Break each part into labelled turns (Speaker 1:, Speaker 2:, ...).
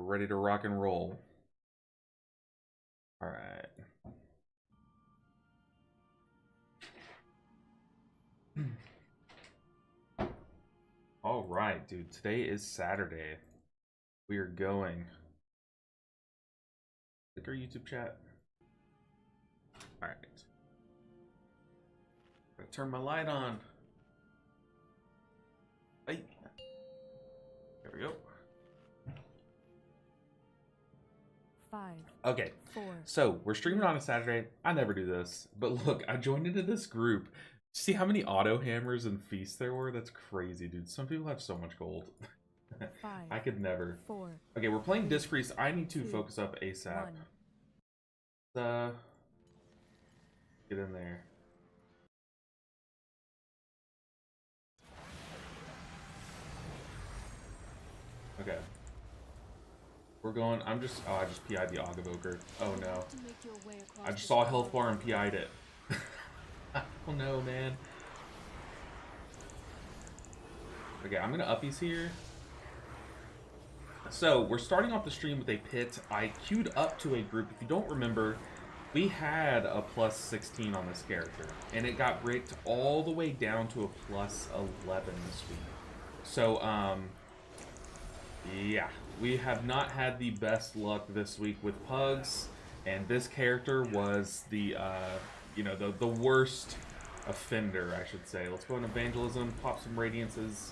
Speaker 1: ready to rock and roll. All right. All right, dude. Today is Saturday. We are going. Click our YouTube chat. All right. Gotta turn my light on. Hey. There we go.
Speaker 2: 5.
Speaker 1: Okay.
Speaker 2: 4.
Speaker 1: So we're streaming on a Saturday. I never do this, but look, I joined into this group. See how many auto hammers and feasts there were? That's crazy, dude. Some people have so much gold.
Speaker 2: 5.
Speaker 1: I could never.
Speaker 2: 4.
Speaker 1: Okay, we're playing Disc Priest. I need to
Speaker 2: 2,
Speaker 1: focus up ASAP.
Speaker 2: 1.
Speaker 1: Get in there. Okay. We're going. I just PI'd the Ogavoker. Oh no. I just saw a health bar and PI'd it. Oh no, man. Okay, I'm gonna uppies here. So, we're starting off the stream with a pit. I queued up to a group. If you don't remember, we had a plus 16 on this character, and it got bricked all the way down to a plus 11 this week. So, yeah, we have not had the best luck this week with pugs, and this character was the, you know, the worst offender, I should say. Let's go in evangelism, pop some radiances.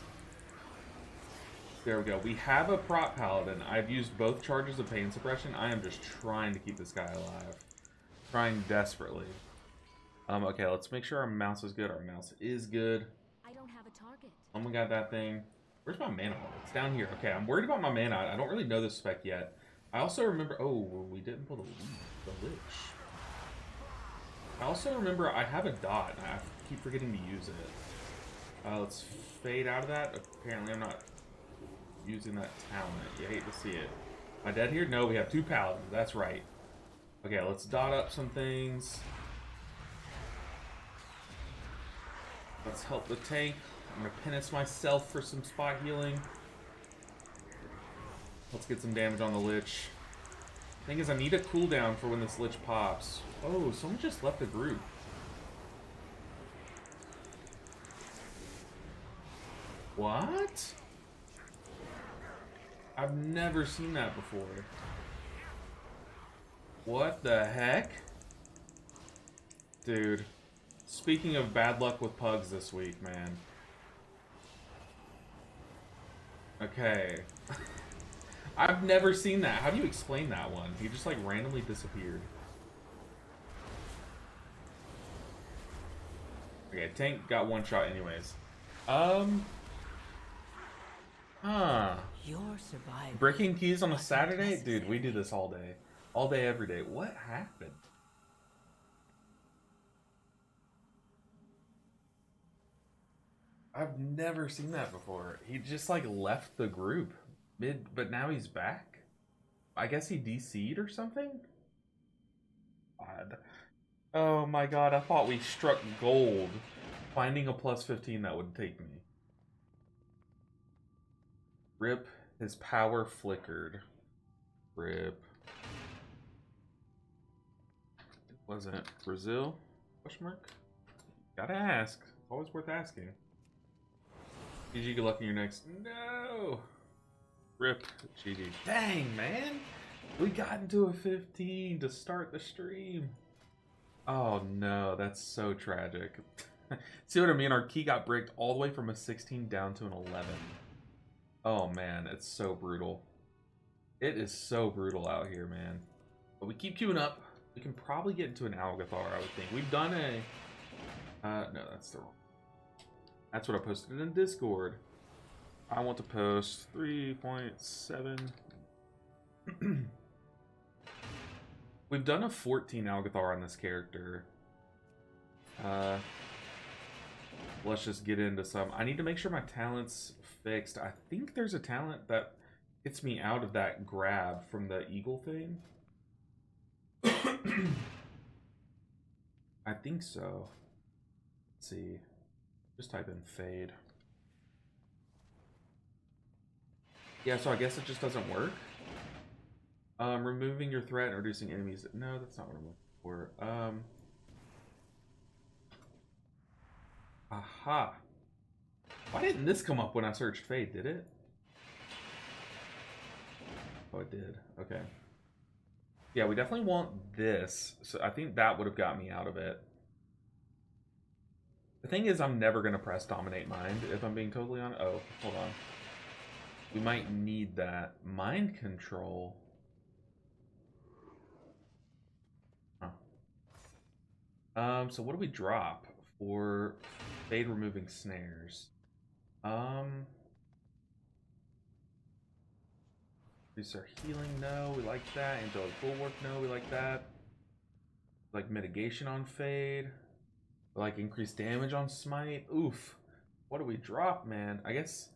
Speaker 1: There we go. We have a prop paladin. I've used both charges of pain suppression. I am just trying to keep this guy alive. Trying desperately. Okay, let's make sure our mouse is good. Our mouse is good.
Speaker 2: I don't have a target.
Speaker 1: We got that thing. Where's my mana? It's down here. Okay, I'm worried about my mana. I don't really know this spec yet. I also remember... Oh, we didn't pull the Lich. I also remember I have a dot. I keep forgetting to use it. Let's fade out of that. Apparently I'm not using that talent. You hate to see it. Am I dead here? No, we have 2 paladins. That's right. Okay, let's dot up some things. Let's help the tank. I'm gonna penance myself for some spot healing. Let's get some damage on the Lich. Thing is, I need a cooldown for when this Lich pops. Oh, someone just left the group. What? I've never seen that before. What the heck? Dude. Speaking of bad luck with pugs this week, man. Okay. I've never seen that. How do you explain that one? He just like randomly disappeared. Okay, tank got one shot anyways.
Speaker 2: You're surviving.
Speaker 1: Breaking keys on a Saturday? Dude, we do this all day. All day, every day. What happened? I've never seen that before. He just like left the group but now he's back. I guess he DC'd or something? Odd. Oh my god, I thought we struck gold. Finding a plus 15 that would take me. Rip, his power flickered. Rip. Wasn't it Brazil? Question mark? Gotta ask. It's always worth asking. GG, good luck in your next. No! Rip. GG. Dang, man! We got into a 15 to start the stream. Oh no, that's so tragic. See what I mean? Our key got bricked all the way from a 16 down to an 11. Oh man, it's so brutal. It is so brutal out here, man. But we keep queuing up. We can probably get into an Algathar, I would think. We've done a... no, that's the wrong. That's what I posted in Discord. I want to post 3.7. We've done a 14 Algathar on this character. Let's just get into some. I need to make sure my talent's fixed. I think there's a talent that gets me out of that grab from the eagle thing. I think so. Let's see. Just type in fade. Yeah, so I guess it just doesn't work. Removing your threat and reducing enemies. No, that's not what I'm looking for. Aha. Why didn't this come up when I searched Fade, did it? Oh, it did. Okay. Yeah, we definitely want this. So I think that would have got me out of it. The thing is, I'm never going to press Dominate Mind, if I'm being totally honest. Oh, hold on. We might need that. Mind Control. Huh. So what do we drop for Fade removing snares? Reduce our healing, no, we like that. Angelic Bulwark, no, we like that. Like mitigation on Fade. We like increased damage on Smite. Oof. What do we drop, man? I guess,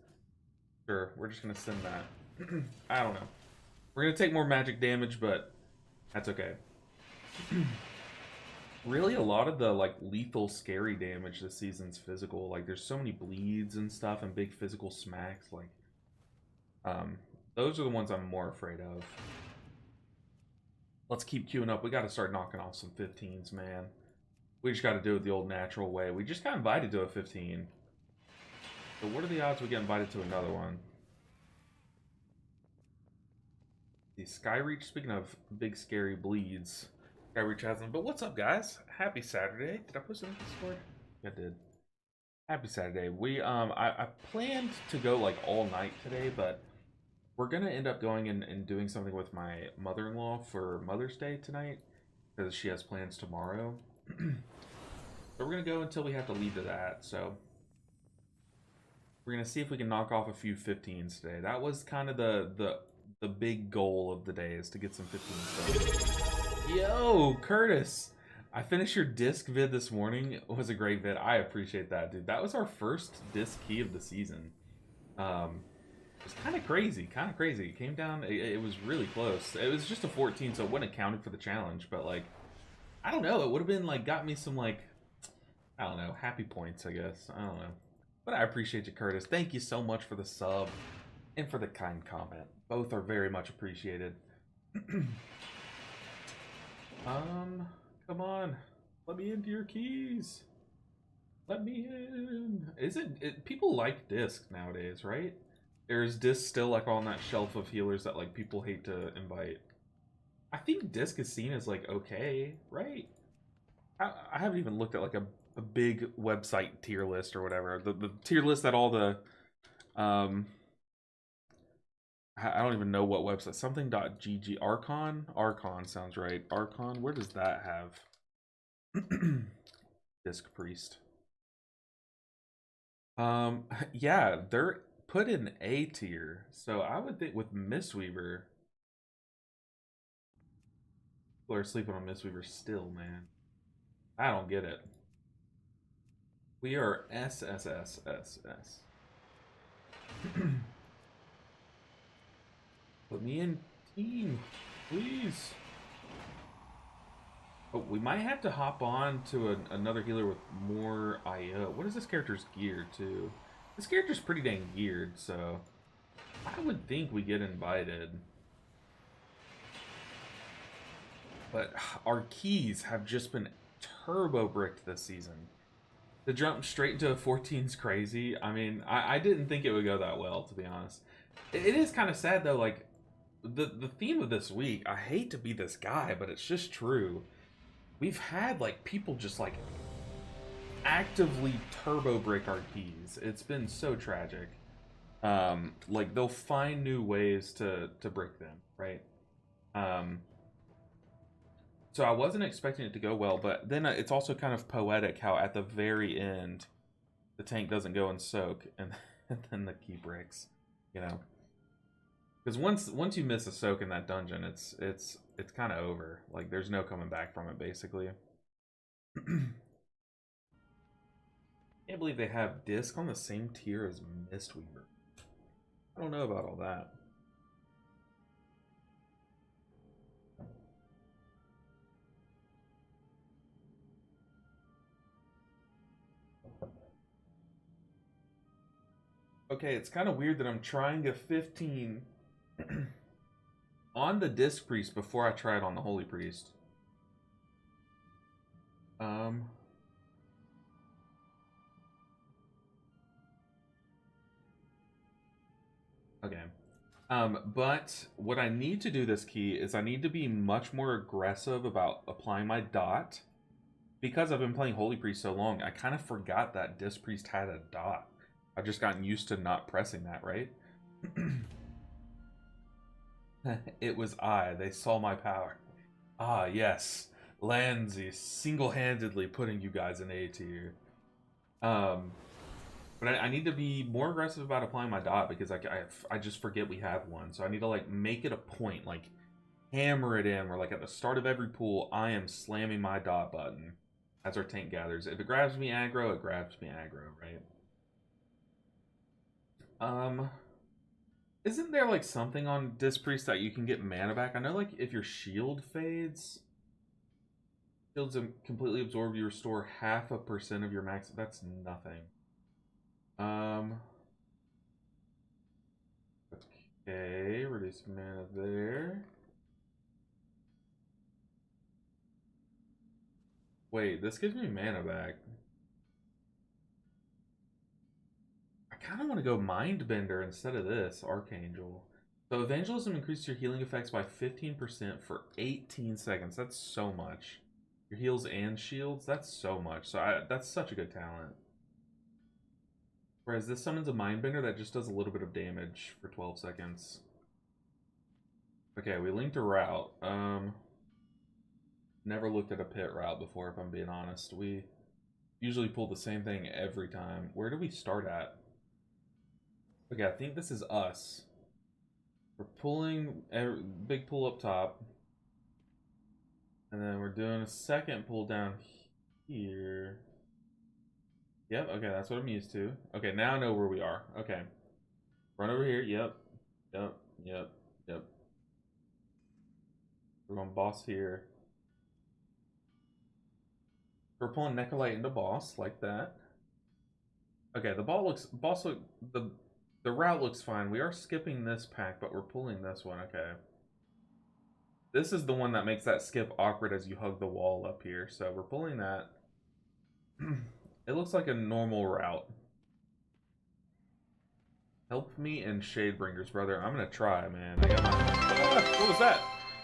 Speaker 1: sure, we're just gonna send that. I don't know. We're gonna take more magic damage, but that's okay. Really, a lot of the like lethal scary damage this season's physical. Like there's so many bleeds and stuff and big physical smacks. Like those are the ones I'm more afraid of. Let's keep queuing up. We got to start knocking off some 15s, man. We just got to do it the old natural way. We just got invited to a 15. So what are the odds we get invited to another one? The Skyreach, speaking of big scary bleeds, Skyreach has them. But what's up, guys? Happy Saturday. Did I post it on Discord? I did. Happy Saturday. We I planned to go like all night today, but we're gonna end up going and doing something with my mother-in-law for Mother's Day tonight because she has plans tomorrow. So we're gonna go until we have to leave to that. So we're gonna see if we can knock off a few 15s today. That was kind of the big goal of the day, is to get some 15s done. Yo, Curtis, I finished your disc vid this morning. It was a great vid. I appreciate that, dude. That was our first disc key of the season. It was kind of crazy, It came down, it was really close. It was just a 14, so it wouldn't have counted for the challenge, but like, I don't know, it would have been like, got me some like, I don't know, happy points, I guess. I don't know. But I appreciate you, Curtis. Thank you so much for the sub and for the kind comment. Both are very much appreciated. Come on. Let me into your keys. Let me in. Is it people like disc nowadays, right? Or is disc still like on that shelf of healers that like people hate to invite? I think disc is seen as like okay, right? I haven't even looked at like a big website tier list or whatever. The tier list that all the I don't even know what website. Something.gg. Archon sounds right. Archon, where does that have? Disc Priest. Yeah, they're put in A tier. So I would think with Mistweaver, people are sleeping on Mistweaver still, man. I don't get it. We are SSSSS. Put me in team, please. Oh, we might have to hop on to another healer with more IO. What is this character's gear, too? This character's pretty dang geared, so I would think we get invited. But our keys have just been turbo bricked this season. The jump straight into a 14 is crazy. I mean, I didn't think it would go that well, to be honest. It is kind of sad, though, like, the theme of this week, I hate to be this guy, but it's just true. We've had, like, people just, like, actively turbo break our keys. It's been so tragic. Like, they'll find new ways to break them, right? So I wasn't expecting it to go well, but then it's also kind of poetic how at the very end, the tank doesn't go and soak, and then the key breaks, you know? Because once you miss a soak in that dungeon, it's kind of over. Like, there's no coming back from it, basically. Can't believe they have disc on the same tier as Mistweaver. I don't know about all that. Okay, it's kind of weird that I'm trying a 15 on the Disc Priest before I try it on the Holy Priest. Okay. But what I need to do this key is I need to be much more aggressive about applying my dot. Because I've been playing Holy Priest so long, I kind of forgot that Disc Priest had a dot. I've just gotten used to not pressing that, right? It was I. They saw my power. Ah, yes. Landsy single-handedly putting you guys in A tier. But I need to be more aggressive about applying my dot because I just forget we have one. So I need to like make it a point, like hammer it in. Where like at the start of every pool, I am slamming my dot button as our tank gathers. If it grabs me aggro, it grabs me aggro, right? Isn't there like something on Disc Priest that you can get mana back? I know like if your shield fades, shields completely absorb, you restore 0.5% of your max. That's nothing. Okay, reduce mana there. Wait, this gives me mana back. I kind of want to go Mindbender instead of this, Archangel. So Evangelism increases your healing effects by 15% for 18 seconds. That's so much. Your heals and shields, that's so much. So that's such a good talent. Whereas this summons a Mindbender that just does a little bit of damage for 12 seconds. Okay, we linked a route. Never looked at a pit route before, if I'm being honest. We usually pull the same thing every time. Where do we start at? Okay, I think this is us. We're pulling a big pull up top. And then we're doing a second pull down here. Yep, okay, that's what I'm used to. Okay, now I know where we are. Okay. Run over here. Yep. Yep. Yep. Yep. We're going boss here. We're pulling Necrolite into boss, like that. Okay, the route looks fine. We are skipping this pack, but we're pulling this one, okay. This is the one that makes that skip awkward as you hug the wall up here, so we're pulling that. It looks like a normal route. Help me in Shadebringers, brother. I'm gonna try, man. I got my... What was that?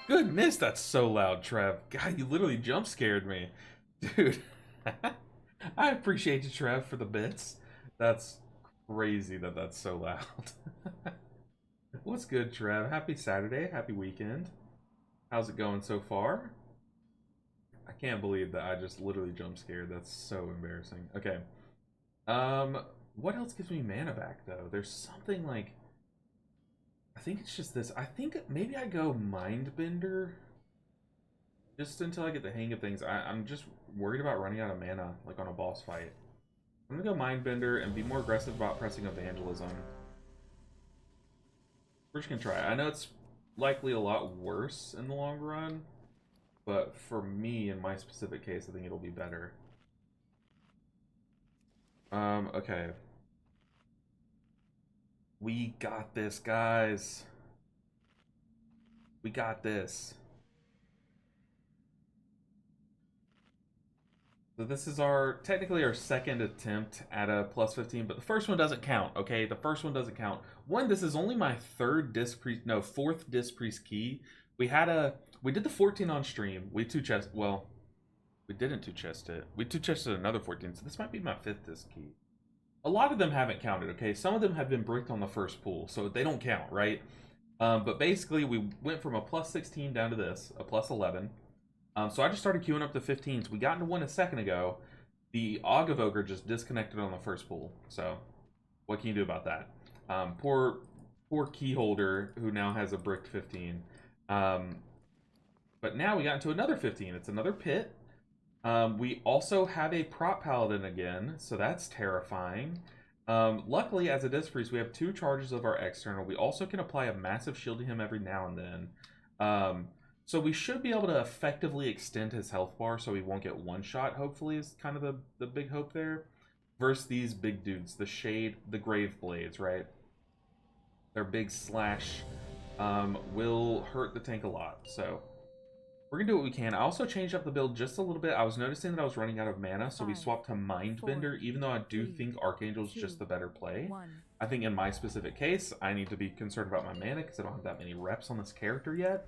Speaker 1: Goodness, that's so loud, Trev. God, you literally jump scared me. Dude. I appreciate you, Trev, for the bits. That's crazy that that's so loud. What's good, Trev? Happy Saturday. Happy weekend. How's it going so far? I can't believe that I just literally jump scared. That's so embarrassing. Okay. What else gives me mana back, though? There's something like... I think it's just this. I think maybe I go Mindbender just until I get the hang of things. I'm just worried about running out of mana, like on a boss fight. I'm gonna go Mindbender and be more aggressive about pressing Evangelism. We're just gonna try it. I know it's likely a lot worse in the long run, but for me, in my specific case, I think it'll be better. Okay. We got this, guys. We got this. So this is technically our second attempt at a plus 15, but the first one doesn't count, okay? The first one doesn't count. One, this is only my fourth Disc Priest key. We did the 14 on stream. We two-chested, well, we didn't two-chest it. We two-chested another 14, so this might be my 5th Disc key. A lot of them haven't counted, okay? Some of them have been bricked on the first pool, so they don't count, right? But basically, we went from a plus 16 down to this, a plus 11. So I just started queuing up the 15s. We got into one a second ago. The Ogre just disconnected on the first pool. So what can you do about that? Poor key holder who now has a bricked 15. But now we got into another 15. It's another pit. We also have a prop paladin again, so that's terrifying. Luckily, as a Disc Priest, we have 2 charges of our external. We also can apply a massive shield to him every now and then. So we should be able to effectively extend his health bar so he won't get one shot, hopefully, is kind of the big hope there. Versus these big dudes, the Grave Blades, right? They're big slash will hurt the tank a lot. So we're gonna do what we can. I also changed up the build just a little bit. I was noticing that I was running out of mana, so we swapped to Mindbender, even though I do think Archangel's just the better play. I think in my specific case, I need to be concerned about my mana because I don't have that many reps on this character yet.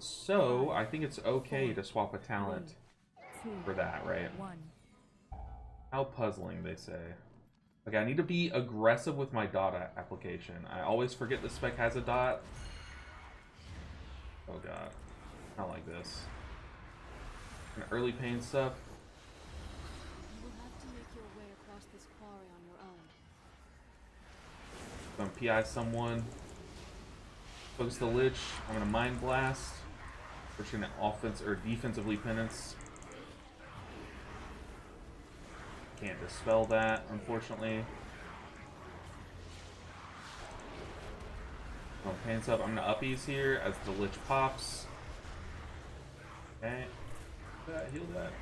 Speaker 1: So I think it's okay to swap a talent for that, right? How puzzling, they say. Okay, I need to be aggressive with my dot application. I always forget the spec has a dot. Oh god. Not like this. An early pain stuff.
Speaker 2: You will have to make your way across this quarry on your own.
Speaker 1: I'm gonna PI someone. Focus the Lich. I'm gonna Mind Blast. We're just gonna offense or defensively penance. Can't dispel that, unfortunately. I'm gonna pants up. I'm gonna uppies here as the Lich pops. Okay. Heal that.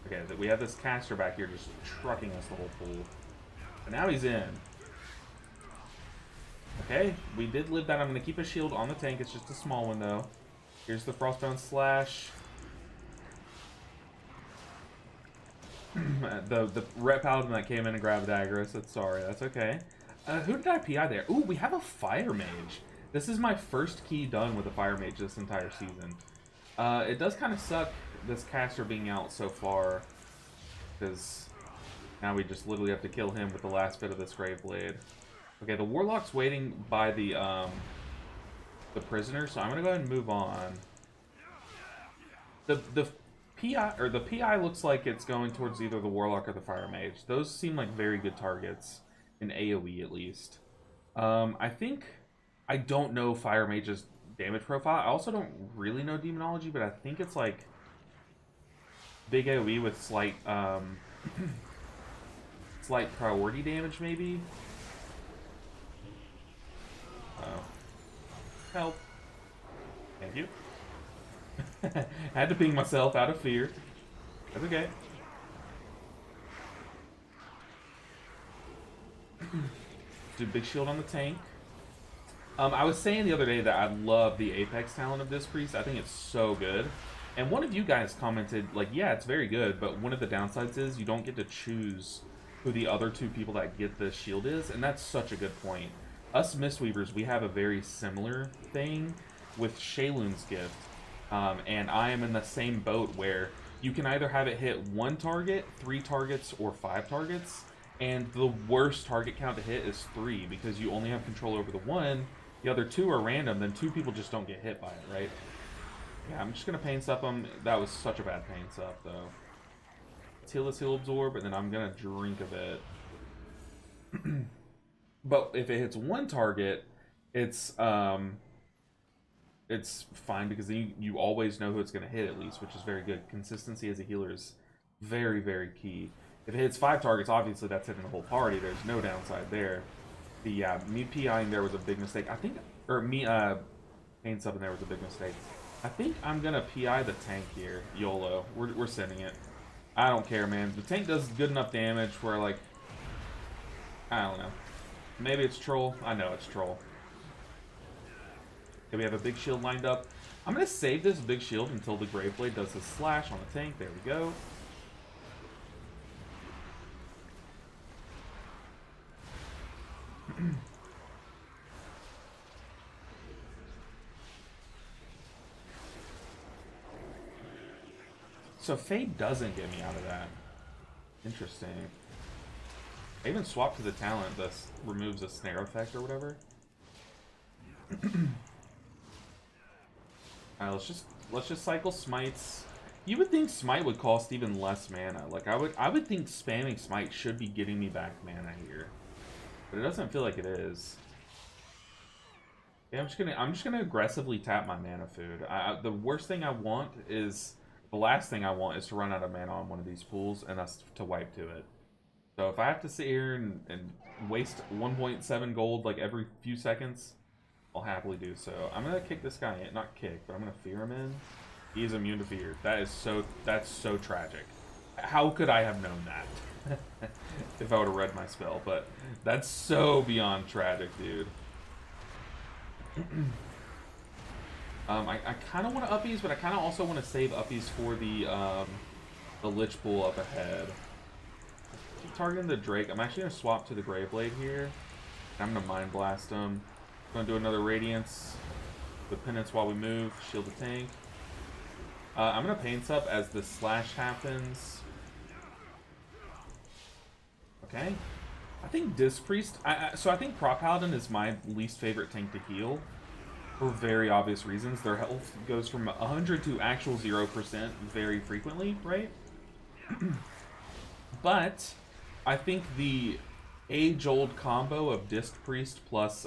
Speaker 1: Okay, we have this caster back here just trucking us the whole pool. But now he's in. Okay, we did live that. I'm going to keep a shield on the tank. It's just a small one, though. Here's the Frostbound Slash. the Ret Paladin that came in and grabbed dagger. I said sorry. That's okay. Who did I PI there? Ooh, we have a Fire Mage. This is my first key done with a Fire Mage this entire season. It does kind of suck, this caster being out so far, because now we just literally have to kill him with the last bit of this Graveblade. Okay, the Warlock's waiting by the prisoner, so I'm gonna go ahead and move on. The PI looks like it's going towards either the Warlock or the Fire Mage. Those seem like very good targets in AoE at least. I don't know Fire Mage's damage profile. I also don't really know Demonology, but I think it's like big AoE with slight slight priority damage, maybe. Help. Thank you. Had to ping myself out of fear. That's okay. Do big shield on the tank. I was saying the other day that I love the Apex talent of this priest. I think it's so good. And one of you guys commented, like, yeah, it's very good, but one of the downsides is you don't get to choose who the other two people that get the shield is, and that's such a good point. Us Mistweavers, we have a very similar thing with Shaylun's gift, and I am in the same boat where you can either have it hit 1 target, 3 targets, or 5 targets, and the worst target count to hit is 3 because you only have control over the 1. The other 2 are random, then 2 people just don't get hit by it, right? Yeah, I'm just gonna pain sup them. That was such a bad pain sup, though. Let's heal this heal absorb, and then I'm gonna drink a bit. But if it hits 1 target, it's fine because then you always know who it's gonna hit at least, which is very good. Consistency as a healer is very, very key. If it hits 5 targets, obviously that's hitting the whole party. There's no downside there. But yeah, me PIing there was a big mistake. I think, or me pain subbing there was a big mistake. I think I'm gonna PI the tank here. YOLO. We're sending it. I don't care, man. The tank does good enough damage where, like, I don't know. Maybe it's troll. I know it's troll. Okay, we have a big shield lined up. I'm gonna save this big shield until the Graveblade does his slash on the tank. There we go. So Fade doesn't get me out of that. Interesting. I even swapped to the talent that removes a snare effect or whatever. Alright, let's just cycle smites. You would think smite would cost even less mana. Like I would think spamming smite should be getting me back mana here. But it doesn't feel like it is. Yeah, I'm just gonna aggressively tap my mana food. The worst thing I want is the last thing I want is to run out of mana on one of these pools and us to wipe to it. So if I have to sit here and waste 1.7 gold like every few seconds, I'll happily do so. I'm gonna kick this guy in, not kick, but I'm gonna fear him in. He is immune to fear. That's so tragic. How could I have known that? if I would have read my spell, but that's so beyond tragic, dude. I kind of want to uppies, but I kind of also want to save uppies for the Lich Pool up ahead. Keep targeting the Drake. I'm actually going to swap to the Greyblade here. I'm going to Mind Blast him. Going to do another Radiance with Penance while we move. Shield the tank. I'm going to Pain Sup as the slash happens. Okay. I think Disc Priest... so I think Prop Paladin is my least favorite tank to heal. For very obvious reasons. Their health goes from 100 to actual 0% very frequently, right? But I think the age-old combo of Disc Priest plus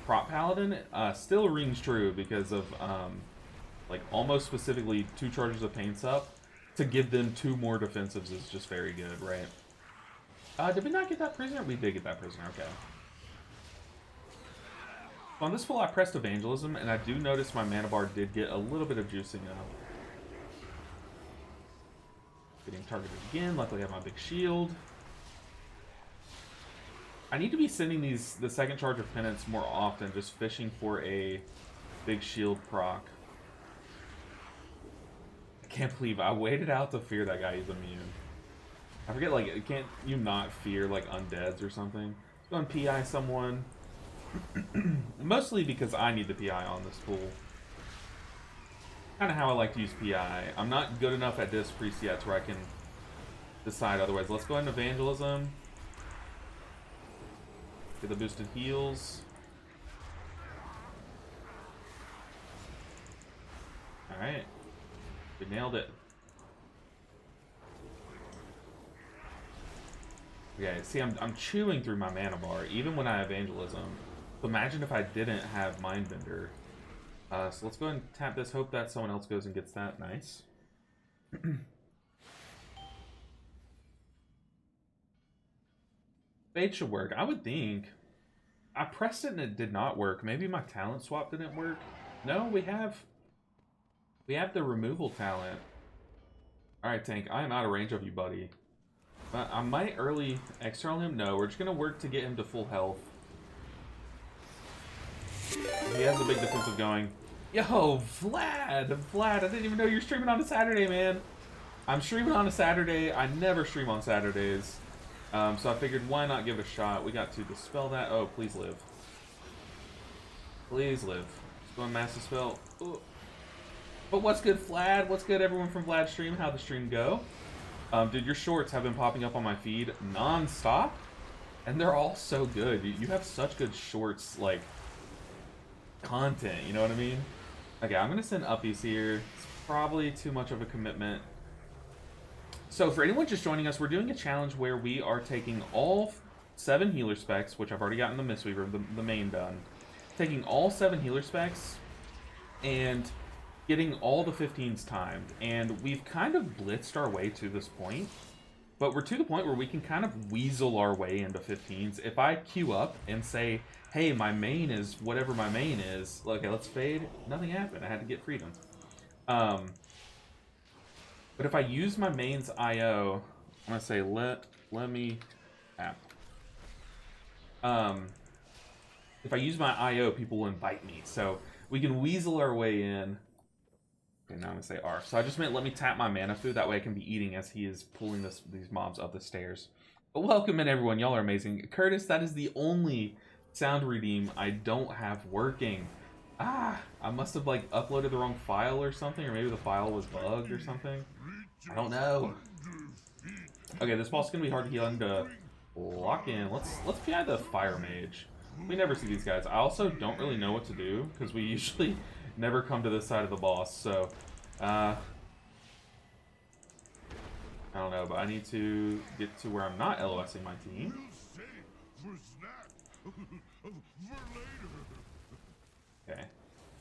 Speaker 1: Prop Paladin still rings true because of like almost specifically 2 charges of Pain Sup. To give them 2 more defensives is just very good, right? Did we not get that prisoner? We did get that prisoner, okay. On this full, I pressed Evangelism, and I do notice my mana bar did get a little bit of juicing up. Getting targeted again. Luckily, I have my big shield. I need to be sending the second charge of Penance more often, just fishing for a big shield proc. I can't believe I waited out to fear that guy. He's immune. I forget, like, can't you not fear, like, undeads or something? Go and PI someone. Mostly because I need the PI on this pool. Kind of how I like to use PI. I'm not good enough at Disc Priest yet to where I can decide otherwise. Let's go ahead and Evangelism. Get the boosted heals. Alright. We nailed it. Okay, see, I'm chewing through my mana bar, even when I Evangelism. Imagine if I didn't have Mindbender. So let's go ahead and tap this. Hope that someone else goes and gets that. Nice. Fade should work. I would think. I pressed it and it did not work. Maybe my talent swap didn't work. No, we have the removal talent. Alright, Tank. I am out of range of you, buddy. But I might early external him. No, we're just going to work to get him to full health. He has a big defensive going. Yo, Vlad, I didn't even know you're streaming on a Saturday, man. I'm streaming on a Saturday. I never stream on Saturdays. So I figured, why not give it a shot? We got to dispel that. Oh, please live. Please live. Let's go and mass dispel. Ooh. But what's good, Vlad? What's good, everyone from Vlad's stream? How'd the stream go? Dude, your shorts have been popping up on my feed non-stop. And they're all so good. You have such good shorts, like, content, you know what I mean? Okay, I'm gonna send uppies here. It's probably too much of a commitment. So for anyone just joining us, we're doing a challenge where we are taking all 7 healer specs, which I've already gotten the Mistweaver, the main done. Taking all 7 healer specs and getting all the 15s timed. And we've kind of blitzed our way to this point, but we're to the point where we can kind of weasel our way into 15s. If I queue up and say, hey, my main is whatever my main is. Okay, let's fade. Nothing happened. I had to get freedom. But if I use my main's IO, I'm gonna say let me tap. If I use my IO, people will invite me, so we can weasel our way in. Okay, now I'm gonna say R. So I just meant let me tap my mana food. That way I can be eating as he is pulling these mobs up the stairs. But welcome in, everyone. Y'all are amazing. Curtis, that is the only sound redeem I don't have working. I must have like uploaded the wrong file or something, or maybe the file was bugged or something. I don't know. Okay, this boss is gonna be hard to heal and to lock in. Let's PI the Fire Mage. We never see these guys. I also don't really know what to do because we usually never come to this side of the boss. So I don't know, but I need to get to where I'm not LOSing my team. Okay.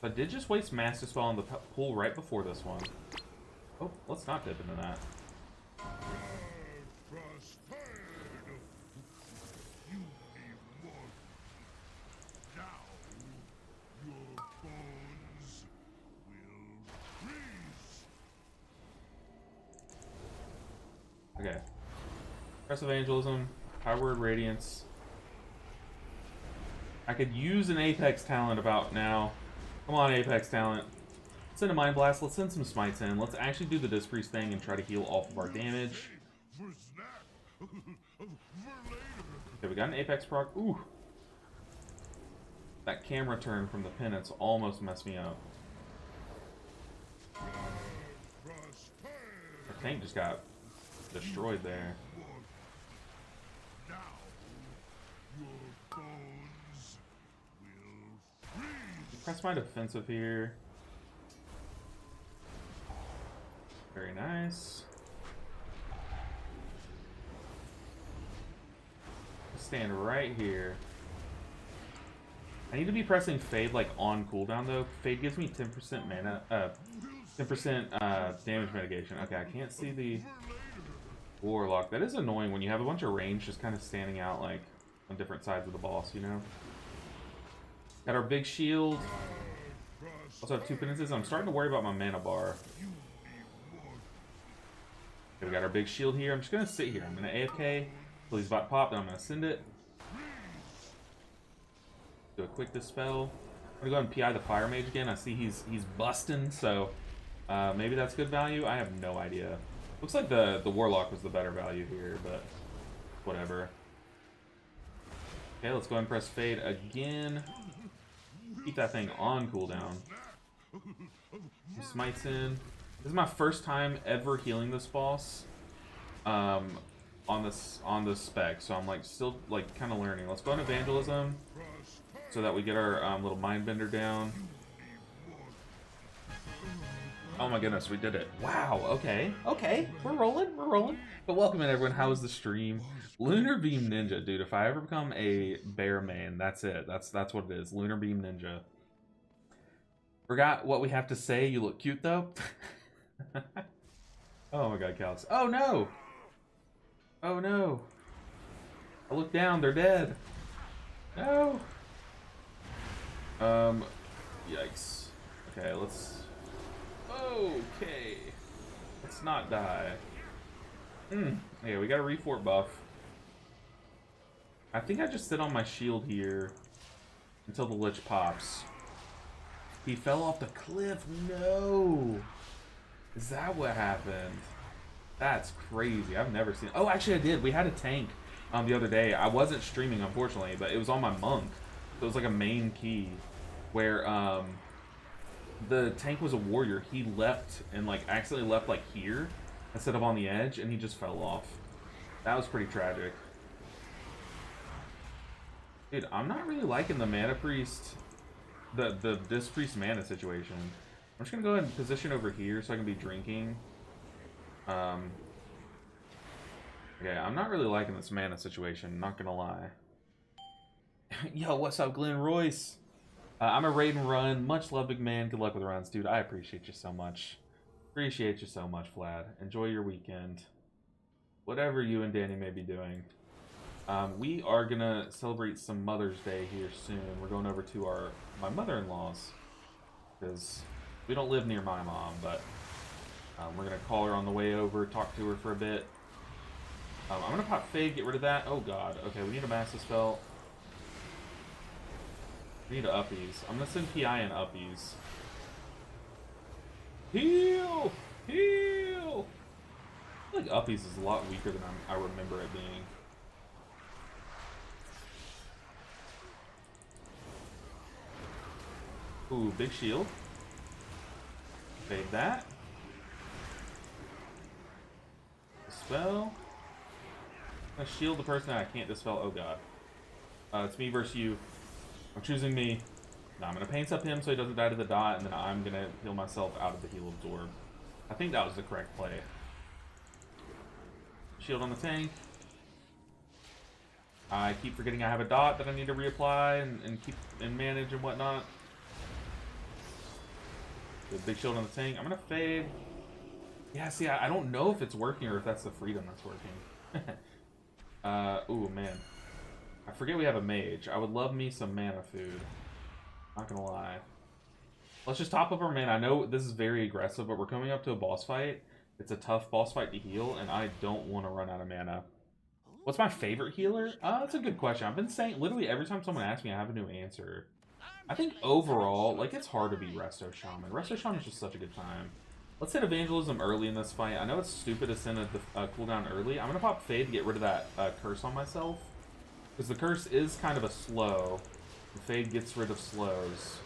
Speaker 1: So I did just waste Master Spell on the pool right before this one. Oh, let's not dip into that. Okay. Press Evangelism, Power Word Radiance. I could use an Apex talent about now. Come on, Apex talent. Let's send a Mind Blast. Let's send some Smites in. Let's actually do the Disc Priest thing and try to heal off of our damage. Okay, we got an Apex proc. Ooh. That camera turn from the penance almost messed me up. Our tank just got destroyed there. Press my defensive here. Very nice. Stand right here. I need to be pressing Fade like on cooldown though. Fade gives me 10% mana, 10% damage mitigation. Okay, I can't see the Warlock. That is annoying when you have a bunch of range just kind of standing out like on different sides of the boss, you know? Got our big shield. Also have 2 penances. I'm starting to worry about my mana bar. Okay, we got our big shield here. I'm just going to sit here. I'm going to AFK till he's about to pop, then I'm going to send it. Do a quick dispel. I'm going to go ahead and PI the Fire Mage again. I see he's busting, so maybe that's good value. I have no idea. Looks like the Warlock was the better value here, but whatever. Okay, let's go ahead and press Fade again. Keep that thing on cooldown. Smites in. This is my first time ever healing this boss on this spec, so I'm like still like kind of learning. Let's go on Evangelism so that we get our little Mindbender down. Oh my goodness, we did it. Wow, okay. Okay, we're rolling, we're rolling. But welcome in everyone, how was the stream? Lunar Beam Ninja, dude, if I ever become a bear main, that's it. That's what it is, Lunar Beam Ninja. Forgot what we have to say, you look cute though. Oh my god, Calix. Oh no! Oh no! I look down, they're dead. No! Yikes. Okay, let's... Okay. Let's not die. Yeah, we got a refort buff. I think I just sit on my shield here until the Lich pops. He fell off the cliff. No! Is that what happened? That's crazy. I've never seen... Oh, actually I did. We had a tank the other day. I wasn't streaming, unfortunately, but it was on my monk. So it was like a main key where the tank was a warrior. He left and like accidentally left like here instead of on the edge, and he just fell off. That was pretty tragic. Dude, I'm not really liking the Mana Priest, the Disc Priest mana situation. I'm just gonna go ahead and position over here so I can be drinking. Okay, I'm not really liking this mana situation, not gonna lie. Yo, what's up, Glenn Royce? I'm a raid and run. Much love, big man. Good luck with the runs, dude. I appreciate you so much. Appreciate you so much, Vlad. Enjoy your weekend. Whatever you and Danny may be doing. We are gonna celebrate some Mother's Day here soon. We're going over to my mother-in-law's because we don't live near my mom, but we're gonna call her on the way over, talk to her for a bit. I'm gonna pop Fade, get rid of that. Oh god. Okay, we need a Massive Spell. We need uppies. I'm gonna send PI and uppies. Heal! Heal! I feel like uppies is a lot weaker than I remember it being. Ooh, big shield. Fade that. Dispel. I'm gonna shield the person that I can't dispel. Oh god. It's me versus you. I'm choosing me. Now I'm gonna paint up him so he doesn't die to the dot, and then I'm gonna heal myself out of the heal absorb. I think that was the correct play. Shield on the tank. I keep forgetting I have a dot that I need to reapply and keep and manage and whatnot. Good big shield on the tank. I'm gonna fade. Yeah, see, I don't know if it's working or if that's the freedom that's working. Ooh, man. I forget we have a mage. I would love me some mana food. Not gonna lie. Let's just top up our mana. I know this is very aggressive, but we're coming up to a boss fight. It's a tough boss fight to heal, and I don't want to run out of mana. What's my favorite healer? That's a good question. I've been saying, literally every time someone asks me, I have a new answer. I think overall, like, it's hard to beat Resto Shaman. Resto Shaman is just such a good time. Let's hit Evangelism early in this fight. I know it's stupid to send a cooldown early. I'm going to pop Fade to get rid of that curse on myself. Because the curse is kind of a slow. The Fade gets rid of slows.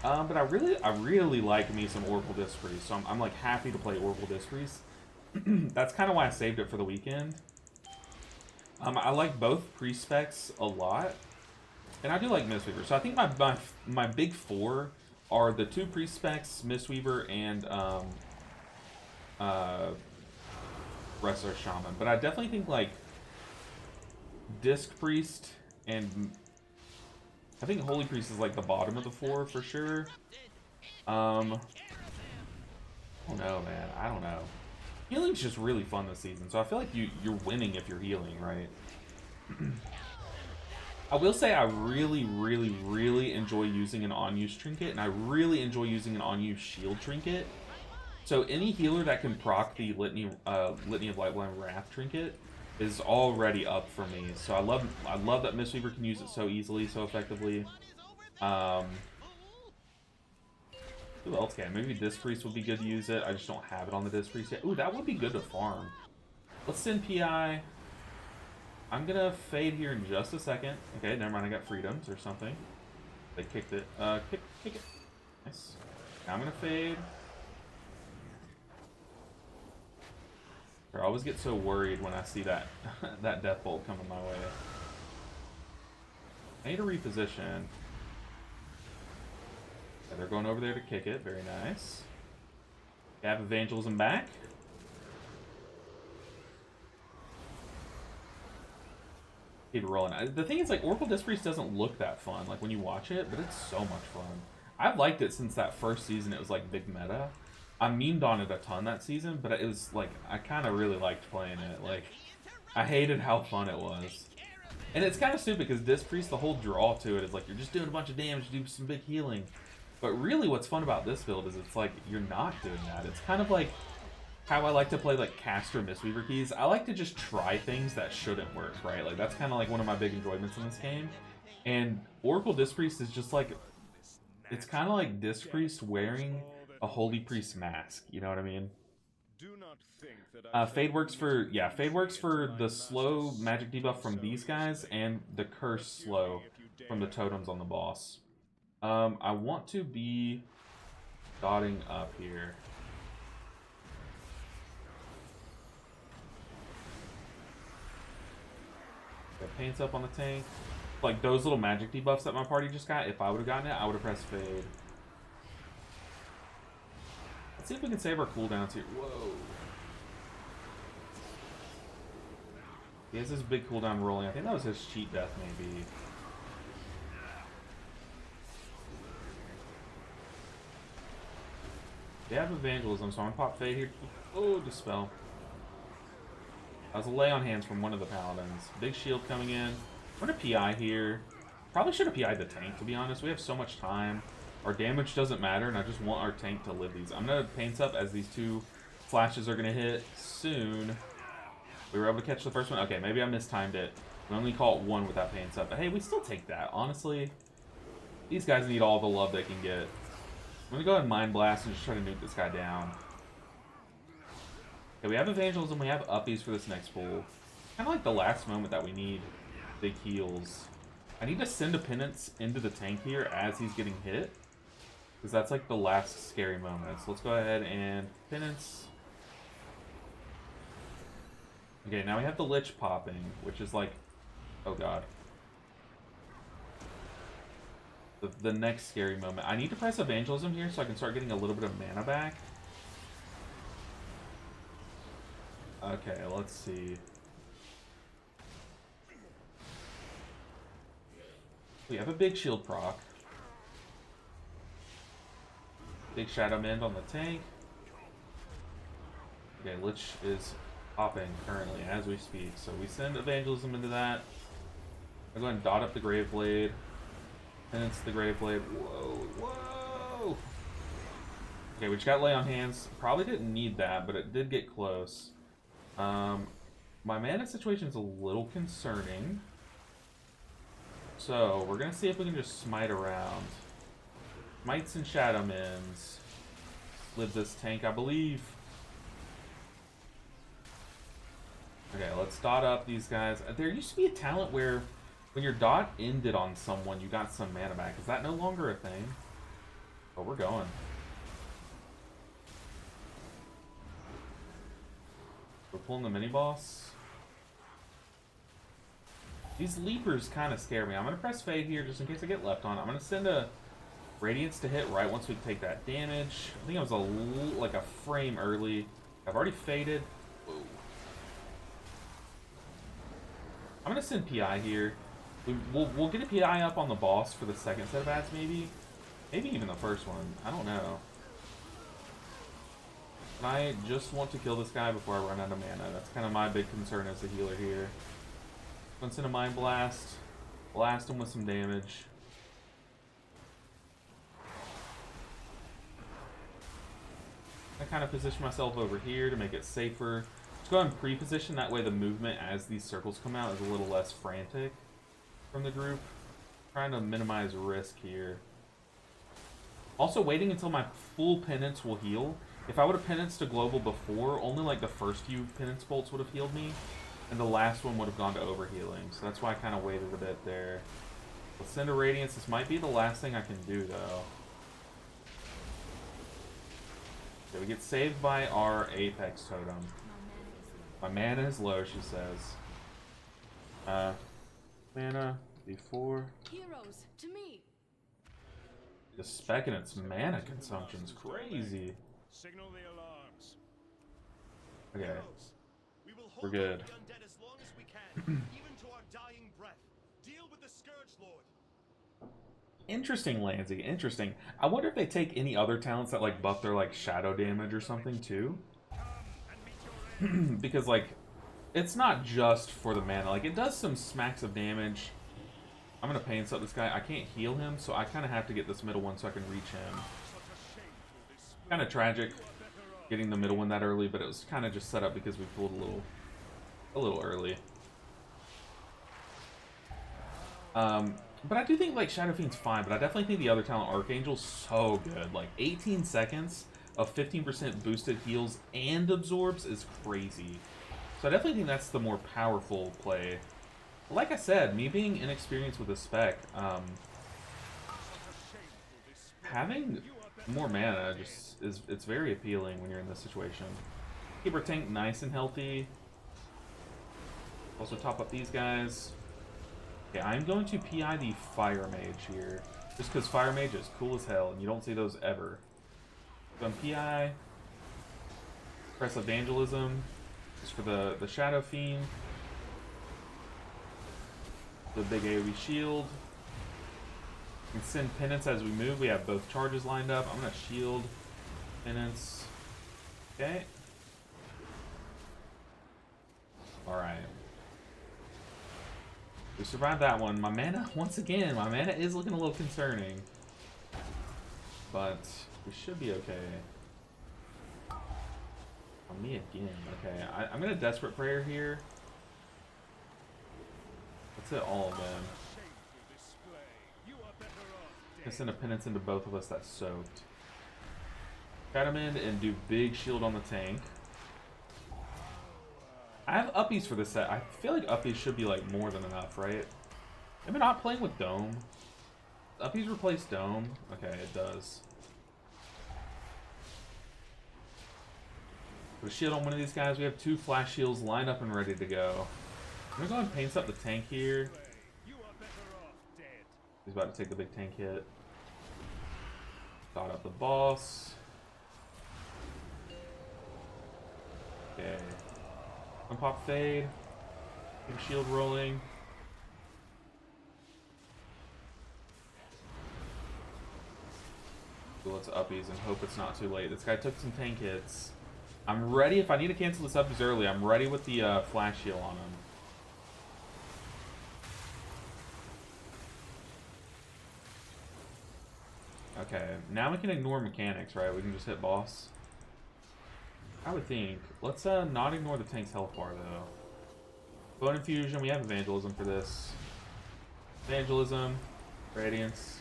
Speaker 1: But I really like me some Oracle Disc Priest, so I'm like happy to play Oracle Disc Priest. That's kind of why I saved it for the weekend. I like both Priest specs a lot, and I do like Mistweaver. So I think my big four are the 2 Priest specs, Mistweaver, and Wrestler Shaman. But I definitely think like Disc Priest and I think Holy Priest is like the bottom of the 4 for sure. I don't know, man. I don't know. Healing's just really fun this season, so I feel like you're winning if you're healing, right? I will say I really enjoy using an on-use trinket, and I really enjoy using an on-use shield trinket. So any healer that can proc the Litany of Lightblind Wrath trinket is already up for me. So I love that Mistweaver can use it so easily, so effectively. Who else can? Maybe Disc Priest would be good to use it. I just don't have it on the Disc Priest yet. Ooh, that would be good to farm. Let's send PI. I'm gonna fade here in just a second. Okay, never mind, I got freedoms or something. They kicked it. Kick it. Nice. Now I'm gonna fade. I always get so worried when I see that that death bolt coming my way. I need to reposition. Yeah, they're going over there to kick it. Very nice. Have Evangelism back. Keep rolling. The thing is, like, Oracle Disc Priest doesn't look that fun, like, when you watch it, but it's so much fun. I've liked it since that first season. It was, like, big meta. I memed on it a ton that season, but it was, like, I kind of really liked playing it. Like, I hated how fun it was. And it's kind of stupid, because Disc Priest, the whole draw to it is, like, you're just doing a bunch of damage, do some big healing. But really what's fun about this build is it's, like, you're not doing that. It's kind of like how I like to play, like, Caster Mistweaver keys. I like to just try things that shouldn't work, right? Like, that's kind of, like, one of my big enjoyments in this game. And Oracle Disc Priest is just, like, it's kind of like Disc Priest wearing a Holy Priest mask, you know what I mean? Fade works for, yeah, Fade works for the slow magic debuff from these guys and the curse slow from the totems on the boss. I want to be dotting up here. Got paints up on the tank. Like those little magic debuffs that my party just got, if I would have gotten it, I would have pressed Fade. Let's see if we can save our cooldowns here. Whoa. He has this big cooldown rolling. I think that was his cheat death, maybe. They have Evangelism, so I'm gonna pop Fade here. Oh, Dispel. That was a lay on hands from one of the Paladins. Big shield coming in. We're gonna PI here. Probably should have PI'd the tank, to be honest. We have so much time. Our damage doesn't matter, and I just want our tank to live these. I'm gonna paint up as these 2 flashes are gonna hit soon. We were able to catch the first one. Okay, maybe I mistimed it. We only caught 1 with that paint up. But hey, we still take that. Honestly, these guys need all the love they can get. I'm gonna go ahead and Mind Blast and just try to nuke this guy down. Okay, we have Evangelism, we have uppies for this next pull. Kind of like the last moment that we need big heals. I need to send a Penance into the tank here as he's getting hit. Because that's like the last scary moment. So let's go ahead and Penance. Okay, now we have the Lich popping, which is like, oh god. The next scary moment. I need to press Evangelism here so I can start getting a little bit of mana back. Okay, let's see. We have a big shield proc. Big Shadow Mend on the tank. Okay, Lich is popping currently as we speak. So we send Evangelism into that. I'll go ahead and dot up the Graveblade. Penance the Graveblade. Whoa, whoa! Okay, we just got lay on hands. Probably didn't need that, but it did get close. My mana situation is a little concerning. So, we're going to see if we can just smite around. Smites and Shadow Mins. Live this tank, I believe. Okay, let's dot up these guys. There used to be a talent where when your dot ended on someone, you got some mana back. Is that no longer a thing? Oh, we're going. We're pulling the mini-boss. These leapers kind of scare me. I'm going to press Fade here just in case I get left on. I'm going to send a Radiance to hit right once we take that damage. I think I was like a frame early. I've already faded. Whoa. I'm going to send PI here. We'll get a PI up on the boss for the second set of ads, maybe. Maybe even the first one. I don't know. But I just want to kill this guy before I run out of mana. That's kind of my big concern as a healer here. Let's send a Mind Blast. Blast him with some damage. I kind of position myself over here to make it safer. Let's go ahead and pre-position, that way the movement as these circles come out is a little less frantic from the group. Trying to minimize risk here. Also waiting until my full penance will heal. If I would have penanced to global before, only like the first few penance bolts would have healed me, and the last one would have gone to overhealing. So that's why I kind of waited a bit there. Let's send a Radiance. This might be the last thing I can do though. Okay, we get saved by our Apex Totem. My mana is low, she says. Mana before.
Speaker 2: Heroes, to me.
Speaker 1: The spec and its mana consumption's crazy.
Speaker 3: Signal the alarms.
Speaker 1: Okay,
Speaker 3: We will
Speaker 1: we're
Speaker 3: hold
Speaker 1: good.
Speaker 3: the undead as long as we can, even to our dying breath. Deal with the Scourge Lord.
Speaker 1: Interesting, Lansy. Interesting. I wonder if they take any other talents that like buff their like shadow damage or something too. Because like, it's not just for the mana. Like it does some smacks of damage. I'm gonna pain up this guy. I can't heal him, so I kind of have to get this middle one so I can reach him. Kind of tragic getting the middle one that early, but it was kind of just set up because we pulled a little early. But I do think like Shadow Fiend's fine, but I definitely think the other talent Archangel's so good. Like 18 seconds of 15% boosted heals and absorbs is crazy. So I definitely think that's the more powerful play. Like I said, me being inexperienced with the spec, having more mana just it's very appealing when you're in this situation. Keep our tank nice and healthy. Also top up these guys. Okay, I'm going to PI the Fire Mage here. Just because Fire Mage is cool as hell, and you don't see those ever. So I'm PI. Press Evangelism. Just for the Shadow Fiend. The big AoE shield. We can send Penance as we move. We have both charges lined up. I'm going to shield Penance. Okay. Alright. We survived that one. My mana, once again, my mana is looking a little concerning. But we should be okay. On me again. Okay, I'm going to Desperate Prayer here. Let's hit all of them. I'm going to send a Penance into both of us that's soaked. Cut him in and do big shield on the tank. I have uppies for this set. I feel like uppies should be like more than enough, right? Am I not playing with Dome? Uppies replace Dome? Okay, it does. Put a shield on one of these guys. We have 2 flash shields lined up and ready to go. I'm gonna go ahead and paint up the tank here. He's about to take the big tank hit. Dot up the boss. Okay. Unpop fade. Big shield rolling. So let's uppies and hope it's not too late. This guy took some tank hits. I'm ready. If I need to cancel this uppies early, I'm ready with the flash shield on him. Okay, now we can ignore mechanics, right? We can just hit boss. I would think. Let's not ignore the tank's health bar though. Bone infusion, we have evangelism for this. Evangelism, radiance.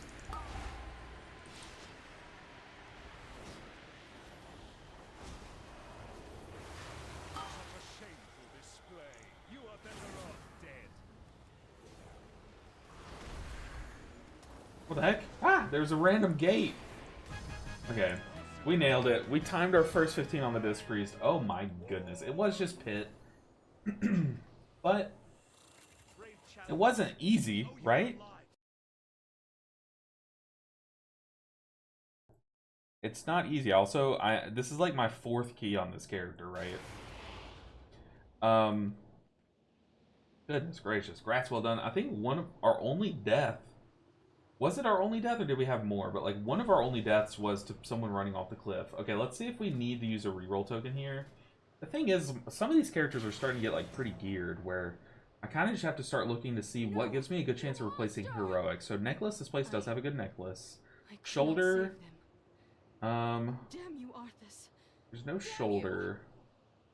Speaker 3: Such a shameful display. You are better off dead.
Speaker 1: What the heck? Ah, there's a random gate. Okay, we nailed it. We timed our first 15 on the Disc Priest. Oh my goodness, it was just Pit. But it wasn't easy, right? It's not easy. Also, this is like my 4th key on this character, right? Goodness gracious. Grats, well done. I think one of our only death... Was it our only death, or did we have more? But, like, one of our only deaths was to someone running off the cliff. Okay, let's see if we need to use a reroll token here. The thing is, some of these characters are starting to get, like, pretty geared, where I kind of just have to start looking to see what gives me a good chance of replacing heroic. So, necklace, this place does have a good necklace. Shoulder...
Speaker 2: Damn you, Arthas.
Speaker 1: There's no shoulder.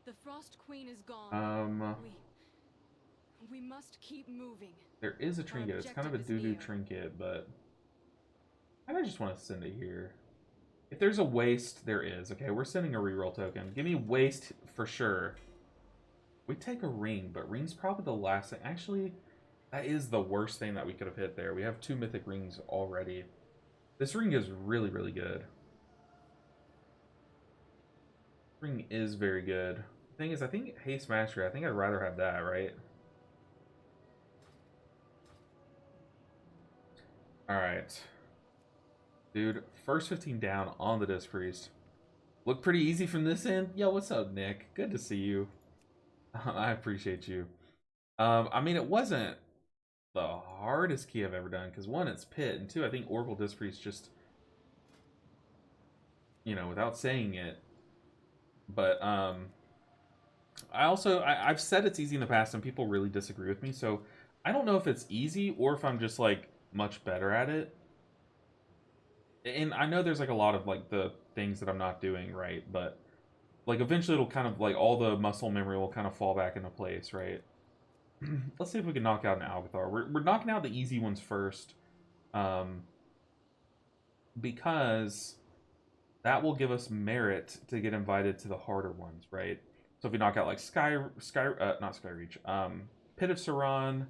Speaker 2: The Frost Queen is gone. We must keep moving.
Speaker 1: There is a trinket. It's kind of a doo-doo trinket, but I just want to send it here. If there's a waste, there is. Okay, we're sending a reroll token. Give me waste for sure. We take a ring, but ring's probably the last thing. Actually, that is the worst thing that we could have hit there. We have 2 mythic rings already. This ring is really, really good. Ring is very good. The thing is, I think Haste Mastery, I think I'd rather have that, right? Alright. Dude, first 15 down on the Disc Priest. Look pretty easy from this end. Yo, what's up, Nick? Good to see you. I appreciate you. I mean, it wasn't the hardest key I've ever done, because 1, it's Pit, and 2, I think Oracle Disc Priest just, you know, without saying it. But I've said it's easy in the past and people really disagree with me, so I don't know if it's easy or if I'm just like much better at it. And I know there's like a lot of like the things that I'm not doing right, but like eventually it'll kind of like all the muscle memory will kind of fall back into place, right? Let's see if we can knock out an Algathar. We're knocking out the easy ones first, because that will give us merit to get invited to the harder ones, right? So if we knock out like not Skyreach, Pit of Saron,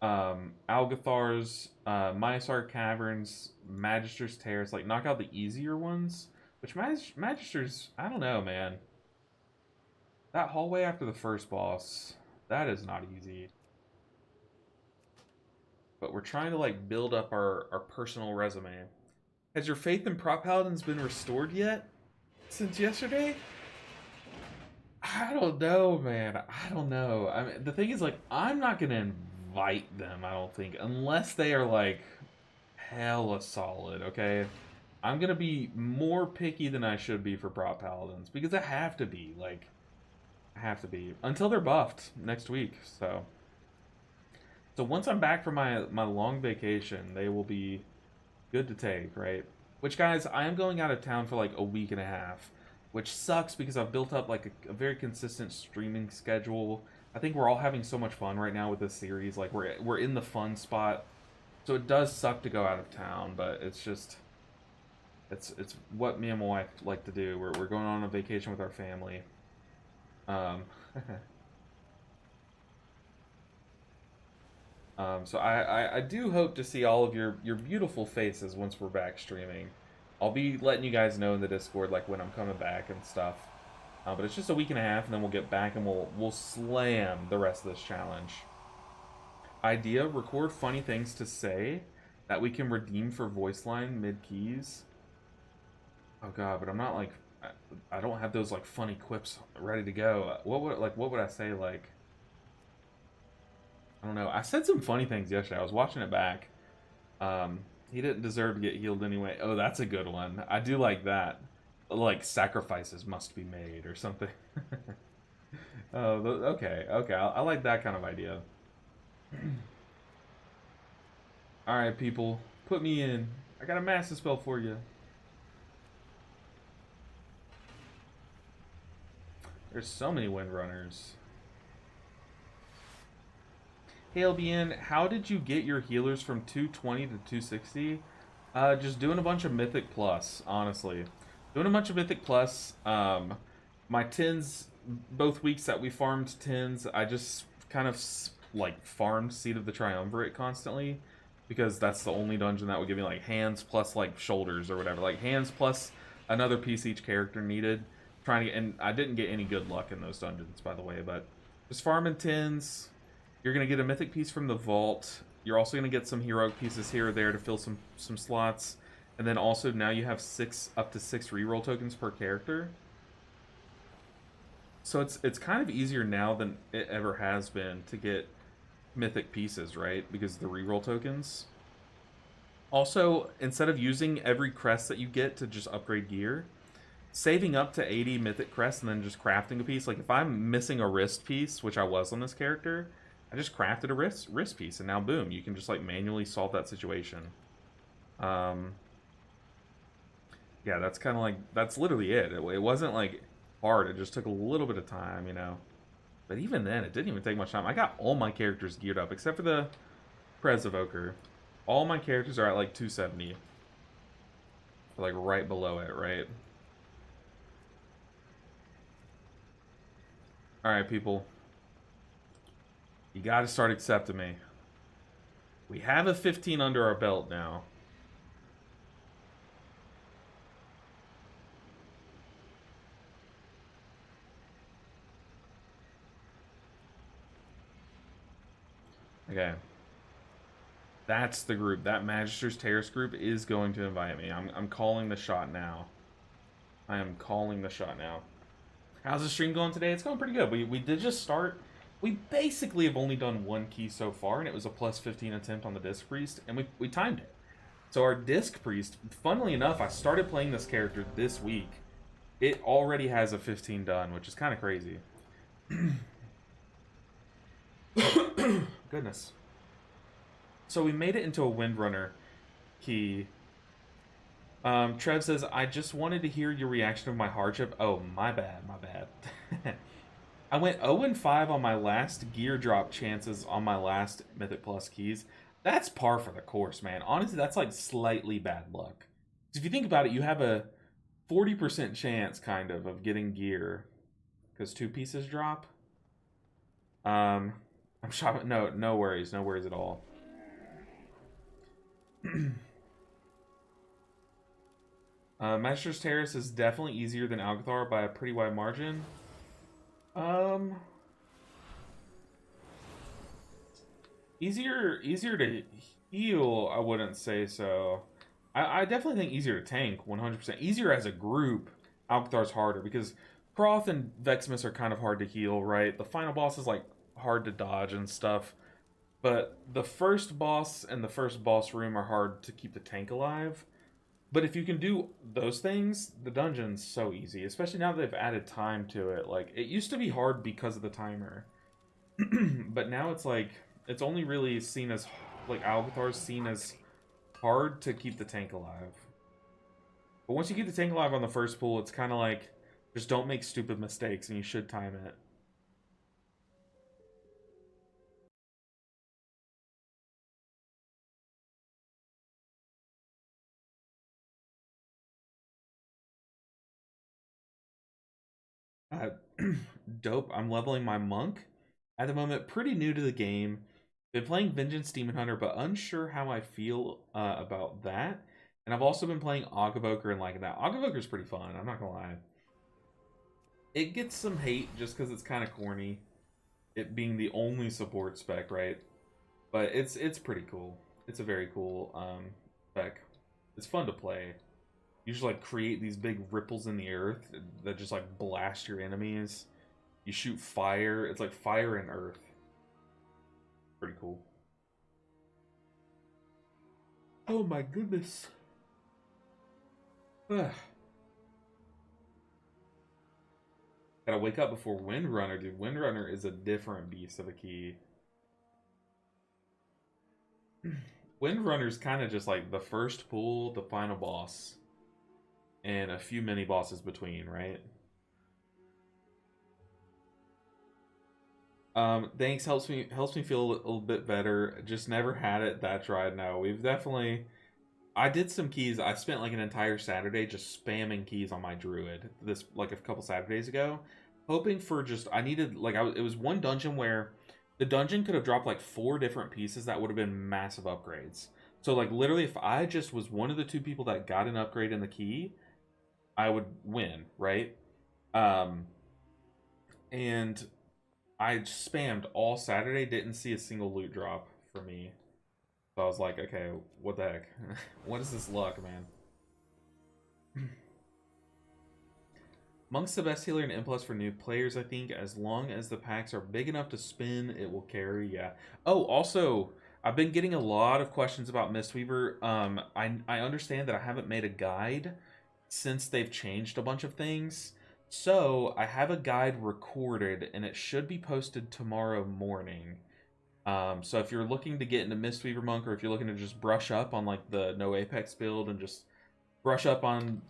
Speaker 1: Algathar's, Myasar Caverns, Magister's Terrace, like knock out the easier ones. Which Magister's, I don't know, man. That hallway after the first boss, that is not easy. But we're trying to like build up our personal resume. Has your faith in Prop Paladins been restored yet? Since yesterday? I don't know, man. I don't know. I mean, the thing is, like, I'm not going to invite them, I don't think, unless they are, like, hella solid, okay? I'm going to be more picky than I should be for Prop Paladins, because I have to be, like, I have to be. Until they're buffed next week, so. So once I'm back from my long vacation, they will be good to take, right? Which, guys, I am going out of town for like a week and a half, which sucks because I've built up like a very consistent streaming schedule. I think we're all having so much fun right now with this series. Like we're in the fun spot, so it does suck to go out of town, but it's just it's what me and my wife like to do. We're going on a vacation with our family. So I do hope to see all of your beautiful faces once we're back streaming. I'll be letting you guys know in the Discord like when I'm coming back and stuff. But it's just a week and a half, and then we'll get back and we'll slam the rest of this challenge. Idea: record funny things to say that we can redeem for voice line mid keys. Oh god, but I'm not like I don't have those like funny quips ready to go. What would I say like? I don't know. I said some funny things yesterday. I was watching it back. He didn't deserve to get healed anyway. Oh, that's a good one. I do like that. Like, sacrifices must be made or something. Oh, okay. I like that kind of idea. Alright, people. Put me in. I got a massive spell for you. There's so many Windrunners. Hey LBN, how did you get your healers from 220 to 260? Just doing a bunch of Mythic Plus, honestly. Doing a bunch of Mythic Plus. My tins, both weeks that we farmed tins, I just kind of like farmed Seed of the Triumvirate constantly, because that's the only dungeon that would give me like hands plus like shoulders or whatever. Like hands plus another piece each character needed. Trying to get, and I didn't get any good luck in those dungeons, by the way, but just farming tins. You're going to get a mythic piece from the vault. You're also going to get some heroic pieces here or there to fill some slots. And then also now you have up to 6 reroll tokens per character. So it's kind of easier now than it ever has been to get mythic pieces, right? Because of the reroll tokens. Also, instead of using every crest that you get to just upgrade gear, saving up to 80 mythic crests and then just crafting a piece. Like if I'm missing a wrist piece, which I was on this character, I just crafted a wrist piece, and now boom, you can just like manually solve that situation. Yeah, that's kind of like, that's literally it. It wasn't like hard, it just took a little bit of time, you know. But even then, it didn't even take much time. I got all my characters geared up, except for the Prez Evoker. All my characters are at like 270. Like right below it, right? Alright, people. You gotta start accepting me. We have a 15 under our belt now. Okay. That's the group. That Magister's Terrace group is going to invite me. I'm calling the shot now. I am calling the shot now. How's the stream going today? It's going pretty good. We did just start. We basically have only done one key so far, and it was a plus 15 attempt on the Disc Priest, and we timed it. So our Disc Priest, funnily enough, I started playing this character this week. It already has a 15 done, which is kind of crazy. Goodness. So we made it into a Windrunner key. Trev says, I just wanted to hear your reaction of my hardship. Oh, my bad, my bad. I went 0-5 on my last gear drop chances on my last Mythic Plus keys. That's par for the course, man. Honestly, that's like slightly bad luck. If you think about it, you have a 40% chance, kind of getting gear. Because 2 pieces drop. I'm shopping. No worries. No worries at all. Magister's Terrace is definitely easier than Algathar by a pretty wide margin. Easier to heal, I wouldn't say so. I definitely think easier to tank, 100%. Easier as a group, Algathar's harder, because Croth and Veximus are kind of hard to heal, right? The final boss is, like, hard to dodge and stuff. But the first boss and the first boss room are hard to keep the tank alive. But if you can do those things, the dungeon's so easy, especially now that they've added time to it. Like, it used to be hard because of the timer. But now it's like, it's only really seen as, like, Algathar's seen as hard to keep the tank alive. But once you keep the tank alive on the first pool, it's kind of like, just don't make stupid mistakes, and you should time it. Dope. I'm leveling my monk. At the moment, pretty new to the game. Been playing Vengeance Demon Hunter, but unsure how I feel about that. And I've also been playing Ogavoker and liking that. Ogavoker's pretty fun, I'm not gonna lie. It gets some hate just because it's kind of corny. It being the only support spec, right? But it's pretty cool. It's a very cool spec. It's fun to play. You just like create these big ripples in the earth that just like blast your enemies. You shoot fire. It's like fire and earth. Pretty cool. Oh my goodness. Ugh. Gotta wake up before Windrunner, dude. Windrunner is a different beast of a key. Windrunner's kind of just like the first pool, the final boss, and a few mini bosses between, right? Thanks. Helps me feel a little bit better. Just never had it that tried. No, we've definitely. I did some keys. I spent like an entire Saturday just spamming keys on my druid. This like a couple Saturdays ago, hoping for just I needed like it was one dungeon where the dungeon could have dropped like 4 different pieces that would have been massive upgrades. So like literally, if I just was one of the 2 people that got an upgrade in the key, I would win, right? And I spammed all Saturday, didn't see a single loot drop for me. So I was like, okay, what the heck? What is this luck, man? Monk's the best healer in M+ for new players, I think. As long as the packs are big enough to spin, it will carry, yeah. Oh, also, I've been getting a lot of questions about Mistweaver. I understand that I haven't made a guide since they've changed a bunch of things. So, I have a guide recorded, and it should be posted tomorrow morning. So if you're looking to get into Mistweaver Monk, or if you're looking to just brush up on like the no Apex build and just brush up on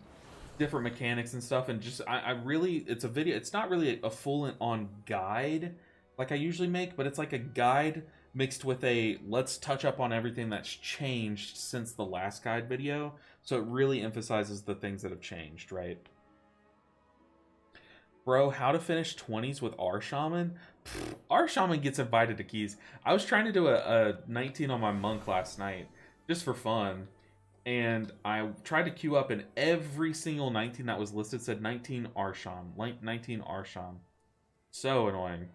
Speaker 1: different mechanics and stuff, and just I really, it's a video, it's not really a full on guide like I usually make, but it's like a guide mixed with a let's touch up on everything that's changed since the last guide video. So it really emphasizes the things that have changed, right? Bro, how to finish 20s with our shaman? Our shaman gets invited to keys. I was trying to do a 19 on my monk last night, just for fun. And I tried to queue up, and every single 19 that was listed said 19 Arsham. 19 Arsham. So annoying.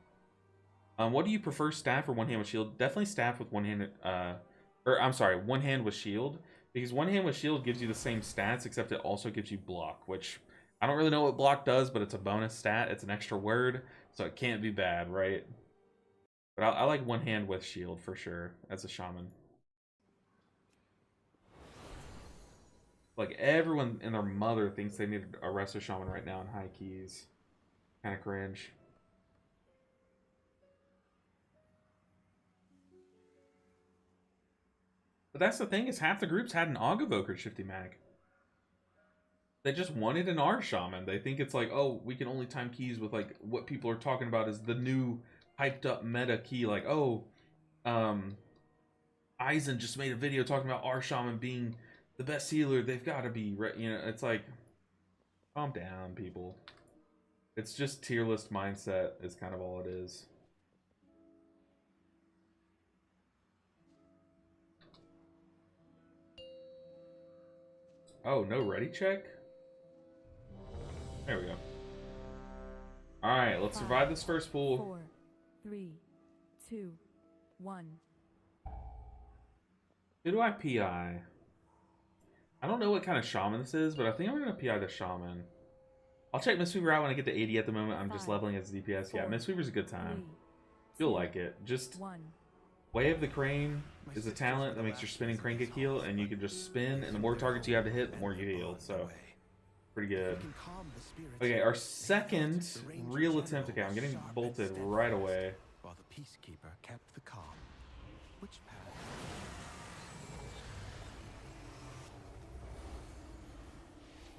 Speaker 1: What do you prefer, staff or one hand with shield? Definitely staff with one hand, I'm sorry, one hand with shield. Because one hand with shield gives you the same stats, except it also gives you block, which I don't really know what block does, but it's a bonus stat. It's an extra word, so it can't be bad, right? But I like one hand with shield for sure as a shaman. Like everyone and their mother thinks they need a resto shaman right now in high keys. Kind of cringe. But that's the thing, is half the groups had an Og Evoker Shifty Mag. They just wanted an R shaman. They think it's like, oh, we can only time keys with like what people are talking about is the new hyped up meta key. Like, oh, Eisen just made a video talking about R shaman being the best healer. They've got to be, you know, it's like, calm down, people. It's just tier list mindset is kind of all it is. Oh, no ready check? There we go. Alright, let's survive this first pool.
Speaker 4: 4, 3, 2, 1.
Speaker 1: Who do I PI? I don't know what kind of shaman this is, but I think I'm going to PI the shaman. I'll check Mistweaver out when I get to 80 at the moment. I'm just leveling as DPS. Yeah, Mistweaver's a good time. You'll like it. Just Way of the Crane is a talent that makes your spinning crane get healed, and you can just spin, and the more targets you have to hit, the more you heal. So, pretty good. Okay, our second real attempt. Okay, I'm getting bolted right away.
Speaker 3: While the peacekeeper kept the calm. Which path?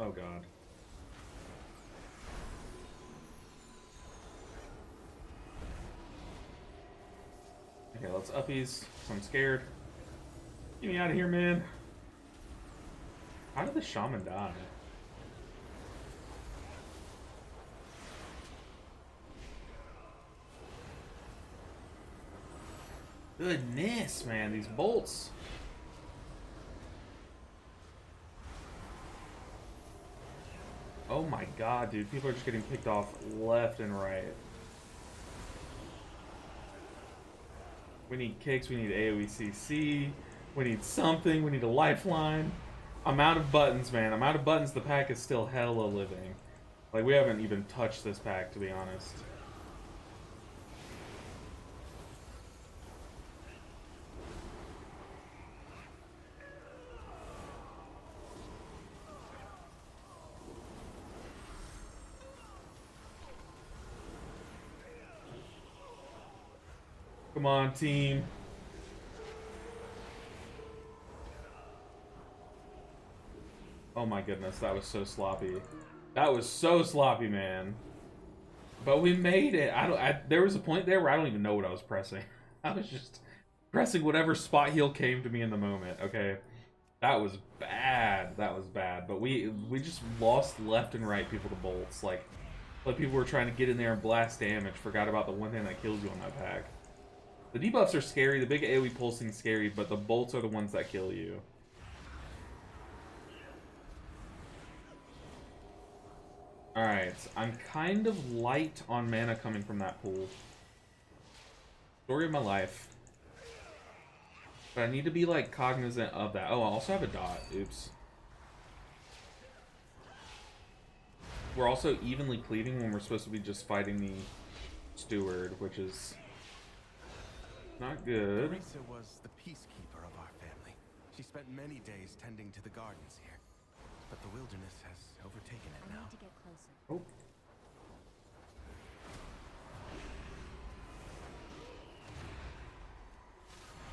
Speaker 1: Oh god. Okay, let's uppies. I'm scared. Get me out of here, man. How did the shaman die? Goodness, man, these bolts. Oh my god, dude. People are just getting picked off left and right. We need kicks, we need AoE CC, we need something, we need a lifeline. I'm out of buttons, man. I'm out of buttons. The pack is still hella living. Like, we haven't even touched this pack, to be honest. Come on, team. Oh my goodness, that was so sloppy. That was so sloppy, man. But we made it. There was a point there where I don't even know what I was pressing. I was just pressing whatever spot heal came to me in the moment. Okay, that was bad. That was bad. But we just lost left and right people to bolts. Like people were trying to get in there and blast damage. Forgot about the one thing that kills you on that pack. The debuffs are scary. The big AoE pulsing is scary, but the bolts are the ones that kill you. Alright, I'm kind of light on mana coming from that pool. Story of my life. But I need to be, like, cognizant of that. Oh, I also have a dot. Oops. We're also evenly cleaving when we're supposed to be just fighting the steward, which is not good.
Speaker 3: Terrace was the peacekeeper of our family. She spent many days tending to the gardens here. But the wilderness has overtaken it now.
Speaker 4: I need to get closer.
Speaker 1: Oh.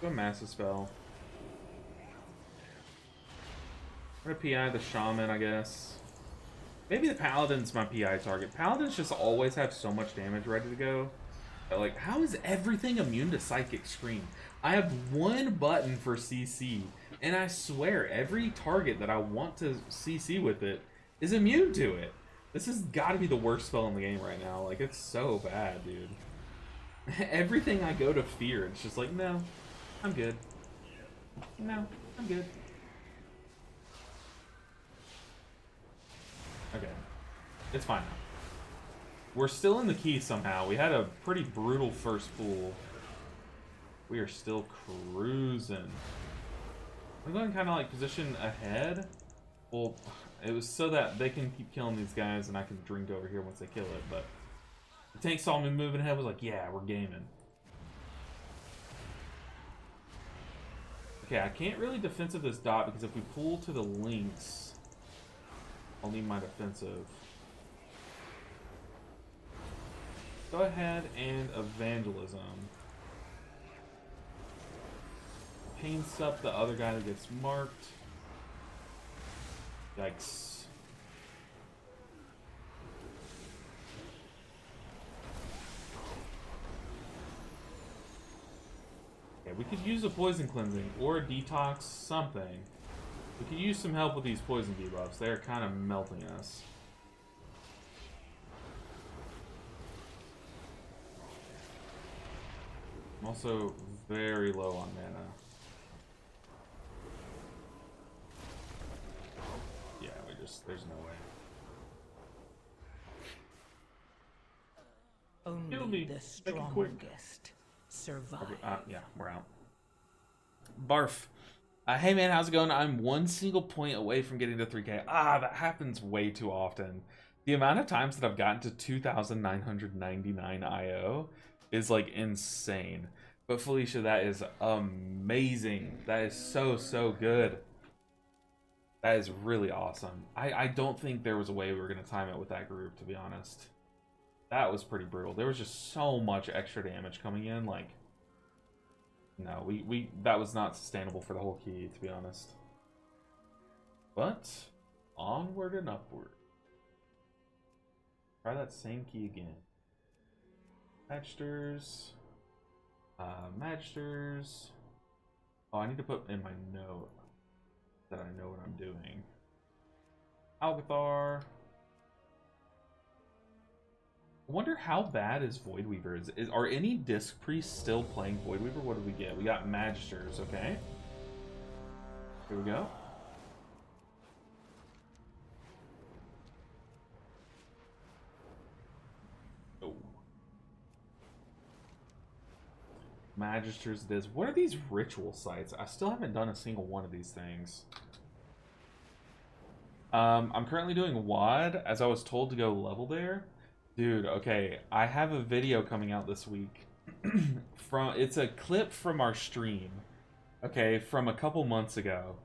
Speaker 1: Do a massive spell. I'm gonna PI the shaman, I guess. Maybe the paladin's my PI target. Paladins just always have so much damage ready to go. Like, how is everything immune to Psychic Scream? I have one button for CC, and I swear every target that I want to CC with it is immune to it. This has got to be the worst spell in the game right now. Like, it's so bad, dude. Everything I go to fear, it's just like, no, I'm good. No, I'm good. Okay. It's fine now. We're still in the key somehow. We had a pretty brutal first pool. We are still cruising. I'm going kind of like position ahead. Well, it was so that they can keep killing these guys and I can drink over here once they kill it, but the tank saw me moving ahead, was like, yeah, we're gaming. Okay, I can't really defensive this dot because if we pull to the links, I'll need my defensive. Go ahead and evangelism. Paints up the other guy that gets marked. Yikes. Okay, we could use a poison cleansing or a detox, something. We could use some help with these poison debuffs. They're kind of melting us. I'm also very low on mana. Yeah, there's no way.
Speaker 5: Only the strongest survive.
Speaker 1: Okay, yeah, we're out. Barf. Hey man, how's it going? I'm one single point away from getting to 3K. That happens way too often. The amount of times that I've gotten to 2,999 IO is like insane. But Felicia, that is amazing. That is so good. That is really awesome. I don't think there was a way we were going to time it with that group, to be honest. That was pretty brutal. There was just so much extra damage coming in, like, no, that was not sustainable for the whole key, to be honest. But onward and upward. Try that same key again. Magesters. Magesters. Oh, I need to put in my note that I know what I'm doing. Algathar. I wonder how bad is Voidweaver. Are any Disc Priests still playing Voidweaver? What did we get? We got Magesters, okay. Here we go. Oh. Magesters it is. What are these ritual sites? I still haven't done a single one of these things. I'm currently doing WAD, as I was told to go level there. Dude, okay, I have a video coming out this week. It's a clip from our stream, okay, from a couple months ago.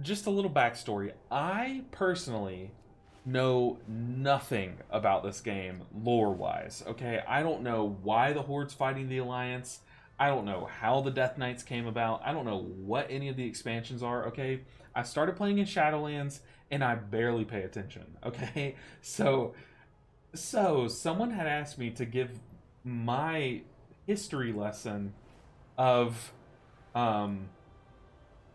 Speaker 1: Just a little backstory. I personally know nothing about this game lore-wise, okay? I don't know why the Horde's fighting the Alliance. I don't know how the Death Knights came about. I don't know what any of the expansions are, okay? I started playing in Shadowlands, and I barely pay attention, okay? So So, someone had asked me to give my history lesson of um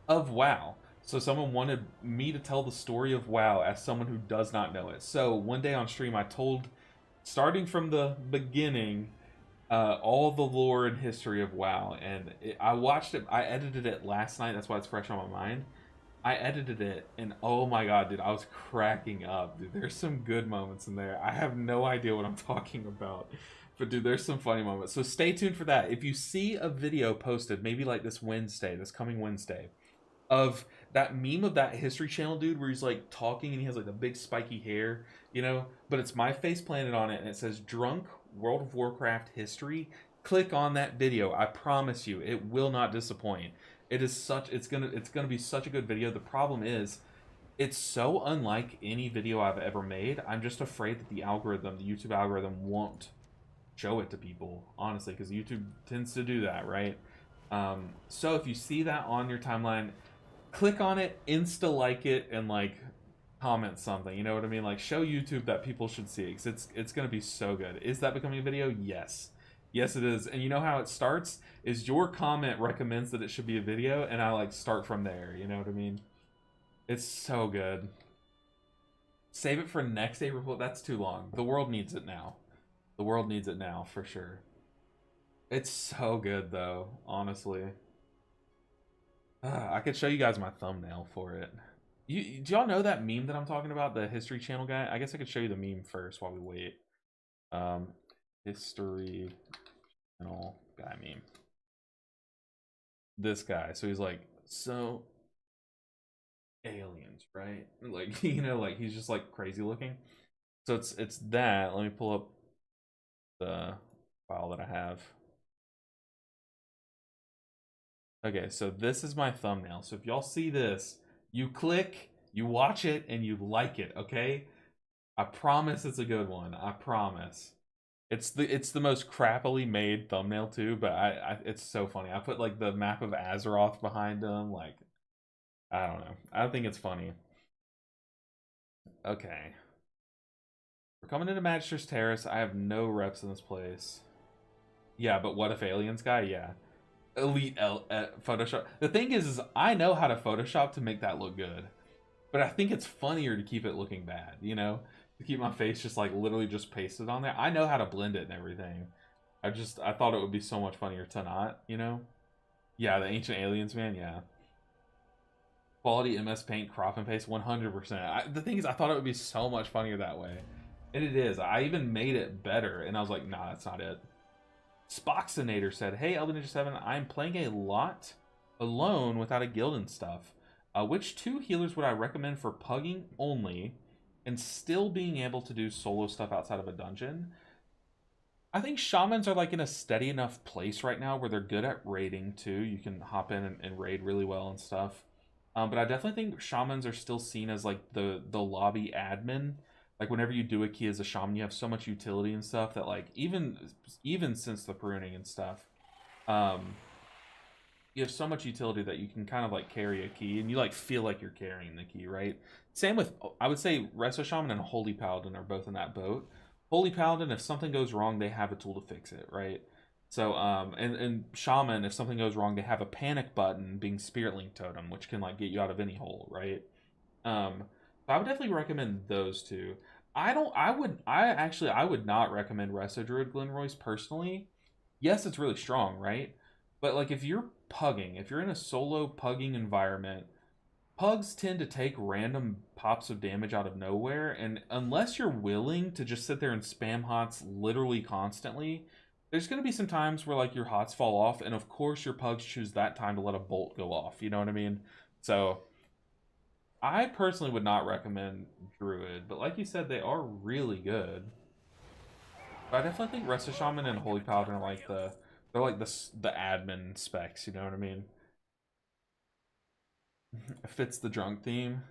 Speaker 1: WoW. So someone wanted me to tell the story of WoW as someone who does not know it. So one day on stream I told, starting from the beginning, all the lore and history of WoW, and I watched it. I edited it last night. That's why it's fresh on my mind. I edited it, and oh my god, dude, I was cracking up. Dude, there's some good moments in there. I have no idea what I'm talking about, but dude, there's some funny moments. So stay tuned for that. If you see a video posted, maybe like this Wednesday, this coming Wednesday, of that meme of that History Channel dude where he's like talking and he has like the big spiky hair, you know, but it's my face planted on it and it says drunk World of Warcraft history. Click on that video. I promise you it will not disappoint. It's gonna be such a good video. The problem is it's so unlike any video I've ever made. I'm just afraid that the YouTube algorithm won't show it to people, honestly, because YouTube tends to do that, right? So if you see that on your timeline, click on it, insta like it, and like comment something. You know what I mean? Like show YouTube that people should see it, because it's gonna be so good. Is that becoming a video? Yes. Yes, it is. And you know how it starts? Is your comment recommends that it should be a video, and I like start from there. You know what I mean? It's so good. Save it for next April. That's too long. The world needs it now. The world needs it now, for sure. It's so good, though, honestly. I could show you guys my thumbnail for it. Do y'all know that meme that I'm talking about? The History Channel guy? I guess I could show you the meme first while we wait. History Channel guy meme. This guy. So he's like, so aliens, right? Like, you know, like he's just like crazy looking. So it's that. Let me pull up the file that I have. Okay, so this is my thumbnail. So if y'all see this, you click, you watch it, and you like it, okay? I promise it's a good one. I promise. It's the most crappily made thumbnail too, but it's so funny. I put like the map of Azeroth behind them, like I don't know. I think it's funny. Okay. We're coming into Magister's Terrace. I have no reps in this place. Yeah, but what if aliens guy? Yeah. Elite Photoshop. The thing is I know how to Photoshop to make that look good, but I think it's funnier to keep it looking bad, you know, to keep my face just like literally just pasted on there. I know how to blend it and everything. I thought it would be so much funnier to not, you know. Yeah, the Ancient Aliens, man. Yeah, quality MS Paint crop and paste 100%. The thing is I thought it would be so much funnier that way, and it is. I even made it better, and I was like, nah, that's not it. Spoxinator said, hey, Elden Ninja 7, I'm playing a lot alone without a guild and stuff. Which 2 healers would I recommend for pugging only and still being able to do solo stuff outside of a dungeon? I think shamans are like in a steady enough place right now where they're good at raiding too. You can hop in and raid really well and stuff. But I definitely think shamans are still seen as like the lobby admin. Like whenever you do a key as a shaman, you have so much utility and stuff that like even since the pruning and stuff, you have so much utility that you can kind of like carry a key and you like feel like you're carrying the key, right? Same with, I would say Resto Shaman and Holy Paladin are both in that boat. Holy Paladin, if something goes wrong, they have a tool to fix it, right? So and Shaman, if something goes wrong, they have a panic button being Spirit Link Totem, which can like get you out of any hole, right? I would definitely recommend those 2. I would not recommend Resto Druid Glenroy's personally. Yes, it's really strong, right? But like if you're pugging, if you're in a solo pugging environment, pugs tend to take random pops of damage out of nowhere, and unless you're willing to just sit there and spam hots literally constantly, there's going to be some times where like your hots fall off, and of course your pugs choose that time to let a bolt go off, you know what I mean? So I personally would not recommend Druid, but like you said, they are really good. But I definitely think Resto Shaman and Holy Paladin are like the admin specs, you know what I mean? Fits the drunk theme.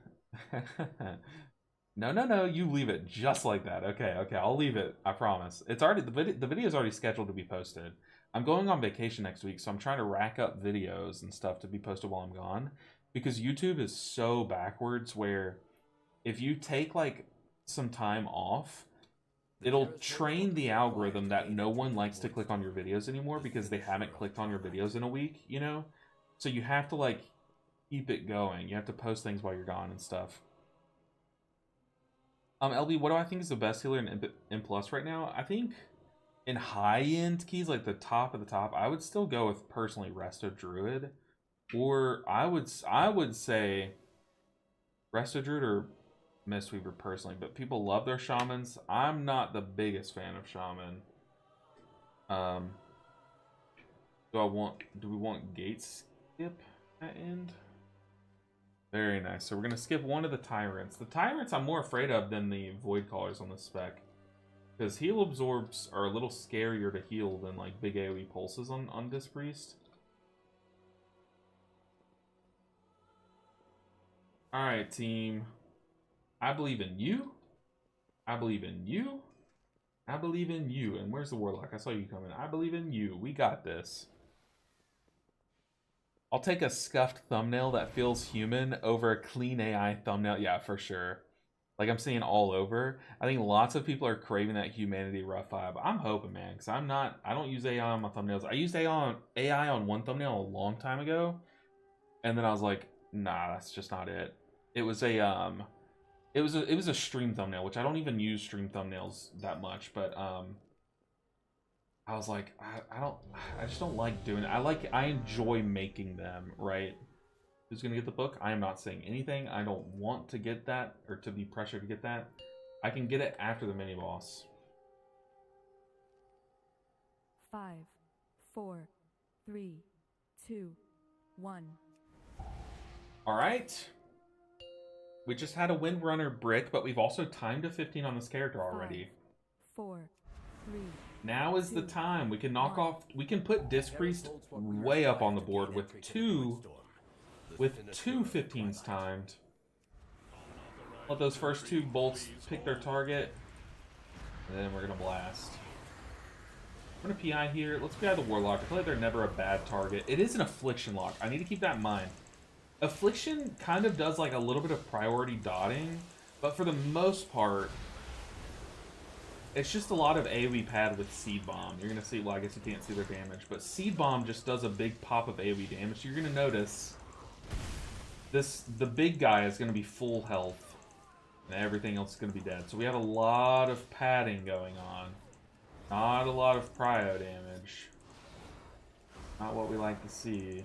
Speaker 1: No, you leave it just like that. Okay, I'll leave it. I promise. It's already the video is already scheduled to be posted. I'm going on vacation next week, so I'm trying to rack up videos and stuff to be posted while I'm gone. Because YouTube is so backwards where if you take like some time off, it'll train the algorithm that no one likes to click on your videos anymore because they haven't clicked on your videos in a week, you know? So you have to, like, keep it going. You have to post things while you're gone and stuff. LB, what do I think is the best healer in M+ right now? I think in high-end keys, like the top of the top, I would still go with, personally, Resto Druid. Or I would say Resto Druid or Mistweaver personally, but people love their shamans. I'm not the biggest fan of shaman. Do we want gate skip at end? Very nice. So we're gonna skip one of the tyrants. The tyrants I'm more afraid of than the void callers on the spec, because heal absorbs are a little scarier to heal than like big AoE pulses on Disc Priest. All right, team. I believe in you. I believe in you. I believe in you. And where's the Warlock? I saw you coming. I believe in you. We got this. I'll take a scuffed thumbnail that feels human over a clean AI thumbnail. Yeah, for sure. Like I'm saying all over. I think lots of people are craving that humanity rough vibe. I'm hoping, man, because I don't use AI on my thumbnails. I used AI on one thumbnail a long time ago. And then I was like, nah, that's just not it. It was a stream thumbnail, which I don't even use stream thumbnails that much, but I was like, I just don't like doing it. I enjoy making them, right? Who's gonna get the book? I am not saying anything. I don't want to get that or to be pressured to get that. I can get it after the mini boss.
Speaker 4: 5, 4, 3, 2, 1.
Speaker 1: All right. We just had a Windrunner brick, but we've also timed to 15 on this character already.
Speaker 4: 5, 4, 3.
Speaker 1: Now is the time. We can knock off. We can put Disc Priest way up on the board with two 15s timed. Let those first two bolts pick their target, and then we're gonna blast. I'm gonna PI here. Let's PI the Warlock. I feel like they're never a bad target. It is an Affliction lock. I need to keep that in mind. Affliction kind of does like a little bit of priority dotting, but for the most part, it's just a lot of AoE pad with Seed Bomb. You're gonna see, well, I guess you can't see their damage, but Seed Bomb just does a big pop of AoE damage. You're gonna notice the big guy is gonna be full health, and everything else is gonna be dead. So we have a lot of padding going on. Not a lot of prio damage. Not what we like to see.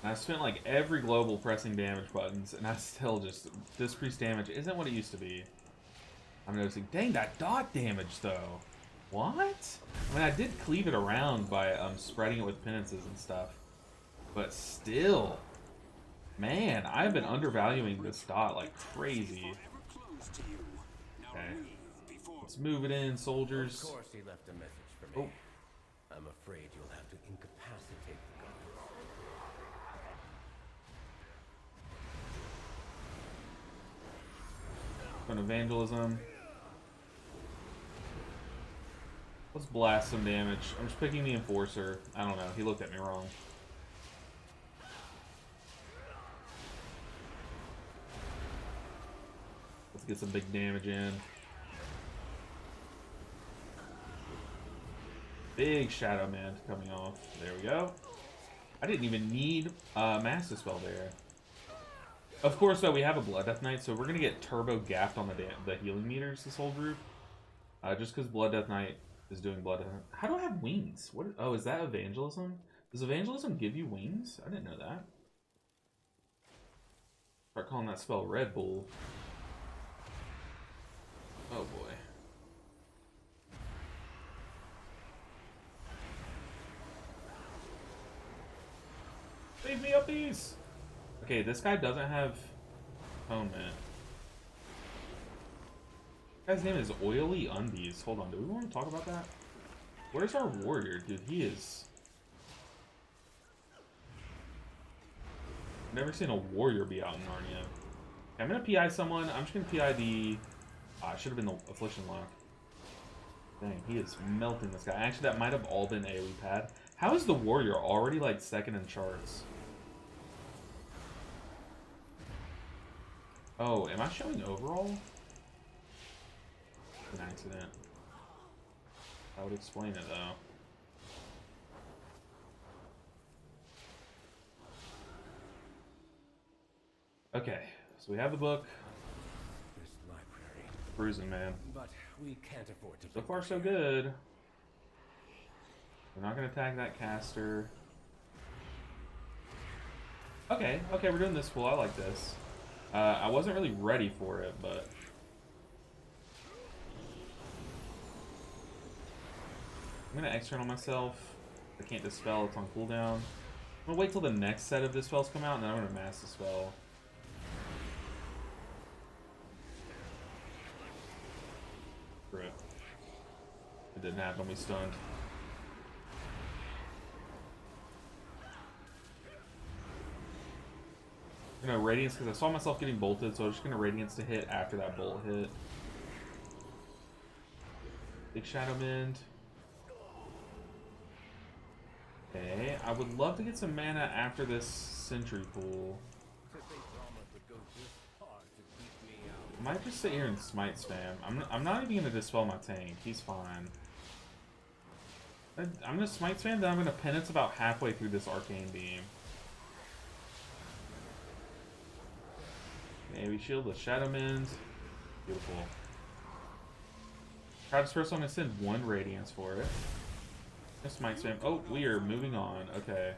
Speaker 1: I spent like every global pressing damage buttons, and I still just, this priest damage isn't what it used to be. I'm noticing, dang, that dot damage though. What? I mean, I did cleave it around by spreading it with penances and stuff, but still, man, I've been undervaluing this dot like crazy. Okay, let's move it in, soldiers.
Speaker 3: Of course he left a message for me. Oh. I'm afraid you'll have to incapacitate the guards.
Speaker 1: An evangelism. Let's blast some damage. I'm just picking the enforcer. I don't know. He looked at me wrong. Let's get some big damage in. Big Shadow Man coming off. There we go. I didn't even need Mass Dispel there. Of course, though, we have a Blood Death Knight, so we're going to get turbo gapped on the healing meters this whole group. Just because Blood Death Knight is doing Blood Death Knight. How do I have wings? What? Oh, is that Evangelism? Does Evangelism give you wings? I didn't know that. Start calling that spell Red Bull. Oh, boy. Save me up these! Okay, this guy doesn't have atonement. This guy's name is Oily Undies. Hold on, do we want to talk about that? Where's our warrior? Dude, he is... I've never seen a warrior be out in Narnia. Okay, I'm gonna PI someone. I'm just gonna PI the... Ah, it should have been the Affliction lock. Dang, he is melting this guy. Actually, that might have all been AoE pad. How is the warrior already, like, second in charts? Oh, am I showing overall? An accident. That would explain it though. Okay, so we have the book.
Speaker 3: This library.
Speaker 1: Cruising, man.
Speaker 3: But we can't afford to.
Speaker 1: So far, so good. We're not gonna attack that caster. Okay, okay, we're doing this full. I like this. I wasn't really ready for it, but I'm gonna external myself. I can't dispel, it's on cooldown. I'm gonna wait till the next set of dispels come out, and then I'm gonna mass dispel. Rip. It didn't happen, we stunned. I'm gonna Radiance because I saw myself getting bolted, so I'm just gonna Radiance to hit after that bolt hit. Big Shadow Mend. Okay, I would love to get some mana after this Sentry Pool. I might just sit here and Smite spam. I'm not even gonna dispel my tank. He's fine. I'm gonna Smite spam, then I'm gonna Penance about halfway through this Arcane Beam. Okay, we shield the Shadow Mend. Beautiful. Crowd Dispersal, I'm gonna send one Radiance for it. Just Smite spam. Oh, we are moving on. Okay.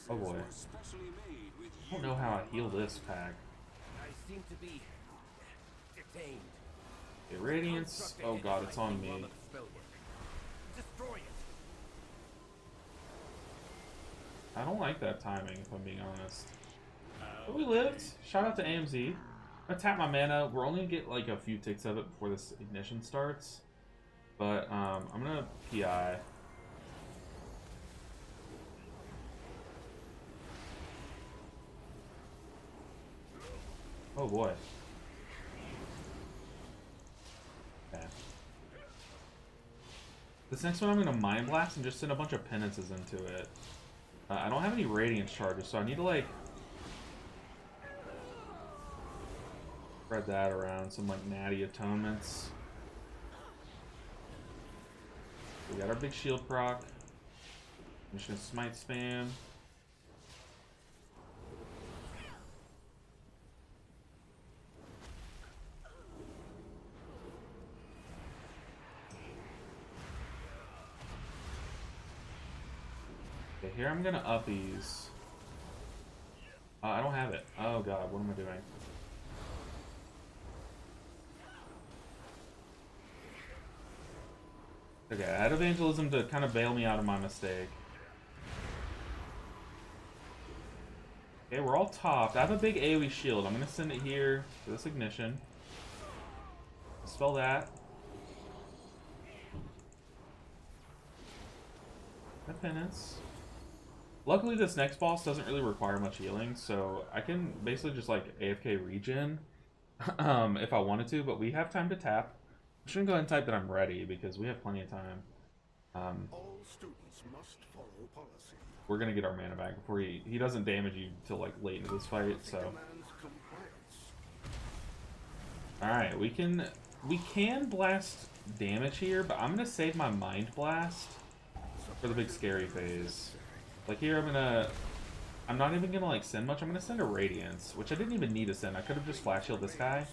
Speaker 1: Oh boy. I don't know how I heal this pack.
Speaker 3: I seem to be detained.
Speaker 1: Okay, Radiance. Oh god, it's on me.
Speaker 3: Destroy it.
Speaker 1: I don't like that timing, if I'm being honest. But we lived. Shout out to AMZ. I'm gonna tap my mana. We're only gonna get like a few ticks of it before this ignition starts. But I'm gonna PI. Oh boy. Okay. This next one I'm gonna Mind Blast and just send a bunch of penances into it. I don't have any Radiance charges, so I need to like spread that around. Some like natty atonements. We got our big shield proc. I'm just gonna Smite spam. Okay, here I'm gonna uppies. I don't have it. Oh god, what am I doing? Okay, I had Evangelism to kind of bail me out of my mistake. Okay, we're all topped. I have a big AoE shield. I'm gonna send it here for this ignition. Spell that. A penance. Luckily, this next boss doesn't really require much healing, so I can basically just like AFK regen if I wanted to, but we have time to tap. I'm just gonna go ahead and type that I'm ready because we have plenty of time.
Speaker 6: All students must follow policy.
Speaker 1: We're gonna get our mana back before he doesn't damage you till like late into this fight. So, all right, we can blast damage here, but I'm gonna save my Mind Blast for the big scary phase. Like here, I'm not even gonna like send much. I'm gonna send a Radiance, which I didn't even need to send. I could have just flash healed this guy.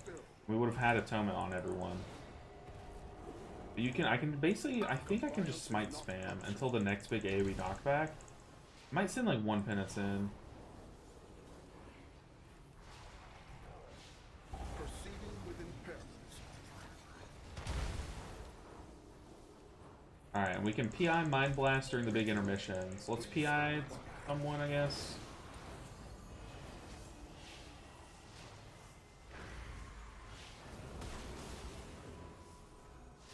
Speaker 1: We would have had Atonement on everyone. But I think I can just Smite spam until the next big AoE knockback. I might send like one penance in. Alright, and we can PI Mind Blast during the big intermissions. Let's PI someone, I guess.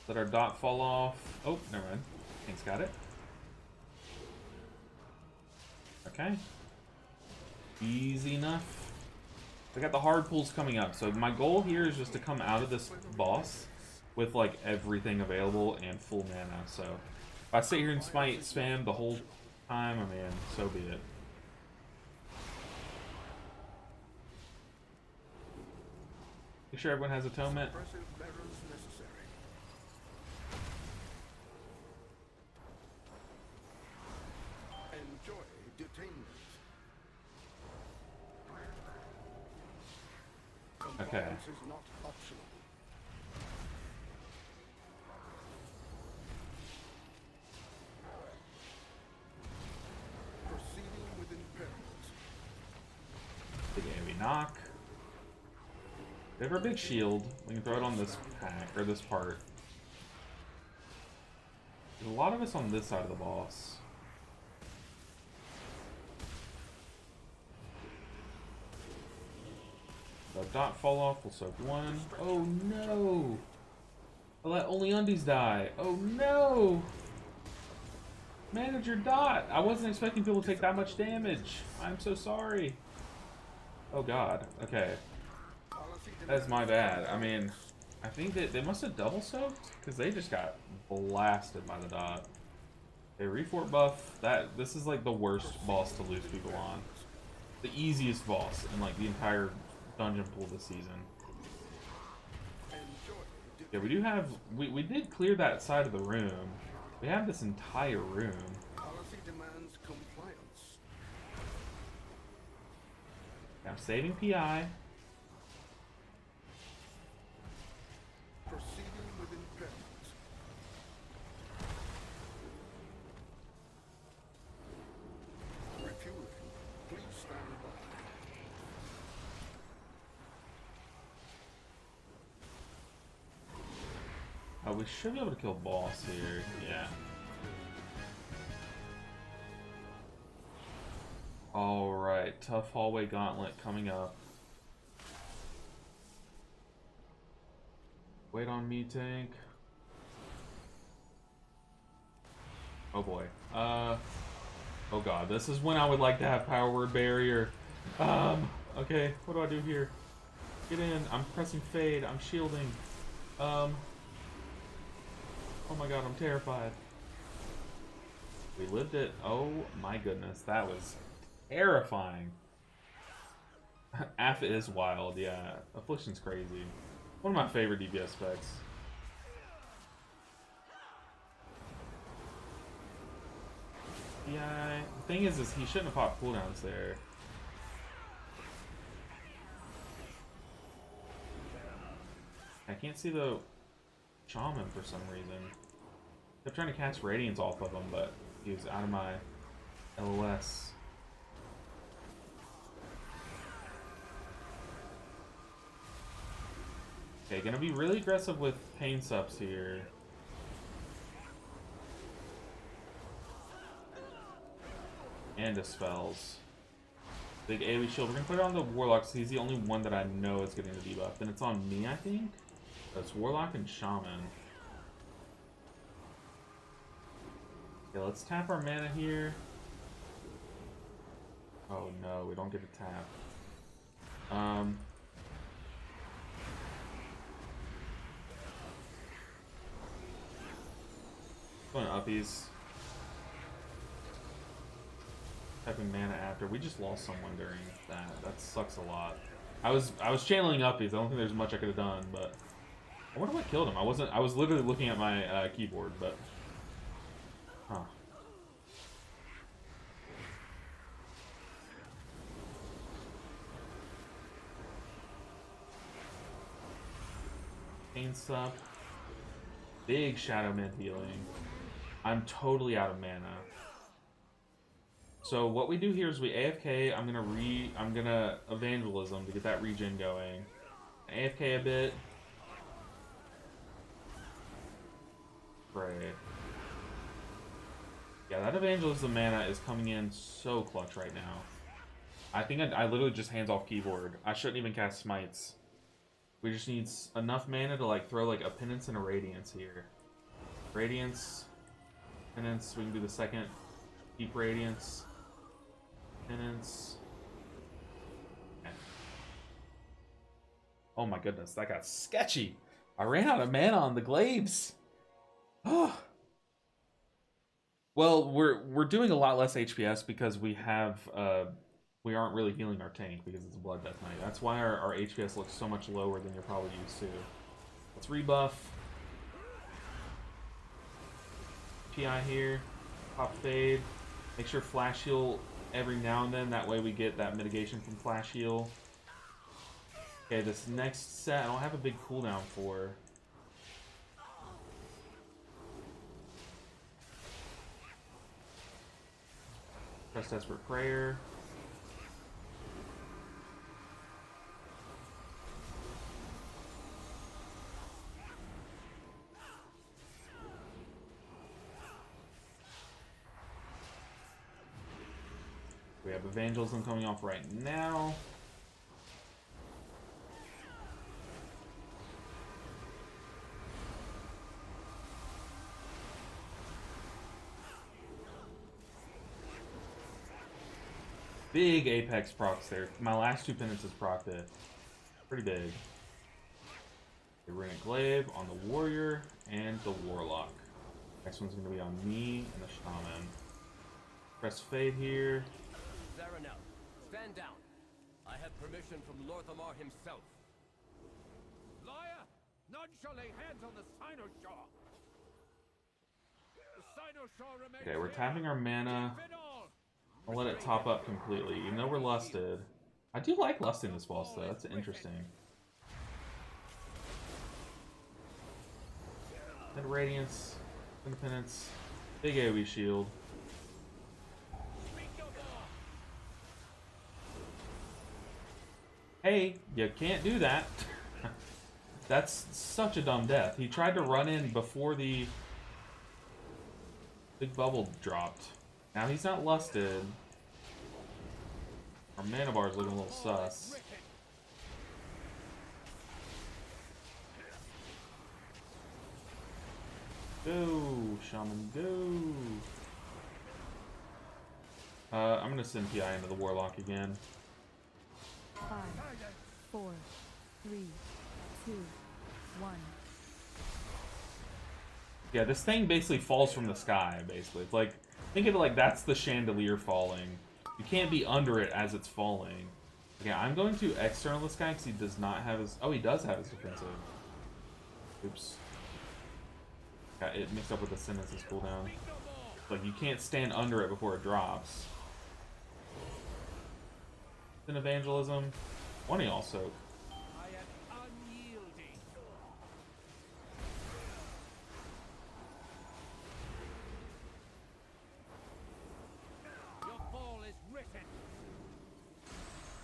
Speaker 1: Let our dot fall off. Oh, never mind. Thing's got it. Okay. Easy enough. I got the hard pulls coming up, so my goal here is just to come out of this boss with like everything available and full mana. So if I sit here and Smite spam the whole time, I mean, so be it. Make sure everyone has atonement.
Speaker 6: Suppressive measures necessary. Enjoy detainment. Compliance is not optional. Proceeding with impairment.
Speaker 1: Big AoE knock. We have our big shield. We can throw it on this pack, or this part. There's a lot of us on this side of the boss. The dot fall off, we'll soak one. Oh no! I let only undies die. Oh no! Manager Dot! I wasn't expecting people to take that much damage. I'm so sorry. Oh god. Okay. That's my bad. I mean, I think that they must have double soaked because they just got blasted by the dot. They refort buff. This is like the worst boss to lose people on. The easiest boss in like the entire dungeon pool this season. Yeah, we do have we did clear that side of the room. We have this entire room.
Speaker 6: Policy demands compliance.
Speaker 1: I'm saving PI.
Speaker 6: Proceeding with impairment. Refueling. Please stand by.
Speaker 1: We should be able to kill boss here. Yeah. Alright, tough hallway gauntlet coming up. Wait on me, tank. Oh boy. Oh god, this is when I would like to have power word barrier. Okay, what do I do here? Get in. I'm pressing fade. I'm shielding. Oh my god, I'm terrified. We lived it. Oh my goodness, that was terrifying. Aff is wild, yeah. Affliction's crazy. One of my favorite DPS specs. Yeah, the thing is he shouldn't have popped cooldowns there. I can't see the shaman for some reason. Kept trying to cast radiance off of him, but he was out of my LOS. Okay, gonna be really aggressive with pain subs here. And dispels. Big AoE shield. We're gonna put it on the Warlock because he's the only one that I know is getting the debuff. And it's on me, I think. That's Warlock and Shaman. Okay, let's tap our mana here. Oh no, we don't get to tap. Going uppies. Tapping mana after. We just lost someone during that. That sucks a lot. I was channeling uppies. I don't think there's much I could have done, but I wonder what killed him. I was literally looking at my keyboard, but huh. Pain sup. Big Shadow Man healing. I'm totally out of mana. So what we do here is we AFK. I'm gonna evangelism to get that regen going. AFK a bit. Pray. Yeah, that evangelism mana is coming in so clutch right now. I think I literally just hands off keyboard. I shouldn't even cast smites. We just need enough mana to like throw like a penance and a radiance here. Radiance, penance. We can do the second. Deep radiance. Penance. Okay. Oh my goodness, that got sketchy. I ran out of mana on the glaives. Oh. Well, we're doing a lot less HPS because we have we aren't really healing our tank because it's a Blood Death Knight. That's why our HPS looks so much lower than you're probably used to. Let's rebuff. PI here. Pop Fade. Make sure Flash Heal every now and then. That way we get that mitigation from Flash Heal. Okay, this next set I don't have a big cooldown for. Press Desperate Prayer. We have Evangelism coming off right now. Big Apex procs there. My last two penances procced it. Pretty big. The Runic Glaive on the Warrior and the Warlock. Next one's going to be on me and the Shaman. Press Fade here.
Speaker 7: Saron, stand down. I have permission from Lorthamar himself.
Speaker 6: Liar! None shall lay hands on the Cynosure. The Cynosure remains.
Speaker 1: Okay, we're tapping our mana. I'll let it top up completely, even though we're lusted. I do like lusting this boss though, that's interesting. Then Radiance, Independence, big AoE shield. Hey, you can't do that. That's such a dumb death. He tried to run in before the big bubble dropped. Now he's not lusted. Our mana bar is looking a little sus. Go, Shaman, go. I'm gonna send PI into the Warlock again.
Speaker 4: 5, 4, 3, 2, 1.
Speaker 1: Yeah, this thing basically falls from the sky, basically. It's like, think of it like that's the chandelier falling. You can't be under it as it's falling. Okay, I'm going to external this guy because he does not have his... Oh, he does have his defensive. Oops. Got it mixed up with the sentences cooldown. Like, you can't stand under it before it drops. Then Evangelism. One also.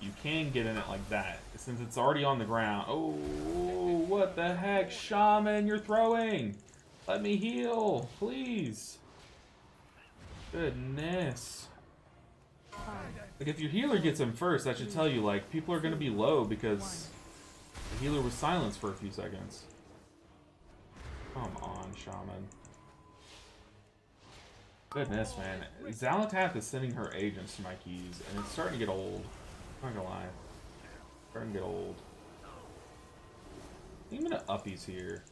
Speaker 1: You can get in it like that, since it's already on the ground. Oh, what the heck, Shaman, you're throwing! Let me heal, please. Goodness. Like, if your healer gets him first, that should tell you, like, people are gonna be low because the healer was silenced for a few seconds. Come on, Shaman. Goodness, man. Xalatath is sending her agents to my keys, and it's starting to get old. I'm not gonna lie. Starting to get old. I'm gonna uppies here.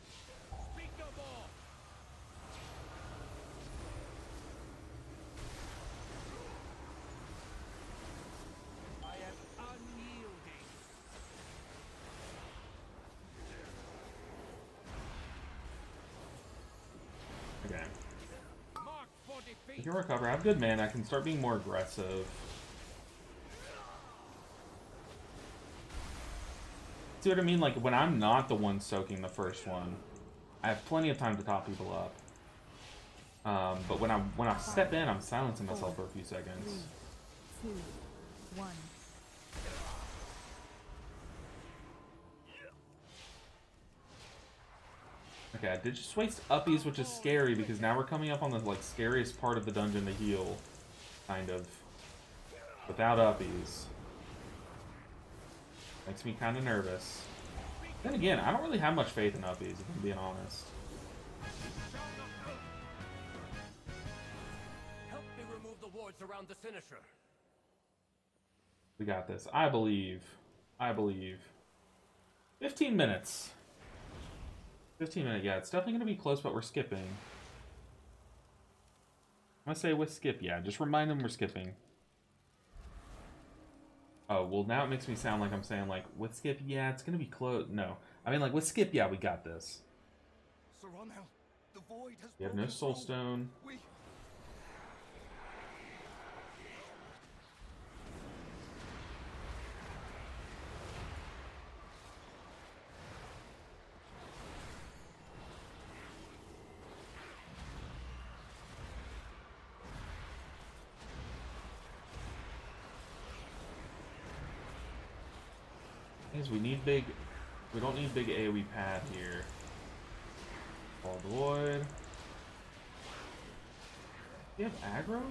Speaker 1: Okay. I can recover. I have good mana. I can start being more aggressive. See what I mean? Like, when I'm not the one soaking the first one, I have plenty of time to top people up. But when I step in, I'm silencing myself for a few seconds.
Speaker 4: 3, 2, 1.
Speaker 1: Okay, I did just waste uppies, which is scary because now we're coming up on the like scariest part of the dungeon to heal, kind of, without uppies. Makes me kind of nervous. Then again, I don't really have much faith in uppies, if I'm being honest.
Speaker 7: Help me remove the wards around the Cynosure.
Speaker 1: We got this. I believe. I believe. 15 minutes. 15 minutes, yeah, it's definitely going to be close, but we're skipping. I'm going to say with skip, yeah. Just remind them we're skipping. Oh, well, now it makes me sound like I'm saying, like, with Skip, yeah, it's gonna be close. No. I mean, like, with Skip, yeah, we got this.
Speaker 3: Saron, the void has
Speaker 1: We have no
Speaker 3: broken
Speaker 1: soul
Speaker 3: through.
Speaker 1: stone.
Speaker 3: We...
Speaker 1: We need big. We don't need big AoE path here. All the void. Do you have aggro?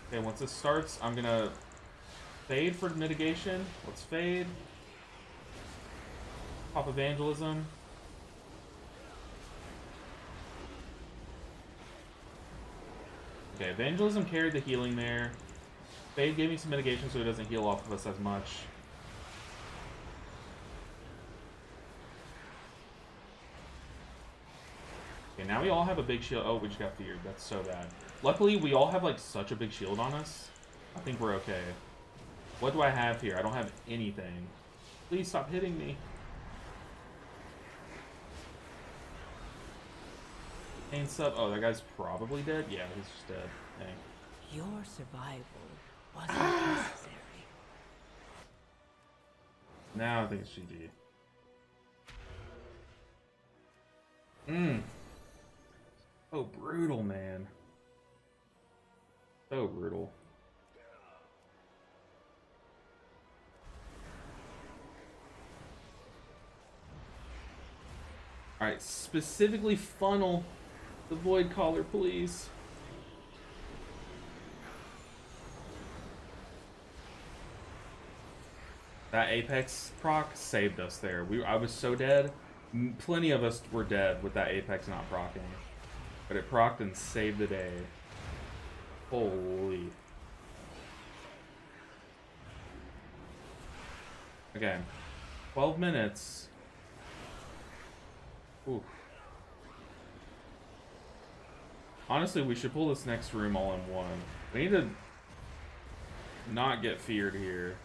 Speaker 1: Okay, once this starts, I'm gonna fade for mitigation. Let's fade. Pop evangelism. Okay, evangelism carried the healing there. Fade gave me some mitigation so he doesn't heal off of us as much. Okay, now we all have a big shield. Oh, we just got feared. That's so bad. Luckily, we all have, like, such a big shield on us. I think we're okay. What do I have here? I don't have anything. Please stop hitting me. Pain sub. Oh, that guy's probably dead? Yeah, he's just dead. Dang.
Speaker 5: Your survival wasn't necessary.
Speaker 1: Now I think it's GG. So brutal, man. So brutal. Alright, specifically funnel the Void Caller, please. That Apex proc saved us there. I was so dead. Plenty of us were dead with that Apex not procking. But it procced and saved the day. Holy. Okay. 12 minutes. Oof. Honestly, we should pull this next room all in one. We need to not get feared here.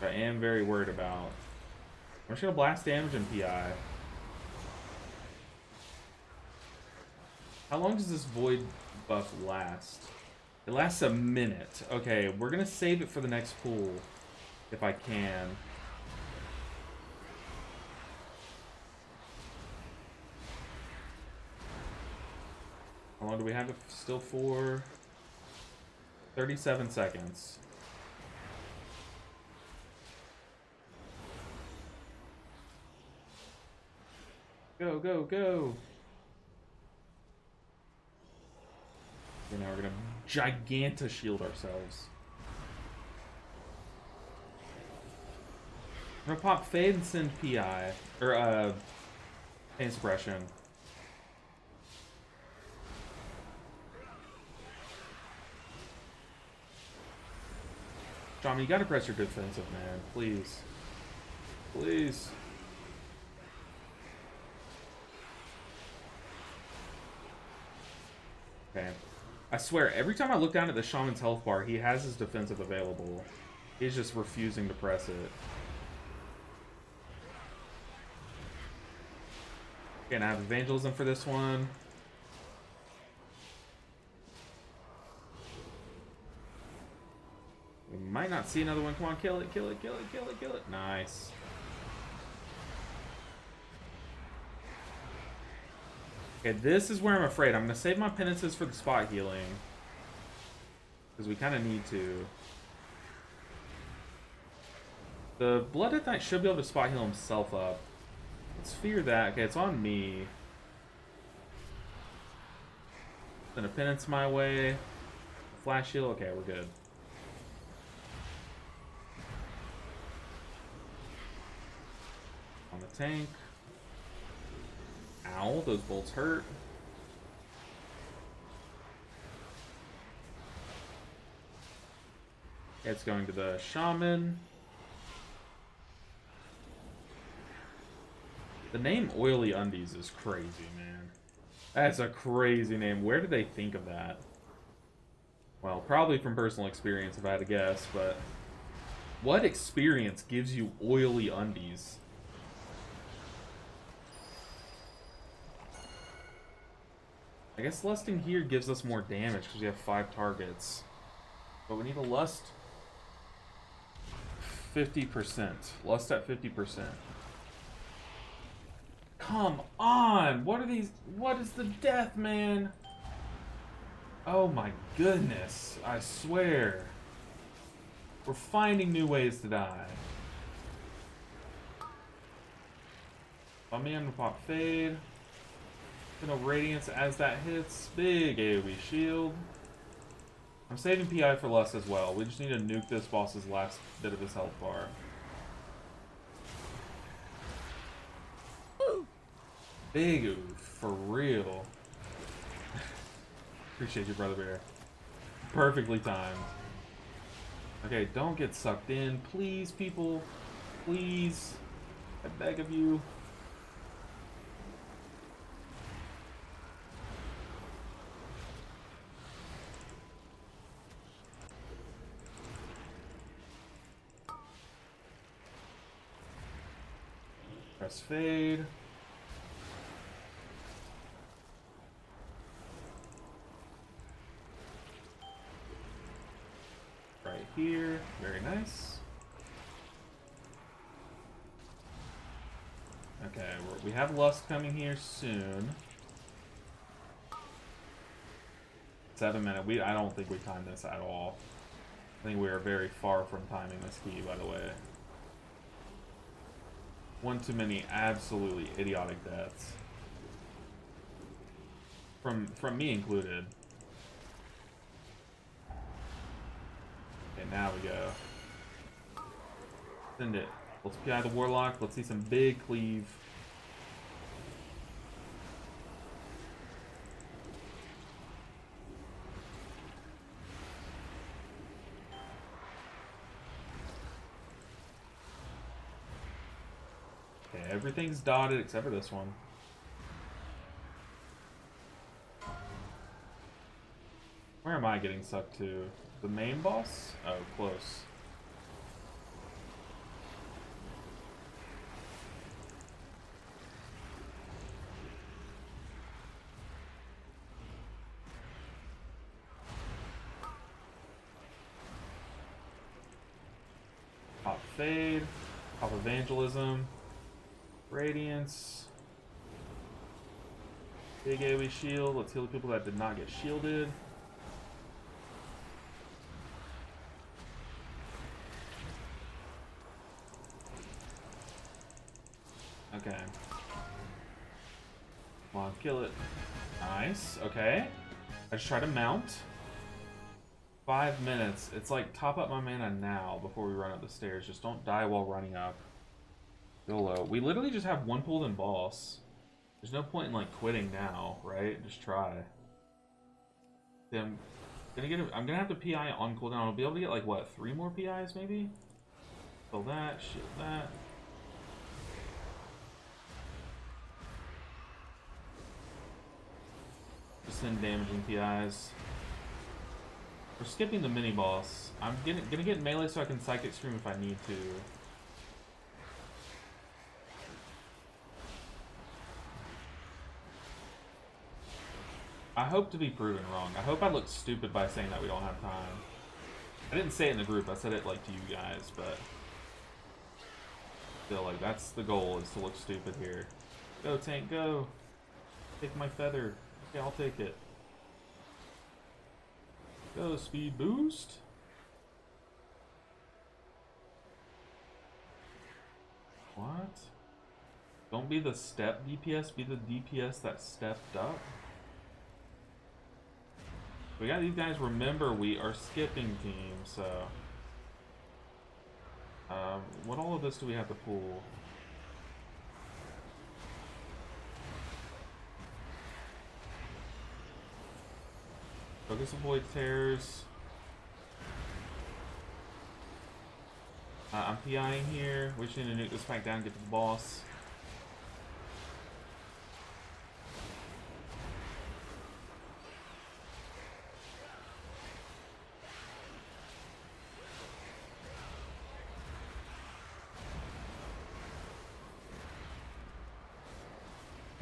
Speaker 1: I am very worried about. I'm just gonna blast damage and PI. How long does this void buff last? It lasts a minute. Okay, we're gonna save it for the next pool, if I can. How long do we have it still for? 37 seconds. Go, go, go! Okay, now we're gonna Giganta shield ourselves. I'm gonna pop Fade and send PI. Or, Pain Suppression. John, you gotta press your defensive, man. Please. Please. Okay. I swear, every time I look down at the Shaman's health bar, he has his defensive available. He's just refusing to press it. Okay, and I have Evangelism for this one. We might not see another one. Come on, kill it, kill it, kill it, kill it, kill it. Nice. Okay, this is where I'm afraid. I'm going to save my penances for the spot healing. Because we kind of need to. The Blood Death Knight should be able to spot heal himself up. Let's fear that. Okay, it's on me. Send a penance my way. Flash heal. Okay, we're good. On the tank. Ow, those bolts hurt. It's going to the Shaman. The name Oily Undies is crazy, man. That's a crazy name. Where did they think of that? Well, probably from personal experience if I had to guess, but what experience gives you oily undies? I guess lusting here gives us more damage because we have 5 targets. But we need to lust 50%. Lust at 50%. Come on! What are these? What is the death, man? Oh my goodness. I swear. We're finding new ways to die. I'm gonna pop Fade. Gonna Radiance as that hits. Big AoE shield. I'm saving PI for less as well. We just need to nuke this boss's last bit of his health bar. Big oof, for real. Appreciate you, Brother Bear. Perfectly timed. Okay, don't get sucked in. Please, people. Please. I beg of you. Press Fade. Right here. Very nice. Okay, we have Lust coming here soon. 7 minutes. I don't think we timed this at all. I think we are very far from timing this key, by the way. One too many absolutely idiotic deaths. From me included. Okay, now we go. Send it. Let's PI the Warlock. Let's see some big cleave. Okay, everything's dotted except for this one. Where am I getting sucked to? The main boss? Oh, close. Pop Fade. Pop Evangelism. Radiance. Big AoE shield. Let's heal the people that did not get shielded. Okay. Come on, kill it. Nice. Okay. I just try to mount. 5 minutes. It's like top up my mana now before we run up the stairs. Just don't die while running up. YOLO. We literally just have one pulled in boss. There's no point in like quitting now, right? Just try. Then I'm gonna have to PI on cooldown. I'll be able to get like what, 3 more PIs maybe? Kill that, shield that. Just send damaging PIs. We're skipping the mini boss. I'm gonna get melee so I can psychic scream if I need to. I hope to be proven wrong. I hope I look stupid by saying that we don't have time. I didn't say it in the group. I said it like to you guys, but still, like that's the goal, is to look stupid here. Go tank, go! Take my feather. Okay, I'll take it. Go, speed boost. What? Don't be the step DPS, be the DPS that stepped up. We got these guys. Remember, we are skipping teams, so what all of this do we have to pull? Focus avoid tears. I'm PIing here. We just need to nuke this back down, get to the boss.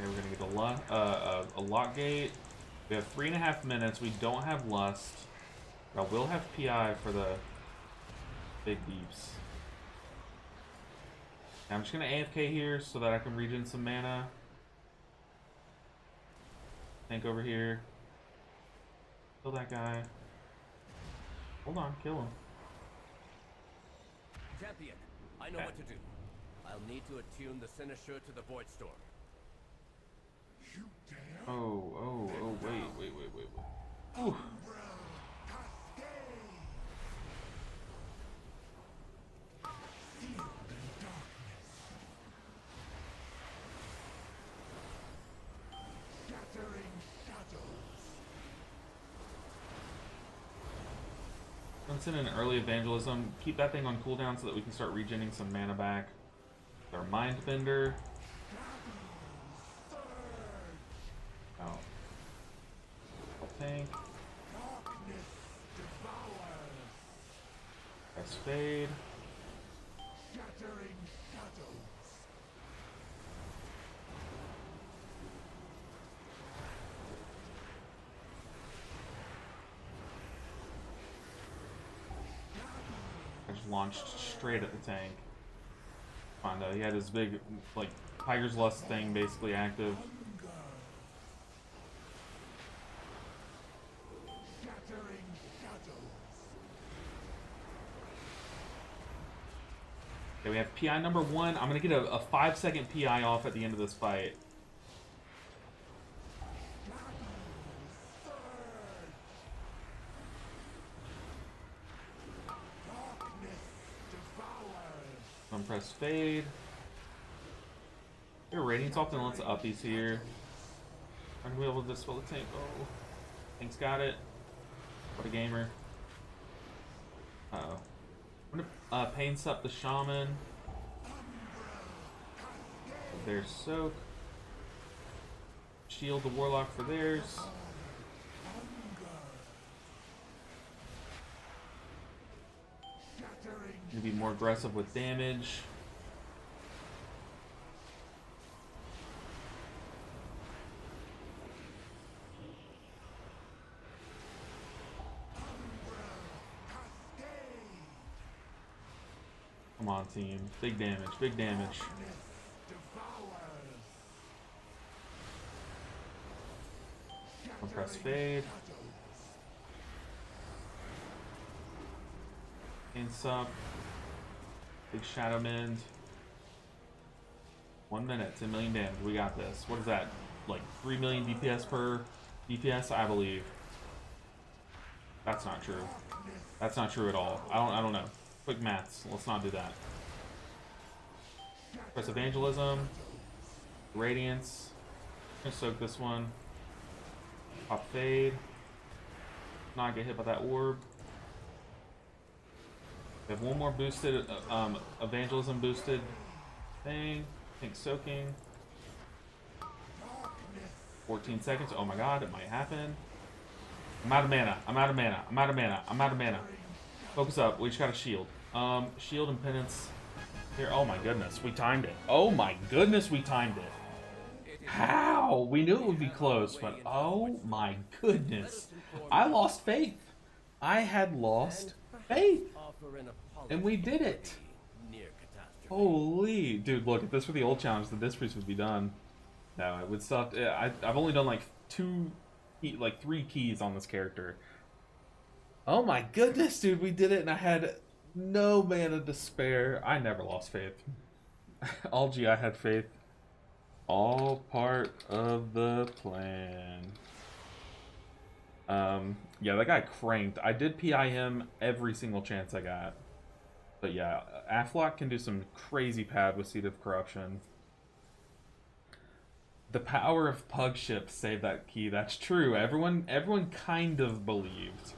Speaker 1: Okay, we're gonna get a lock gate. We have 3.5 minutes. We don't have lust. But I will have PI for the big beeps. I'm just gonna AFK here so that I can regen some mana. Tank over here. Kill that guy. Hold on, kill him.
Speaker 7: Champion, I know what to do. I'll need to attune the Cynosure to the Void Storm.
Speaker 1: Oh, wait. Ooh. Once in an early evangelism, keep that thing on cooldown so that we can start regenning some mana back. Our Mindbender. Oh. Tank. Press fade. I just launched straight at the tank. Fine though, he had his big, like, Tiger's Lust thing basically active. Okay, we have PI number 1. I'm gonna get a 5-second PI off at the end of this fight. Press fade. Your radiance often lets uppies here. I'm gonna be able to dispel the tank. Oh, tank's got it. What a gamer. Uh-oh. I'm gonna pain sup the shaman. There's soak. Shield the warlock for theirs. Gonna be more aggressive with damage. Come on, team. Big damage, big damage. I'll press fade. Hands up. Big Shadow Mend. 1 minute, 10 million damage. We got this. What is that? Like 3 million DPS per DPS, I believe. That's not true. That's not true at all. I don't know. Quick maths. Let's not do that. Press Evangelism. Radiance. I'm gonna soak this one. Pop fade. Not get hit by that orb. We have one more boosted, evangelism boosted thing. I think soaking. 14 seconds. Oh my god, it might happen. I'm out of mana. I'm out of mana. I'm out of mana. I'm out of mana. Focus up. We just got a shield. Shield and penance. Here. Oh my goodness, we timed it. Oh my goodness, we timed it. How? We knew it would be close, but oh my goodness. I lost faith. I had lost faith. And we did it. Holy. Dude, look, if this were the old challenge, the Disc Priest would be done. No, it would suck. I've only done like 3 keys on this character. Oh my goodness, dude, we did it, and I had no mana to spare. I never lost faith. All G, I had faith. All part of the plan. Yeah, that guy cranked. I did PI him every single chance I got. But yeah, Aflock can do some crazy pad with Seed of Corruption. The power of Pugship saved that key. That's true. Everyone kind of believed.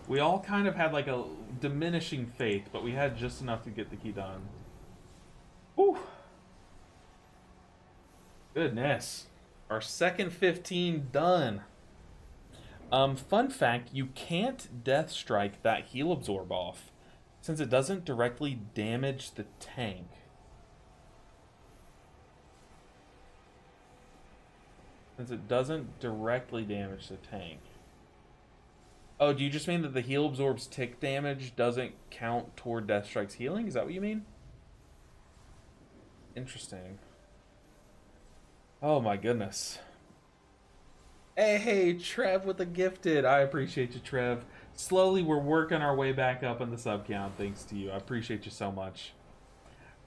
Speaker 1: We all kind of had like a diminishing faith, but we had just enough to get the key done. Whew. Goodness. Our second 15 done. Fun fact, you can't Death Strike that heal absorb off, since it doesn't directly damage the tank. Since it doesn't directly damage the tank. Oh, do you just mean that the heal absorbs tick damage doesn't count toward Deathstrike's healing? Is that what you mean? Interesting. Oh my goodness. Hey, Trev with the gifted. I appreciate you, Trev. Slowly, we're working our way back up in the sub count, thanks to you. I appreciate you so much.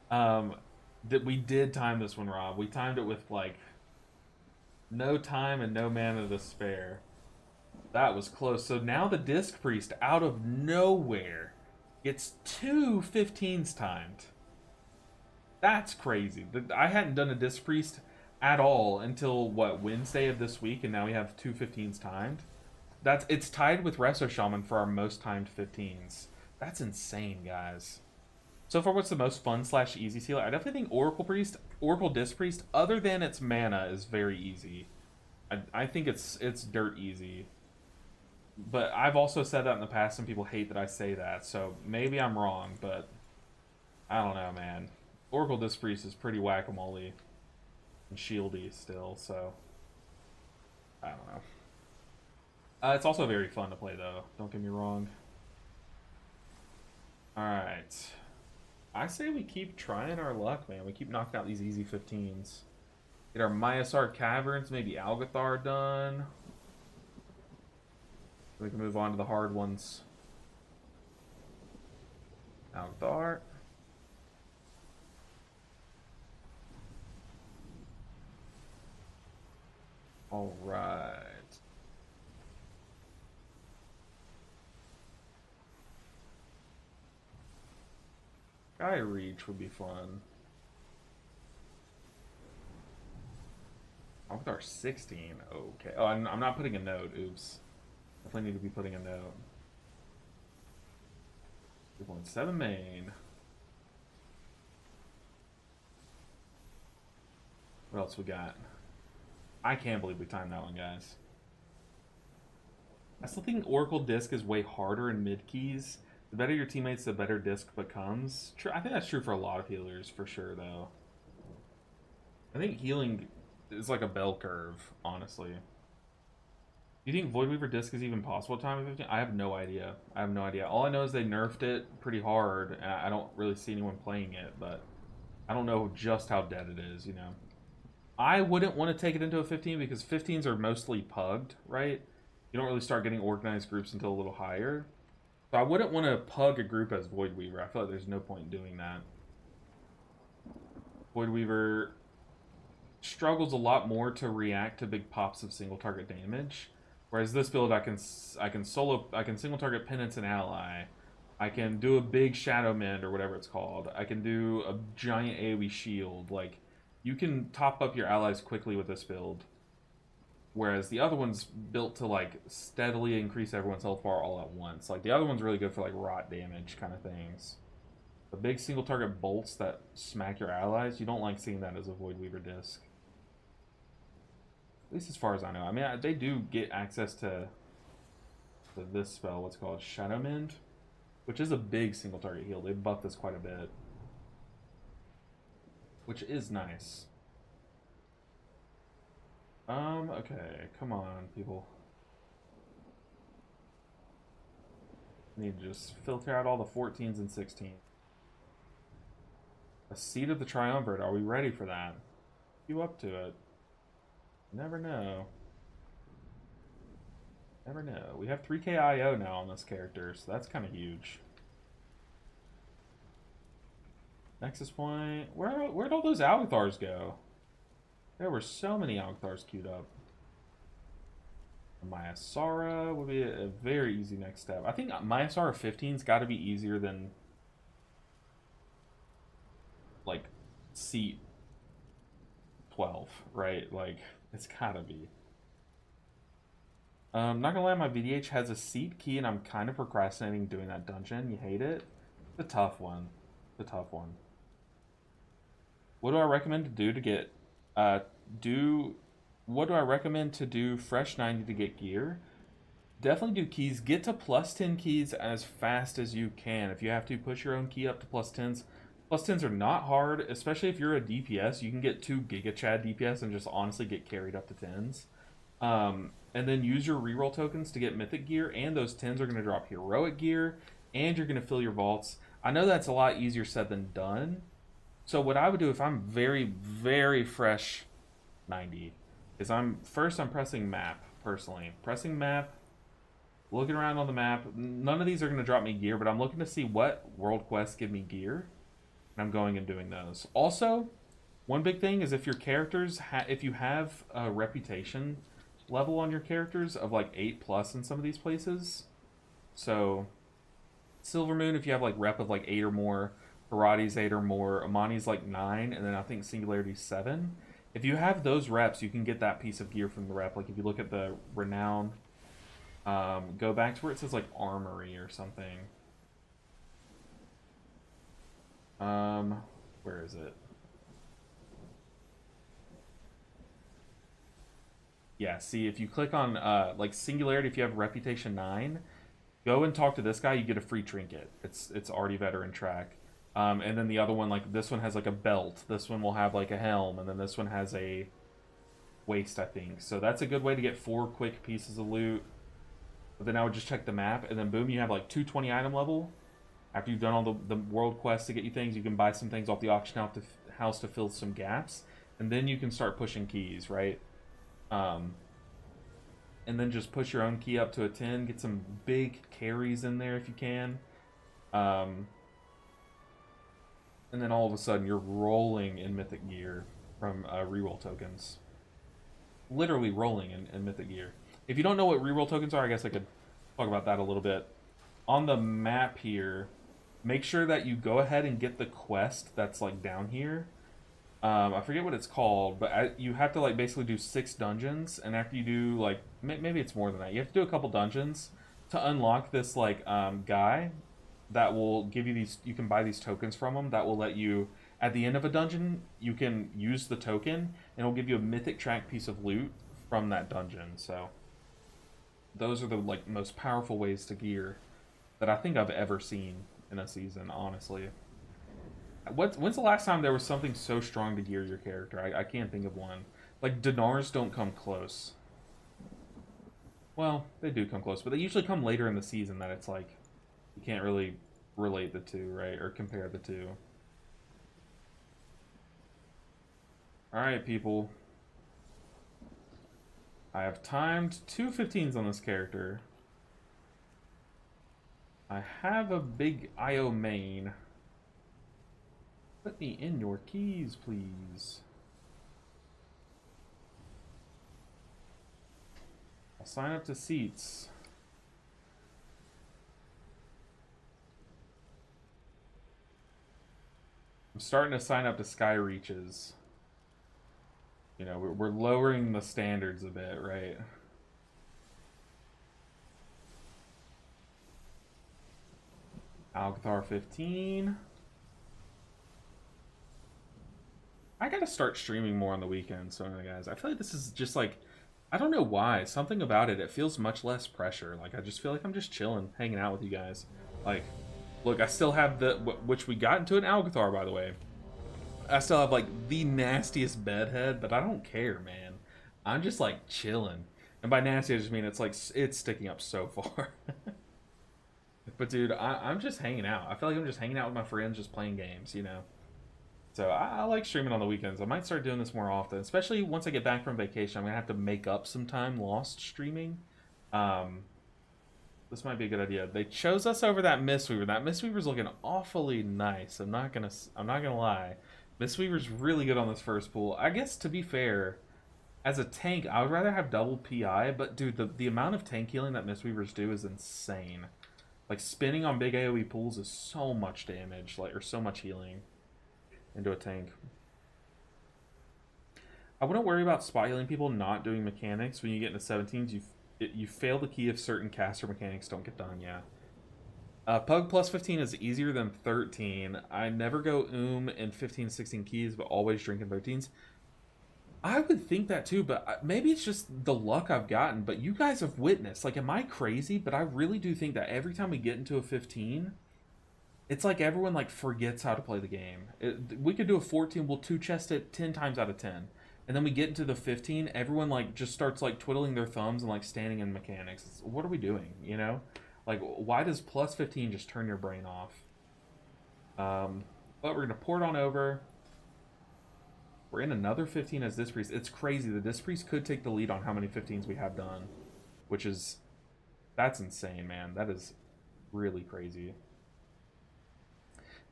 Speaker 1: That we did time this one, Rob. We timed it with, like, no time and no mana to spare. That was close. So now the Disc Priest, out of nowhere, gets 2 15s timed. That's crazy. I hadn't done a Disc Priest at all until, what, Wednesday of this week, and now we have 2 15s timed. It's tied with Resto Shaman for our most timed 15s. That's insane, guys. So far, what's the most fun / easy sealer? I definitely think Oracle Disc Priest, other than its mana, is very easy. I think it's dirt easy. But I've also said that in the past, and people hate that I say that, so maybe I'm wrong, but I don't know, man. Oracle Disc Priest is pretty whack-a-mole and shieldy still, so I don't know. It's also very fun to play, though. Don't get me wrong. Alright. I say we keep trying our luck, man. We keep knocking out these easy 15s. Get our Myasar Caverns, maybe Algathar done. We can move on to the hard ones. Algathar. Alright. Sky Reach would be fun. Algathar 16. Okay. Oh, I'm not putting a note. Oops. Definitely need to be putting a note. 2.7 main. What else we got? I can't believe we timed that one, guys. I still think Oracle Disc is way harder in mid keys. The better your teammates, the better Disc becomes. True, I think that's true for a lot of healers, for sure, though. I think healing is like a bell curve, honestly. Do you think Voidweaver Disc is even possible at time of 15? I have no idea. I have no idea. All I know is they nerfed it pretty hard, and I don't really see anyone playing it, but I don't know just how dead it is, you know. I wouldn't want to take it into a 15 because 15s are mostly pugged, right? You don't really start getting organized groups until a little higher. So I wouldn't want to pug a group as Voidweaver. I feel like there's no point in doing that. Voidweaver struggles a lot more to react to big pops of single target damage. Whereas this build, I can single target Penance and Ally. I can do a big Shadow Mend or whatever it's called. I can do a giant AoE shield. Like, you can top up your allies quickly with this build. Whereas the other one's built to, like, steadily increase everyone's health bar all at once. Like, the other one's really good for, like, rot damage kind of things. The big single target bolts that smack your allies, you don't like seeing that as a Voidweaver Disc. At least as far as I know. I mean, they do get access to this spell, what's called Shadow Mend, which is a big single target heal. They buff this quite a bit, which is nice. Okay, come on, people. I need to just filter out all the 14s and 16s. A Seed of the Triumvirate, are we ready for that? You up to it? Never know. Never know. We have 3k IO now on this character, so that's kind of huge. Nexus Point. Where'd all those Algathars go? There were so many Algathars queued up. Myasara would be a very easy next step. I think Myasara 15's got to be easier than, like, Seat 12, right? Like, it's gotta be. Not gonna lie, my VDH has a Seat key, and I'm kind of procrastinating doing that dungeon. You hate it? It's a tough one. It's a tough one. What do I recommend to do to get... What do I recommend to do fresh 90 to get gear? Definitely do keys. Get to plus 10 keys as fast as you can. If you have to push your own key up to plus 10s, Plus 10s are not hard, especially if you're a DPS. You can get 2 Giga Chad DPS and just honestly get carried up to 10s. And then use your reroll tokens to get mythic gear, and those 10s are going to drop heroic gear, and you're going to fill your vaults. I know that's a lot easier said than done. So what I would do if I'm very, very fresh 90 is I'm pressing map, personally. Pressing map, looking around on the map. None of these are going to drop me gear, but I'm looking to see what world quests give me gear. And I'm going and doing those. Also, one big thing is if your characters, if you have a reputation level on your characters of like 8+ in some of these places. So, Silver Moon, if you have like rep of like 8 or more, Parati's 8 or more, Amani's like 9, and then I think Singularity's 7. If you have those reps, you can get that piece of gear from the rep. Like if you look at the Renown, go back to where it says like Armory or something. Where is it? Yeah, see, if you click on, like, Singularity, if you have Reputation 9, go and talk to this guy, you get a free trinket. It's already veteran track. And then the other one, like, this one has, like, a belt. This one will have, like, a helm. And then this one has a waist, I think. So that's a good way to get 4 quick pieces of loot. But then I would just check the map, and then boom, you have, like, 220 item level. After you've done all the world quests to get you things, you can buy some things off the auction house to fill some gaps. And then you can start pushing keys, right? And then just push your own key up to a 10. Get some big carries in there if you can. And then all of a sudden you're rolling in mythic gear from reroll tokens. Literally rolling in mythic gear. If you don't know what reroll tokens are, I guess I could talk about that a little bit. On the map here, make sure that you go ahead and get the quest that's like down here. I forget what it's called, but you have to like basically do 6 dungeons, and after you do like maybe it's more than that. You have to do a couple dungeons to unlock this like guy that will give you these. You can buy these tokens from him that will let you at the end of a dungeon you can use the token and it'll give you a mythic track piece of loot from that dungeon. So those are the like most powerful ways to gear that I think I've ever seen in a season, honestly. When's the last time there was something so strong to gear your character? I can't think of one. Like, Dinars don't come close. Well, they do come close, but they usually come later in the season that it's like, you can't really relate the two, right? Or compare the two. Alright, people. I have timed 2 15s on this character. I have a big IO main. Put me in your keys, please. I'll sign up to seats. I'm starting to sign up to Sky Reaches. You know, we're lowering the standards a bit, right? Alcathar 15. I gotta start streaming more on the weekends, so guys. I feel like this is just like, I don't know why. Something about it, it feels much less pressure. Like, I just feel like I'm just chilling, hanging out with you guys. Like, look, I still have the, which we got into an Alcathar, by the way. I still have, like, the nastiest bedhead, but I don't care, man. I'm just, like, chilling. And by nasty, I just mean it's, like, it's sticking up so far. But, dude, I'm just hanging out. I feel like I'm just hanging out with my friends, just playing games, you know? So I like streaming on the weekends. I might start doing this more often, especially once I get back from vacation. I'm gonna have to make up some time lost streaming. This might be a good idea. They chose us over that Mistweaver. That Mistweaver's looking awfully nice. I'm not gonna lie. Mistweaver's really good on this first pool. I guess to be fair, as a tank, I would rather have double PI. But dude, the amount of tank healing that Mistweavers do is insane. Like spinning on big AOE pools is so much damage, like or so much healing into a tank. I wouldn't worry about spot healing people not doing mechanics. When you get into 17s, you fail the key if certain caster mechanics don't get done, yeah. Pug plus 15 is easier than 13. I never go in 15, 16 keys, but always drink in 13s. I would think that too, but maybe it's just the luck I've gotten, but you guys have witnessed. Like, am I crazy? But I really do think that every time we get into a 15, It's like everyone like forgets how to play the game. We could do a 14, we'll 2-chest it 10 times out of 10. And then we get into the 15, everyone like just starts like twiddling their thumbs and like standing in mechanics. What are we doing, you know? Like, why does plus 15 just turn your brain off? But we're gonna port on over. We're in another 15 as Disc Priest. It's crazy. The Disc Priest could take the lead on how many 15s we have done. Which is... That's insane, man. That is really crazy.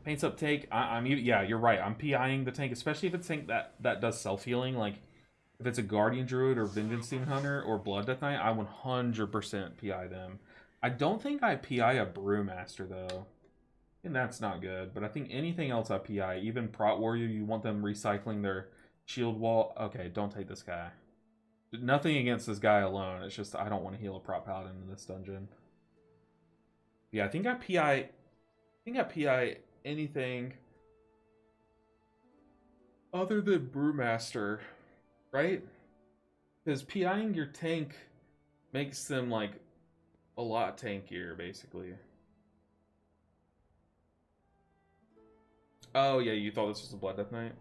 Speaker 1: Paints up tank. Yeah, you're right. I'm PIing the tank, especially if it's tank that does self-healing. Like, if it's a Guardian Druid or Vengeance Demon Hunter or Blood Death Knight, I 100% PI them. I don't think I PI a Brewmaster, though. And that's not good. But I think anything else I PI, even Prot Warrior, you want them recycling their shield wall. Okay, don't take this guy. Nothing against this guy alone. It's just I don't want to heal a Prot Paladin in this dungeon. Yeah, I think I PI anything other than Brewmaster, right? Because PIing your tank makes them like a lot tankier, basically. Oh yeah, you thought this was a Blood Death Knight?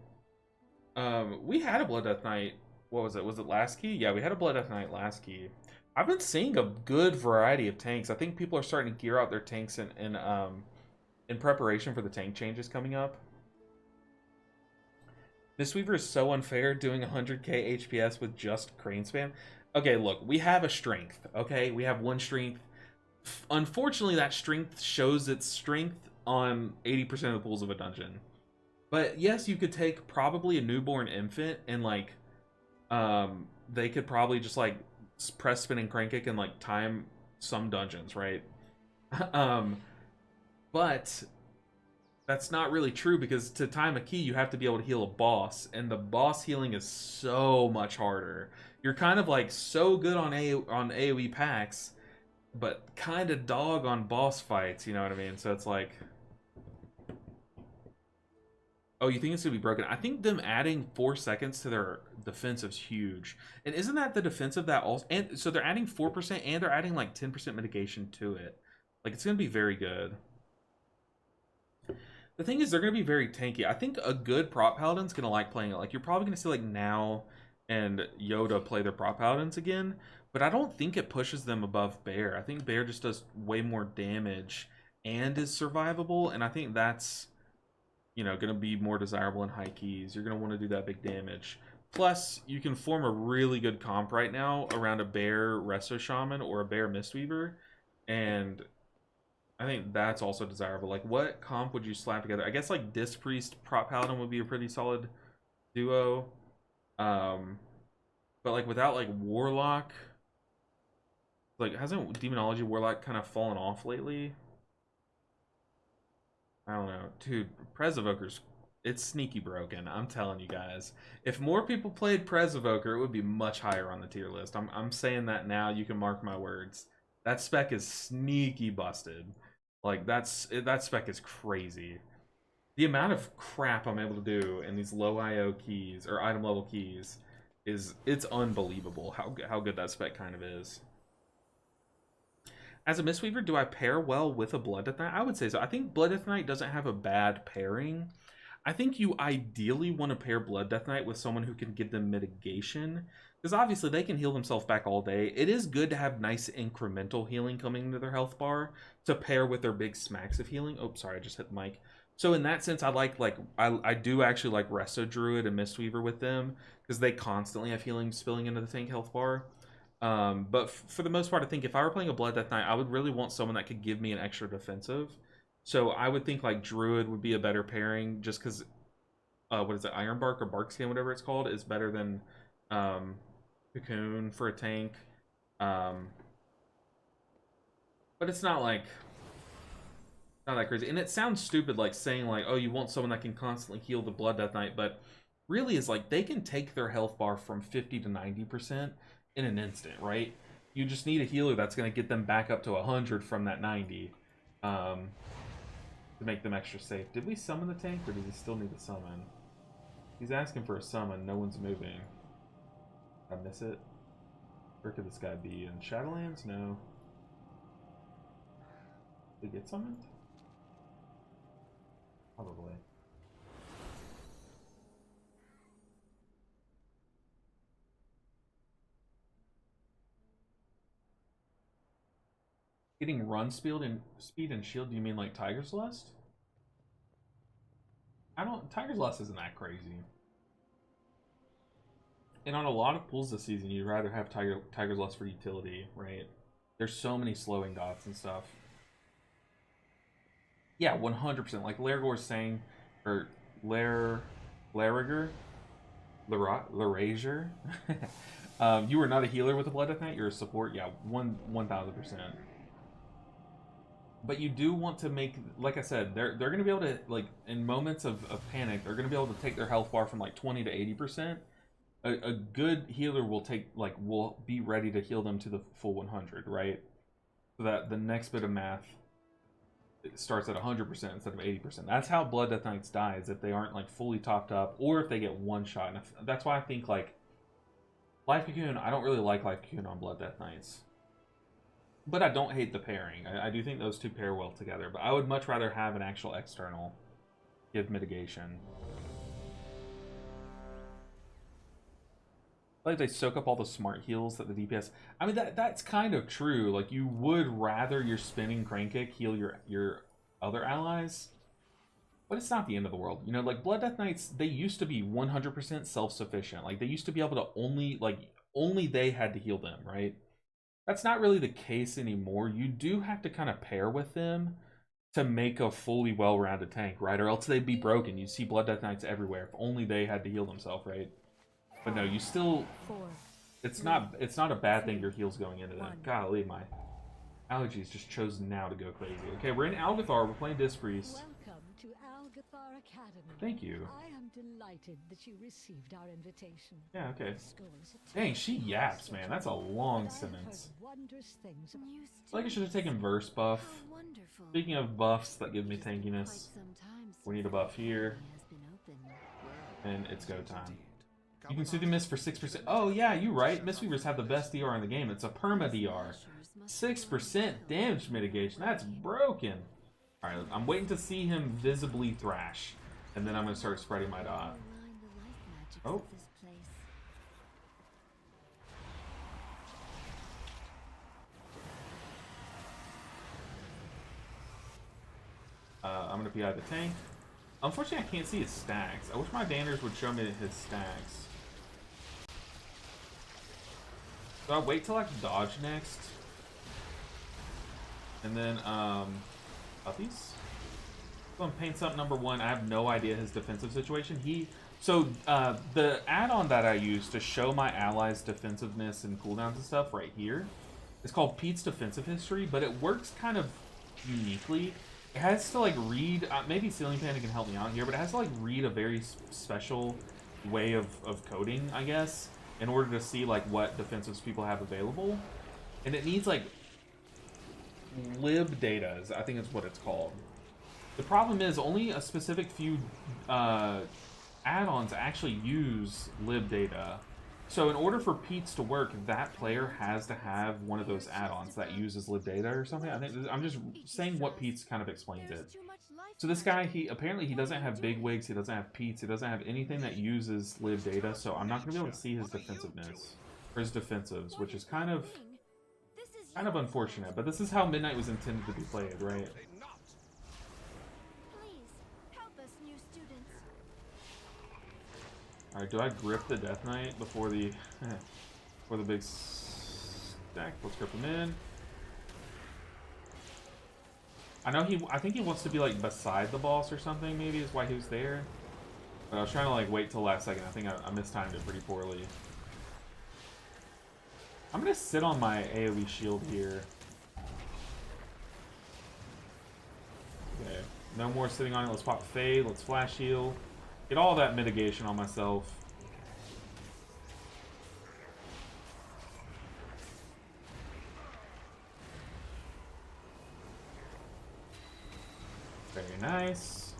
Speaker 1: We had a Blood Death Knight. What was it? Was it last key? Yeah, we had a Blood Death Knight last key. I've been seeing a good variety of tanks. I think people are starting to gear out their tanks in preparation for the tank changes coming up. Mistweaver is so unfair doing 100k HPS with just crane spam. Okay, look, we have a strength, okay? We have one strength. Unfortunately, that strength shows its strength on 80% of the pools of a dungeon. But yes, you could take probably a newborn infant and like, they could probably just like press spin and crank kick and like time some dungeons, right? But that's not really true because to time a key, you have to be able to heal a boss, and the boss healing is so much harder. You're kind of like so good on AoE packs, but kind of dog on boss fights, you know what I mean? So it's like, oh, you think it's gonna be broken? I think them adding 4 seconds to their defensive is huge. And isn't that the defensive that also? And so they're adding 4% and they're adding like 10% mitigation to it. Like it's gonna be very good. The thing is, they're gonna be very tanky. I think a good prop paladin's gonna like playing it. Like you're probably gonna see like Now and Yoda play their prop paladins again, but I don't think it pushes them above Bear. I think Bear just does way more damage and is survivable, and I think that's, you know, going to be more desirable in high keys. You're going to want to do that big damage. Plus, you can form a really good comp right now around a Bear Resto Shaman or a Bear Mistweaver, and I think that's also desirable. Like, what comp would you slap together? I guess, like, Disc Priest Prop Paladin would be a pretty solid duo. But, like, without, like, Warlock, like, hasn't Demonology Warlock kind of fallen off lately? I don't know. Dude, Prez Evoker's, it's sneaky broken. I'm telling you guys. If more people played Prez Evoker, it would be much higher on the tier list. I'm saying that now. You can mark my words. That spec is sneaky busted. Like, that spec is crazy. The amount of crap I'm able to do in these low IO keys, or item level keys, it's unbelievable how good that spec kind of is. As a Mistweaver, do I pair well with a Blood Death Knight? I would say so. I think Blood Death Knight doesn't have a bad pairing. I think you ideally want to pair Blood Death Knight with someone who can give them mitigation, because obviously they can heal themselves back all day. It is good to have nice incremental healing coming into their health bar to pair with their big smacks of healing. Oh, sorry, I just hit the mic. So in that sense, I do actually like Resto Druid and Mistweaver with them, because they constantly have healing spilling into the tank health bar. But for the most part, I think if I were playing a Blood Death Knight, I would really want someone that could give me an extra defensive. So I would think like Druid would be a better pairing, just because, what is it, Ironbark or Barkskin, whatever it's called, is better than Cocoon for a tank. But it's not like, not that crazy. And it sounds stupid like saying like, oh, you want someone that can constantly heal the Blood Death Knight, but really is like they can take their health bar from 50 to 90% in an instant, right? You just need a healer that's going to get them back up to 100 from that 90 to make them extra safe. Did we summon the tank, or does he still need to summon? He's asking for a summon. No one's moving. I miss it. Where could this guy be? In Shadowlands? No. Did he get summoned? Probably. Getting run speed and shield, do you mean like Tiger's Lust? Tiger's Lust isn't that crazy. And on a lot of pools this season, you'd rather have Tiger's Lust for utility, right? There's so many slowing dots and stuff. Yeah, 100%. Like Laragor's saying, or Larager, you are not a healer with a Blood Death Knight, you're a support. Yeah, 1000%. But you do want to make, like I said, they're going to be able to, like, in moments of panic, they're going to be able to take their health bar from like 20 to 80%. A good healer will be ready to heal them to the full 100, right? So that the next bit of math starts at 100% instead of 80%. That's how Blood Death Knights die, is if they aren't like fully topped up, or if they get one shot. And that's why I think like Life Cocoon, I don't really like Life Cocoon on Blood Death Knights. But I don't hate the pairing. I do think those two pair well together. But I would much rather have an actual external give mitigation. Like they soak up all the smart heals that the DPS. I mean that's kind of true. Like you would rather your spinning crane kick heal your other allies, but it's not the end of the world. You know, like Blood Death Knights, they used to be 100% self-sufficient. Like they used to be able to only they had to heal them, right? That's not really the case anymore. You do have to kind of pair with them to make a fully well-rounded tank, right? Or else they'd be broken. You see Blood Death Knights everywhere if only they had to heal themselves, right? But no, you still... It's not a bad thing your heal's going into that. Golly, my allergies just chose now to go crazy. Okay, we're in Algathar. We're playing Disc Priest.
Speaker 8: Welcome to Algathar Academy.
Speaker 1: Thank you.
Speaker 8: I am delighted that you received our invitation.
Speaker 1: Yeah, okay. Dang, she yaps, man. That's a long sentence.
Speaker 8: I
Speaker 1: feel like I should have taken verse buff. Speaking of buffs that give me tankiness, we need a buff here. And it's go time. You can see the miss for 6%. Oh yeah, you're right. Mistweavers have the best DR in the game. It's a perma DR. 6% damage mitigation. That's broken. Alright, I'm waiting to see him visibly thrash. And then I'm going to start spreading my dot. Oh. I'm going to PI the tank. Unfortunately, I can't see his stacks. I wish my banners would show me his stacks. So I'll wait till I can dodge next. And then, puppies? So I'm paints up number 1. I have no idea his defensive situation. The add-on that I use to show my allies' defensiveness and cooldowns and stuff right here is called Pete's Defensive History, but it works kind of uniquely. It has to like read, maybe Ceiling Panda can help me out here, but it has to like read a very special way of coding, I guess, in order to see like what defensives people have available. And it needs like lib data, I think is what it's called. The problem is only a specific few add-ons actually use lib data. So in order for Pete's to work, that player has to have one of those add-ons that uses lib data or something. I think I'm just saying what Pete's kind of explains it. So this guy, he doesn't have big wigs, he doesn't have Pete's, he doesn't have anything that uses lib data, so I'm not going to be able to see his defensiveness or his defensives, which is kind of unfortunate. But this is how Midnight was intended to be played, right? Alright, do I grip the Death Knight before the big stack? Let's grip him in. I think he wants to be like beside the boss or something, maybe is why he was there. But I was trying to like wait till last second. I think I mistimed it pretty poorly. I'm gonna sit on my AoE shield here. Okay, no more sitting on it. Let's pop Fade, let's flash heal. Get all that mitigation on myself. Very nice.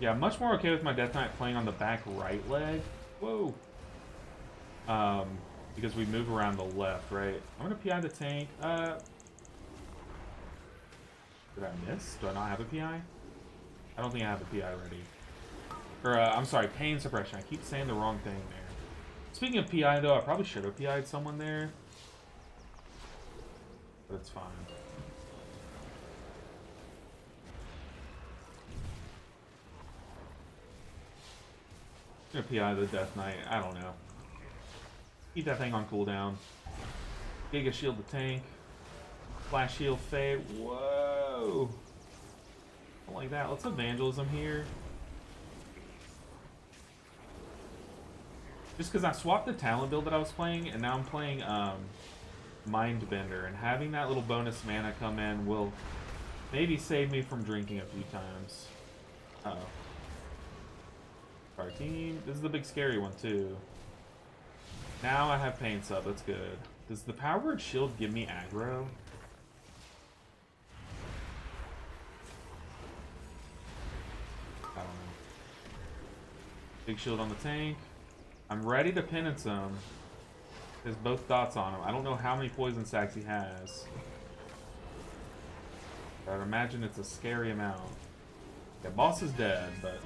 Speaker 1: Yeah, I'm much more okay with my Death Knight playing on the back right leg. Whoa. Because we move around the left, right? I'm gonna PI the tank. Did I miss? Do I not have a PI? I don't think I have a PI ready. Or, I'm sorry, pain suppression. I keep saying the wrong thing there. Speaking of PI, though, I probably should have PI'd someone there. But it's fine. I'm gonna PI the Death Knight. I don't know. Keep that thing on cooldown. Giga Shield the tank. Flash Shield fade. Whoa! Don't like that. Let's Evangelism here. Just because I swapped the talent build that I was playing, and now I'm playing Mindbender, and having that little bonus mana come in will maybe save me from drinking a few times. Uh-oh. Our team. This is the big scary one, too. Now I have Pain Sub. That's good. Does the Power Word Shield give me aggro? I don't know. Big shield on the tank. I'm ready to penance him. There's both dots on him. I don't know how many poison sacks he has. But I'd imagine it's a scary amount. Yeah, boss is dead, but...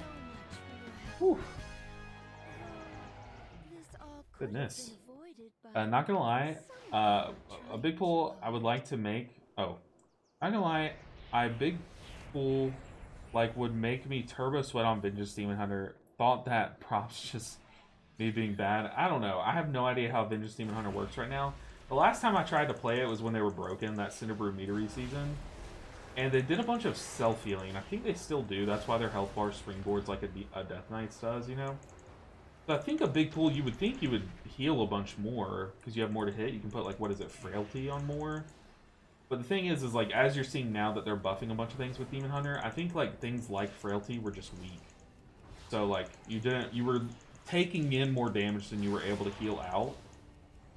Speaker 1: Whew. Goodness. Not gonna lie, a big pull I would like to make... Oh. Not gonna lie, a big pull like would make me turbo sweat on Vengeance Demon Hunter. Thought that props just... me being bad. I don't know. I have no idea how Vengeance Demon Hunter works right now. The last time I tried to play it was when they were broken, that Cinderbrew Meadery season. And they did a bunch of self-healing. I think they still do. That's why their health bar springboards like a Death Knight's does, you know? So I think a big pool, you would think you would heal a bunch more, because you have more to hit. You can put, like, what is it, Frailty on more? But the thing is like, as you're seeing now that they're buffing a bunch of things with Demon Hunter, I think, like, things like Frailty were just weak. So, like, you were taking in more damage than you were able to heal out,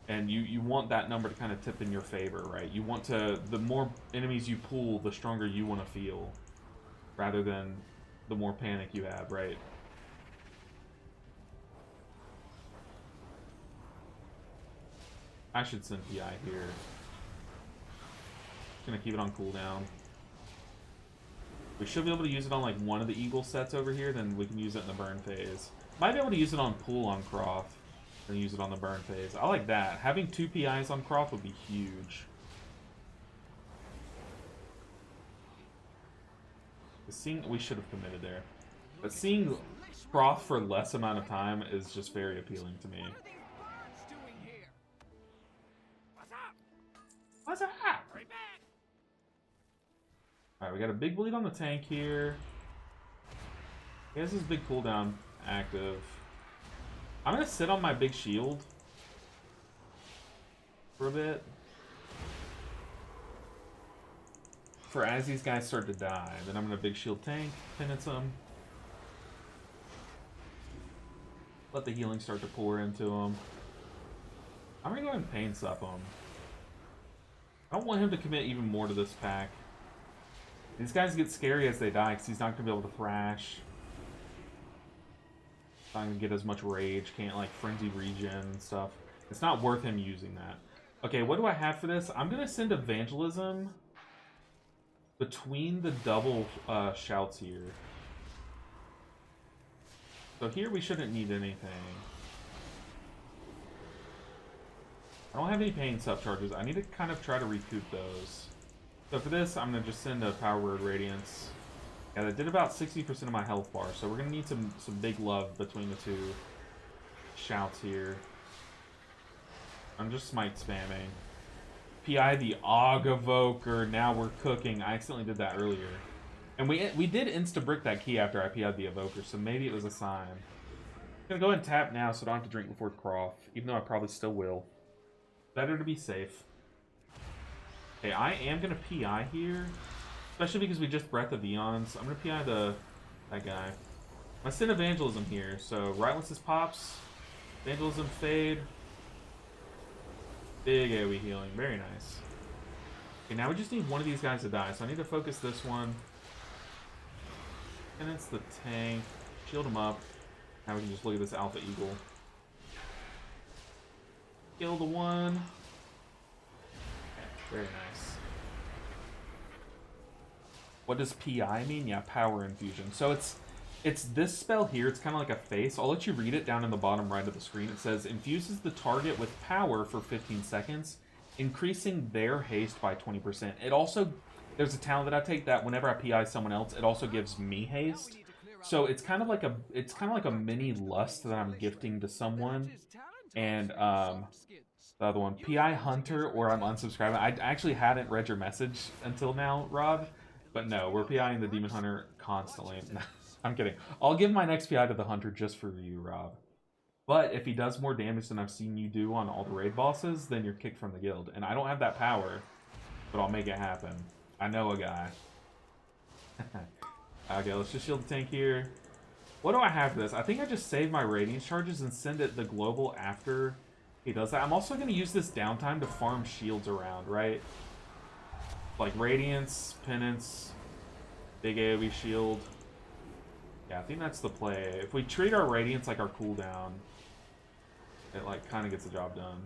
Speaker 1: and you want that number to kind of tip in your favor, right? You want to, the more enemies you pull, the stronger you want to feel, rather than the more panic you have, right? I should send PI here. Just gonna keep it on cooldown. We should be able to use it on like one of the Eagle sets over here, then we can use it in the burn phase. Might be able to use it on Pool on Croft and use it on the burn phase. I like that. Having 2 PIs on Croft would be huge. We should have committed there. But seeing Croft for less amount of time is just very appealing to me. What's up? Alright, we got a big bleed on the tank here. He has his big cooldown active. I'm gonna sit on my big shield for a bit. For as these guys start to die. Then I'm gonna big shield tank, penance them. Let the healing start to pour into him. I'm gonna go ahead and pain sup him. I don't want him to commit even more to this pack. These guys get scary as they die because he's not going to be able to thrash. Not going to get as much rage, can't like frenzy regen and stuff. It's not worth him using that. Okay, what do I have for this? I'm going to send Evangelism between the double shouts here. So here we shouldn't need anything. I don't have any pain sub-charges. I need to kind of try to recoup those. So for this, I'm going to just send a Power Word Radiance. Yeah, that did about 60% of my health bar, so we're going to need some big love between the two shouts here. I'm just smite spamming. PI the Og Evoker, now we're cooking. I accidentally did that earlier. And we did insta-brick that key after I PI'd the Evoker, so maybe it was a sign. I'm going to go ahead and tap now so I don't have to drink before Croft, even though I probably still will. Better to be safe. Okay, I am going to PI here, especially because we just Breath of Eons. I'm going to PI that guy. I'm going to send Evangelism here, so right once this pops, Evangelism fade. Big AoE healing, very nice. Okay, now we just need one of these guys to die, so I need to focus this one. And it's the tank. Shield him up. Now we can just look at this Alpha Eagle. Kill the one. Okay, very nice. What does PI mean? Yeah, power infusion. So it's this spell here. It's kind of like a face. I'll let you read it down in the bottom right of the screen. It says, infuses the target with power for 15 seconds, increasing their haste by 20%. It also, there's a talent that I take that whenever I PI someone else, it also gives me haste. So it's kind of like a mini lust that I'm gifting to someone. And the other one, PI Hunter, or I'm unsubscribing. I actually hadn't read your message until now, Rob. But no, we're PIing the Demon Hunter constantly. I'm kidding. I'll give my next PI to the Hunter just for you, Rob. But if he does more damage than I've seen you do on all the raid bosses, then you're kicked from the guild. And I don't have that power, but I'll make it happen. I know a guy. Okay, let's just shield the tank here. What do I have for this? I think I just save my Radiance charges and send it the global after he does that. I'm also going to use this downtime to farm shields around, right? Like Radiance, Penance, big AoE shield. Yeah, I think that's the play. If we treat our Radiance like our cooldown, it like kind of gets the job done.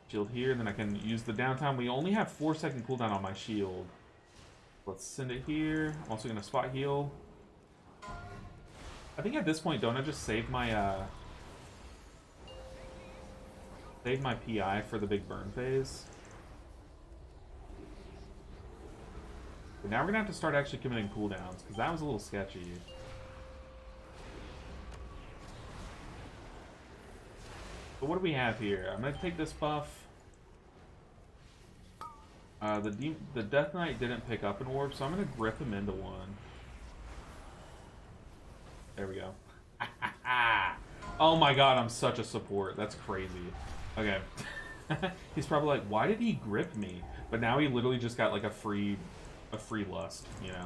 Speaker 1: Shield here, and then I can use the downtime. We only have 4-second cooldown on my shield. Let's send it here. I'm also going to spot heal. I think at this point, don't I just save my PI for the big burn phase? But now we're gonna have to start actually committing cooldowns, because that was a little sketchy. But what do we have here? I'm gonna take this buff. The Death Knight didn't pick up an orb, so I'm gonna grip him into one. There we go. Oh my god, I'm such a support. That's crazy. Okay. He's probably like, why did he grip me? But now he literally just got like a free lust, you know?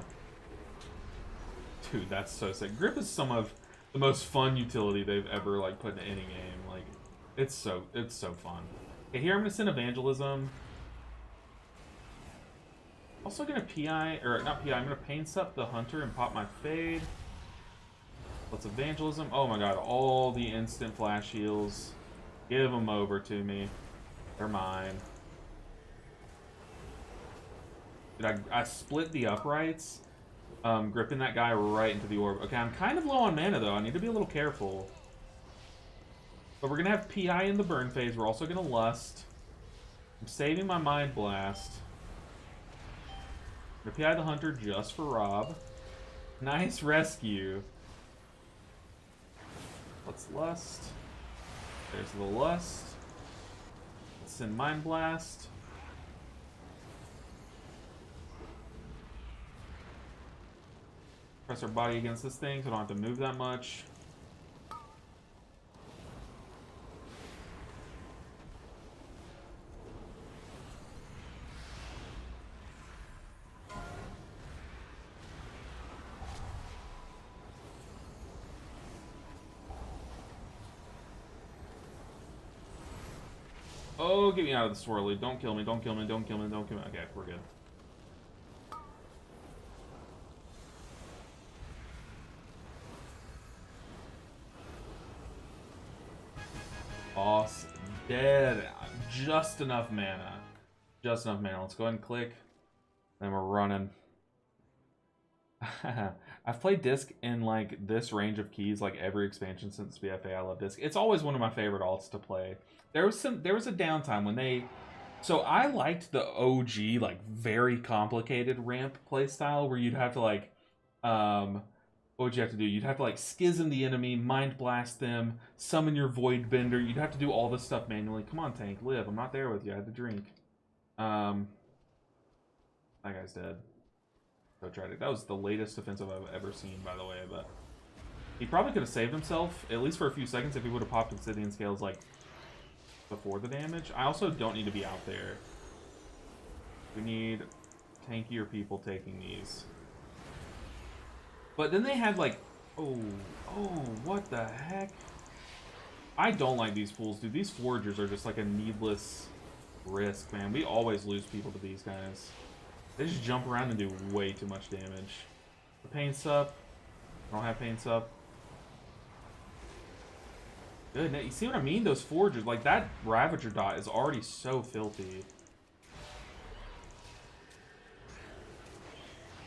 Speaker 1: Dude, that's so sick. Grip is some of the most fun utility they've ever like put in any game. Like, it's so fun. Okay, here I'm gonna send Evangelism. Also gonna PI, or not PI, I'm gonna Pain Sup the Hunter and pop my Fade. Let's Evangelism. Oh my god, all the instant flash heals. Give them over to me. They're mine. Dude, I split the uprights, gripping that guy right into the orb. Okay, I'm kind of low on mana though. I need to be a little careful. But we're gonna have PI in the burn phase. We're also gonna lust. I'm saving my Mind Blast. I'm gonna PI the Hunter just for Rob. Nice rescue. Let's lust. There's the lust. Let's send Mind Blast. Press our body against this thing so I don't have to move that much. Oh, get me out of the swirly. Don't kill me, don't kill me, don't kill me, don't kill me. Okay, we're good. Boss dead. Just enough mana. Just enough mana. Let's go ahead and click. Then we're running. I've played Disc in like this range of keys like every expansion since BFA. I love Disc. It's always one of my favorite alts to play. There was a downtime when they, so I liked the OG like very complicated ramp playstyle where you'd have to like what would you have to do? You'd have to like schism the enemy, mind blast them, summon your void bender. You'd have to do all this stuff manually. Come on, tank, live. I'm not there with you. I had to drink. That guy's dead. Go try it. That was the latest offensive I've ever seen, by the way, but he probably could have saved himself, at least for a few seconds, if he would have popped Obsidian Scales, like, before the damage. I also don't need to be out there. We need tankier people taking these. But then they had, like, oh, what the heck? I don't like these fools, dude. These foragers are just, like, a needless risk, man. We always lose people to these guys. They just jump around and do way too much damage. The Pain Sup. I don't have Pain Sup. Good. Now, you see what I mean? Those foragers, like that Ravager dot is already so filthy.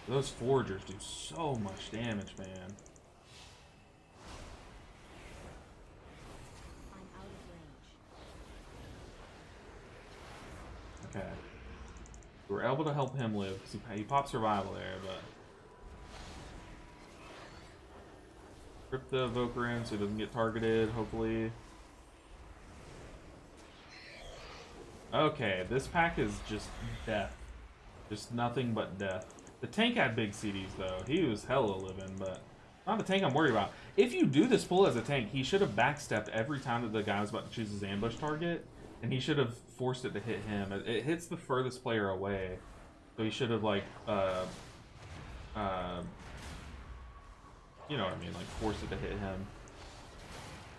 Speaker 1: Those foragers do so much damage, man.
Speaker 8: I'm out of range.
Speaker 1: Okay. We were able to help him live because he popped survival there, but rip the evoker in so he doesn't get targeted, hopefully. Okay, this pack is just death. Just nothing but death. The tank had big CDs though. He was hella living, but not the tank I'm worried about. If you do this pull as a tank, he should have backstepped every time that the guy was about to choose his ambush target, and he should have forced it to hit him. It hits the furthest player away, so he should have like you know what I mean, like forced it to hit him.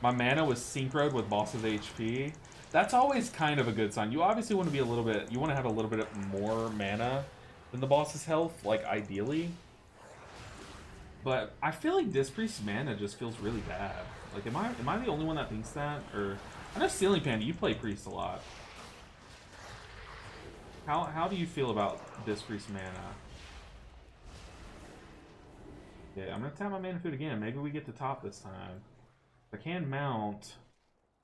Speaker 1: My mana was synchroed with boss's HP. That's always kind of a good sign. You obviously want to be a little bit, you want to have a little bit more mana than the boss's health, like ideally. But I feel like Disc Priest's mana just feels really bad. Like, am I the only one that thinks that? Or I know Ceiling Panda, you play Priest a lot. How do you feel about Disc Priest's mana? Okay, I'm gonna tap my mana food again. Maybe we get to top this time. If I can mount,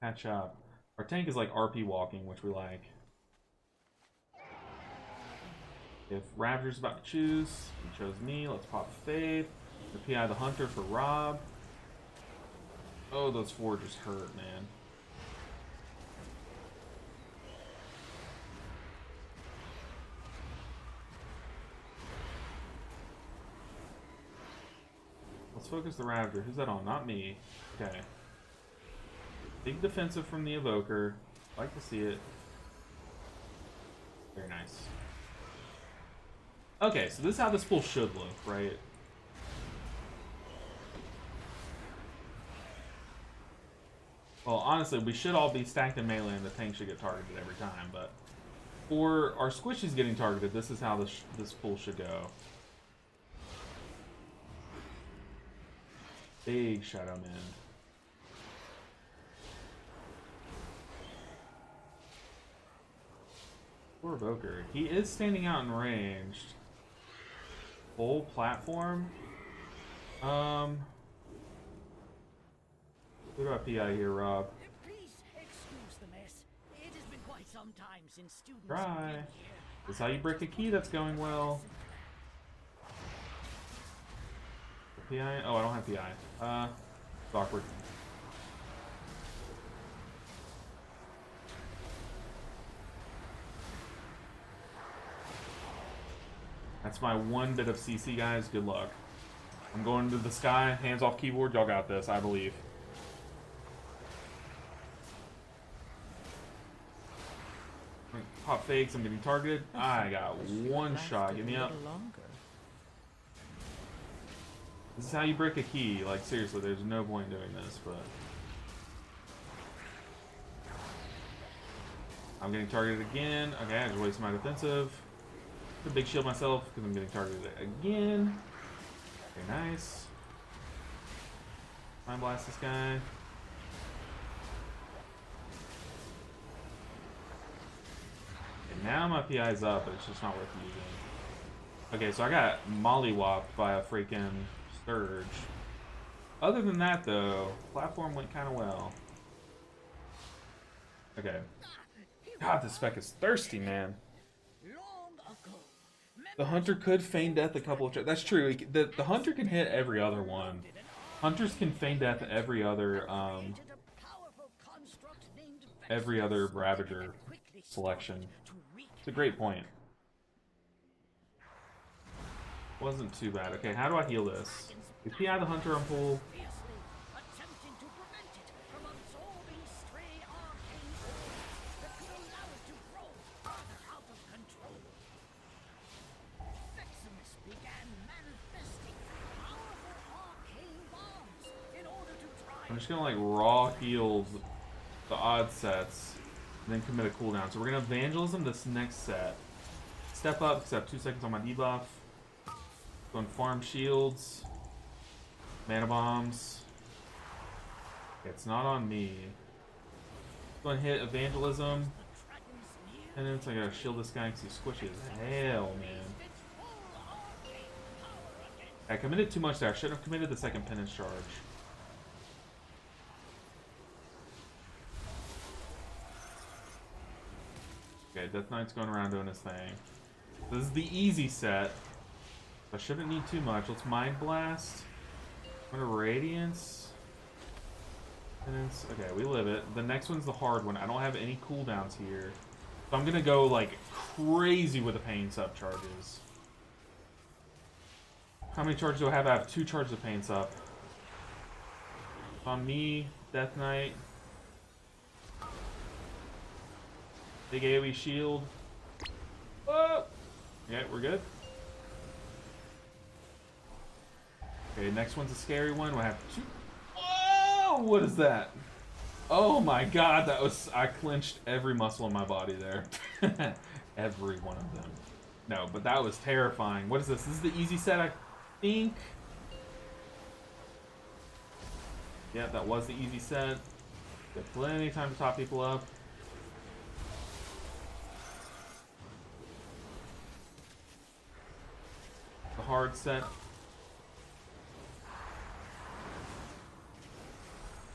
Speaker 1: catch up. Our tank is like RP walking, which we like. If Ravager's about to choose, he chose me. Let's pop Faith. The PI the Hunter for Rob. Oh, those foragers hurt, man. Let's focus the Ravager. Who's that on? Not me. Okay. Big defensive from the Evoker. Like to see it. Very nice. Okay, so this is how this pool should look, right? Well, honestly, we should all be stacked in melee and the tank should get targeted every time, but for our squishies getting targeted, this is how this pool should go. Big Shadow Man. Poor Evoker. He is standing out in ranged. Full platform. What about PI here, Rob?
Speaker 9: Please excuse the mess. It has been quite some time since students.
Speaker 1: Try. This is how you break a key that's going well. PI? Oh, I don't have PI. It's awkward. That's my one bit of CC, guys. Good luck. I'm going to the sky. Hands off keyboard. Y'all got this, I believe. Pop fakes. I'm getting targeted. I got one shot. Get me up. This is how you break a key. Like, seriously, there's no point in doing this, but I'm getting targeted again. Okay, I just wasted my defensive. A big shield myself because I'm getting targeted again. Very nice. Mind blast this guy. And now my PI's up, but it's just not worth using. Okay, so I got mollywopped by a freaking surge. Other than that, though, platform went kind of well. Okay. God, this spec is thirsty, man. The Hunter could feign death a couple of times. That's true. The Hunter can hit every other one. Hunters can feign death every other Ravager selection. It's a great point. Wasn't too bad. Okay, how do I heal this? We PI the Hunter on pull. I'm just gonna like raw heal the odd sets and then commit a cooldown. So we're gonna evangelism this next set. Step up because I have 2 seconds on my debuff. Go and farm shields. Mana bombs. Okay, it's not on me. Go and hit evangelism. And then it's like I gotta shield this guy because he's squishy as hell, man. I committed too much there. I shouldn't have committed the second penance charge. Okay, Death Knight's going around doing his thing. This is the easy set. I shouldn't need too much. Let's Mind Blast. What a Radiance. Penance. Okay, we live it. The next one's the hard one. I don't have any cooldowns here. So I'm gonna go like crazy with the Pain Sub charges. How many charges do I have? I have 2 charges of Pain Sub. On me, Death Knight. Big AoE shield. Oh! Yeah, we're good. Okay, next one's a scary one. I have 2. Oh, what is that? Oh my god, that was... I clenched every muscle in my body there. Every one of them. No, but that was terrifying. What is this? This is the easy set, I think. Yeah, that was the easy set. Got plenty of time to top people up. The hard set.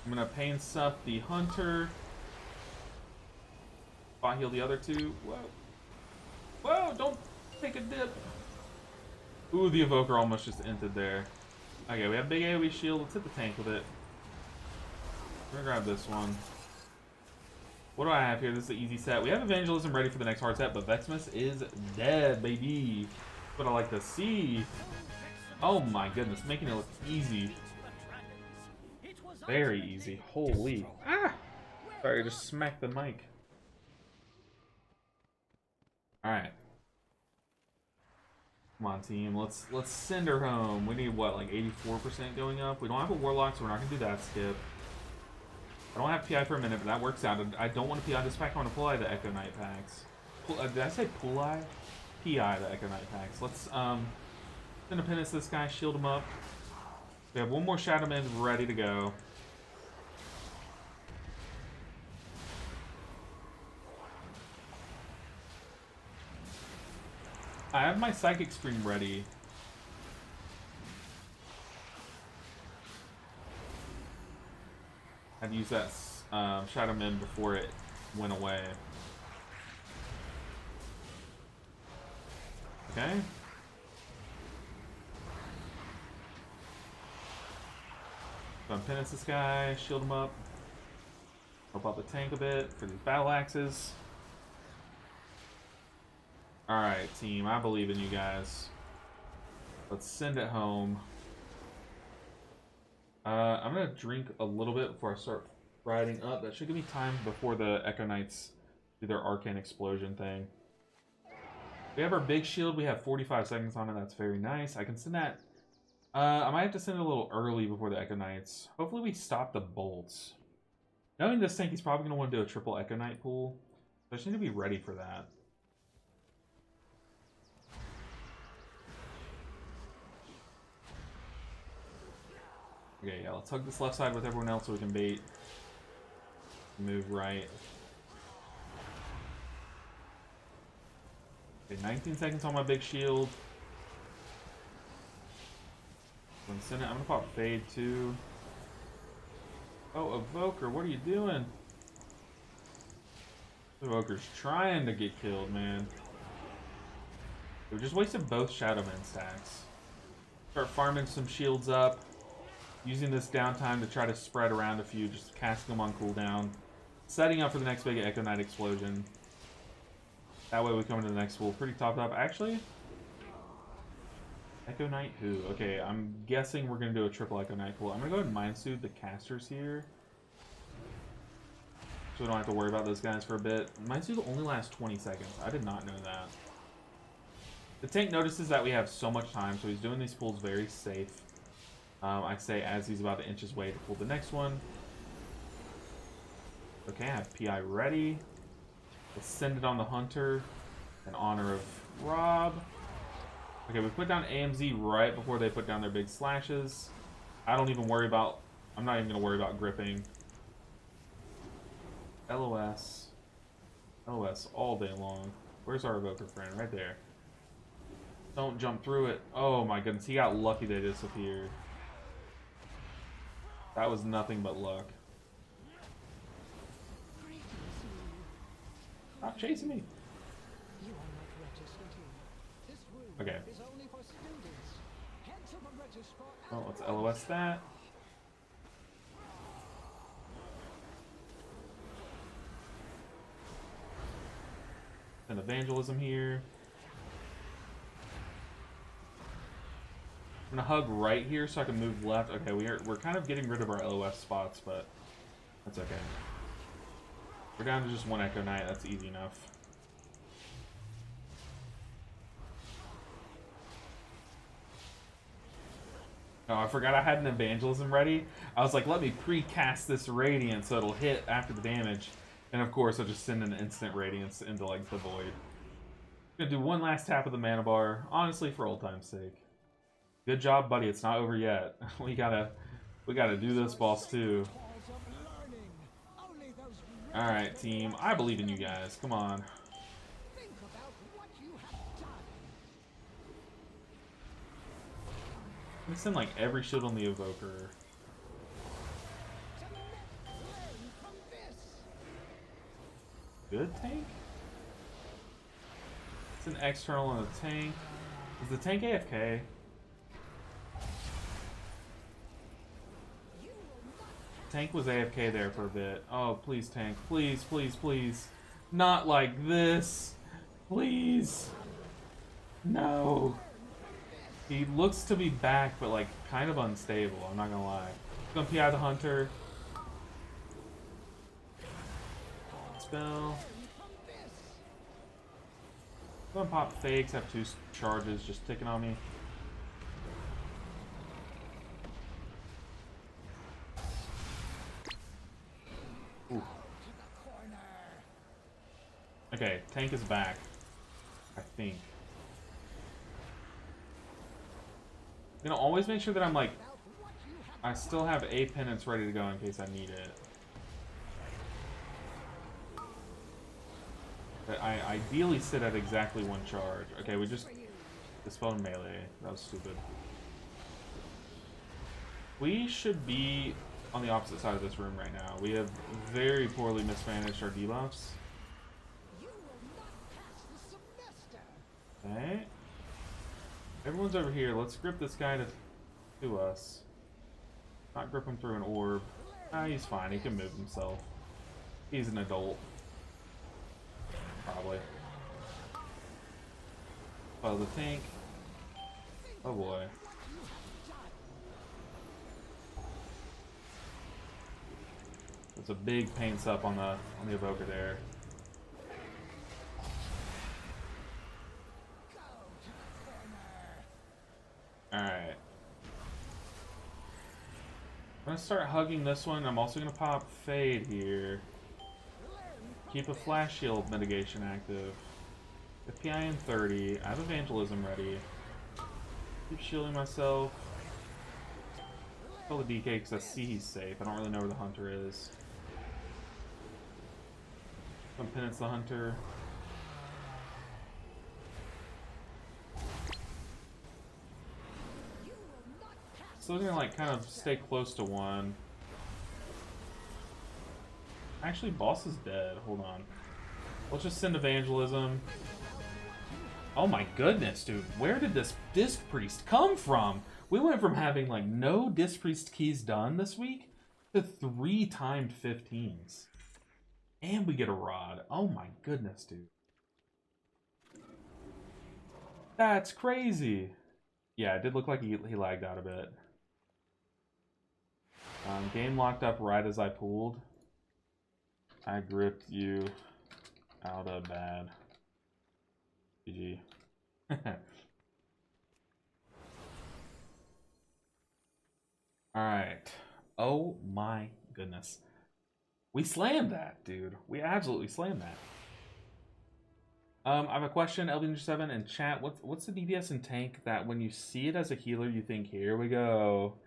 Speaker 1: I'm gonna Pain Sup the Hunter. Spot heal the other 2. Whoa. Whoa, don't take a dip. Ooh, the Evoker almost just entered there. Okay, we have big AoE shield. Let's hit the tank with it. I'm gonna grab this one. What do I have here? This is the easy set. We have Evangelism ready for the next hard set, but Vexmus is dead, baby. That's what I like to see. Oh my goodness, making it look easy. Very easy. Holy. Ah! Sorry, I just smacked the mic. Alright. Come on, team. Let's send her home. We need, what, like 84% going up? We don't have a Warlock, so we're not going to do that skip. I don't have PI for a minute, but that works out. I don't want to PI this pack. I want to pull the Echo Knight packs. Did I say PI? PI the Echo Knight packs. Let's send a penance this guy, shield him up. We have one more Shadow Man ready to go. I have my Psychic Scream ready. I'd used that Shadow Man before it went away. Okay. So I'm penance this guy, shield him up. Help out the tank a bit for these battle axes. Alright, team, I believe in you guys. Let's send it home. I'm gonna drink a little bit before I start riding up. That should give me time before the Echo Knights do their Arcane Explosion thing. We have our big shield. We have 45 seconds on it. That's very nice. I can send that. I might have to send it a little early before the Echo Knights. Hopefully we stop the bolts. Knowing this tank, he's probably going to want to do a triple Echo Knight pool. So I just need to be ready for that. Okay, yeah, let's hug this left side with everyone else so we can bait. Move right. Okay, 19 seconds on my big shield. I'm gonna pop Fade too. Oh, Evoker, what are you doing? Evoker's trying to get killed, man. We just wasted both Shadow Man stacks. Start farming some shields up. Using this downtime to try to spread around a few, just casting them on cooldown. Setting up for the next big Echo Knight explosion. That way we come into the next pool pretty topped up. Actually, Echo Knight who? Okay, I'm guessing we're going to do a triple Echo Knight pool. I'm going to go ahead and Mind Soothe the casters here. So we don't have to worry about those guys for a bit. Mind Soothe only lasts 20 seconds. I did not know that. The tank notices that we have so much time, so he's doing these pulls very safe. I say as he's about to inch his way to pull the next one. Okay, I have PI ready. Let's send it on the Hunter in honor of Rob. Okay, we put down AMZ right before they put down their big slashes. I'm not even going to worry about gripping. LOS. LOS all day long. Where's our Evoker friend? Right there. Don't jump through it. Oh my goodness, he got lucky they disappeared. That was nothing but luck. Stop chasing me. Okay. Oh, let's LOS that. And evangelism here. I'm gonna hug right here so I can move left. Okay, we're kind of getting rid of our LOS spots, but that's okay. We're down to just one Echo Knight. That's easy enough. Oh, I forgot I had an evangelism ready. I was like, let me pre-cast this radiant so it'll hit after the damage. And of course, I'll just send an instant radiance into like the void. Gonna do one last tap of the mana bar, honestly, for old time's sake. Good job, buddy. It's not over yet. we gotta do this, boss too. All right, team. I believe in you guys. Come on. I'm gonna send like every shield on the evoker. Good tank? It's an external on the tank. Is the tank AFK? Tank was AFK there for a bit. Oh, please, tank. Please, please, please. Not like this. Please. No. He looks to be back, but like kind of unstable. I'm not gonna lie. Gonna PI the hunter. Spell. I'm gonna pop fakes. Have 2 charges just ticking on me. Ooh. Okay, tank is back. I think. I'm gonna always make sure that I'm like, I still have a penance ready to go in case I need it. But I ideally sit at exactly 1 charge. Okay, we just dispelled melee. That was stupid. We should be on the opposite side of this room right now. We have very poorly mismanaged our debuffs. Okay. Everyone's over here. Let's grip this guy to us. Not grip him through an orb. Ah, he's fine. He can move himself. He's an adult. Probably. Oh, the tank. Oh boy. It's a big paint up on the evoker there. Alright. I'm gonna start hugging this one. I'm also gonna pop Fade here. Keep a flash shield mitigation active. If PI in 30, I have evangelism ready. Keep shielding myself. Kill the DK because I see he's safe. I don't really know where the hunter is. I'm penance the hunter. Still gonna like kind of stay close to 1. Actually, boss is dead. Hold on. Let's just send evangelism. Oh my goodness, dude. Where did this Disc Priest come from? We went from having like no Disc Priest keys done this week to 3 timed 15s. And we get a rod. Oh my goodness, dude. That's crazy. Yeah, it did look like he lagged out a bit. Game locked up right as I pulled. I gripped you out of bad. GG. Alright. Oh my goodness. We slammed that, dude. We absolutely slammed that. I have a question, LB7 in chat. What's the DPS and tank that when you see it as a healer, you think, here we go,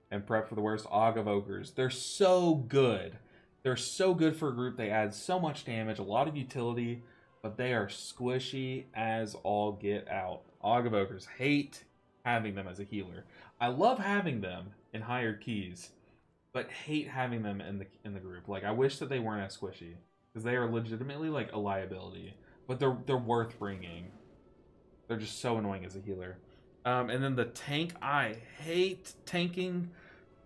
Speaker 1: and prep for the worst? Og Evokers. They're so good. They're so good for a group. They add so much damage, a lot of utility, but they are squishy as all get out. Ogvokers hate having them as a healer. I love having them in higher keys, but hate having them in the group. Like, I wish that they weren't as squishy, because they are legitimately like a liability, but they're worth bringing. They're just so annoying as a healer. And then the tank, I hate tanking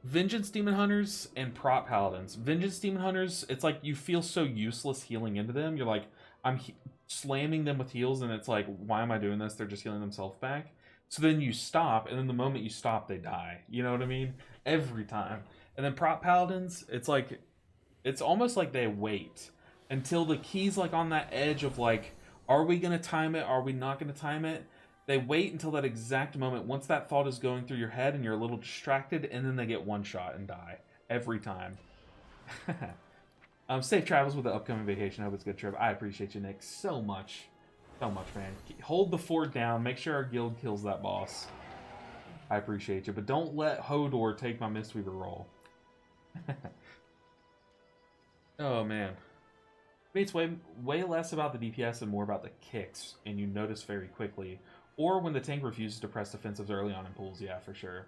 Speaker 1: Vengeance Demon Hunters and Prop Paladins. Vengeance Demon Hunters, it's like you feel so useless healing into them. You're like, I'm slamming them with heals, and it's like, why am I doing this? They're just healing themselves back. So then you stop, and then the moment you stop, they die. You know what I mean? Every time. And then Prop Paladins, it's like, it's almost like they wait until the key's like on that edge of like, are we going to time it? Are we not going to time it? They wait until that exact moment, once that thought is going through your head and you're a little distracted, and then they get one shot and die. Every time. Safe travels with the upcoming vacation. I hope it's a good trip. I appreciate you, Nick, so much. So much, man. Hold the fort down. Make sure our guild kills that boss. I appreciate you. But don't let Hodor take my Mistweaver role. Oh, man. It's way less about the DPS and more about the kicks, and you notice very quickly. Or when the tank refuses to press defensives early on in pools, yeah, for sure.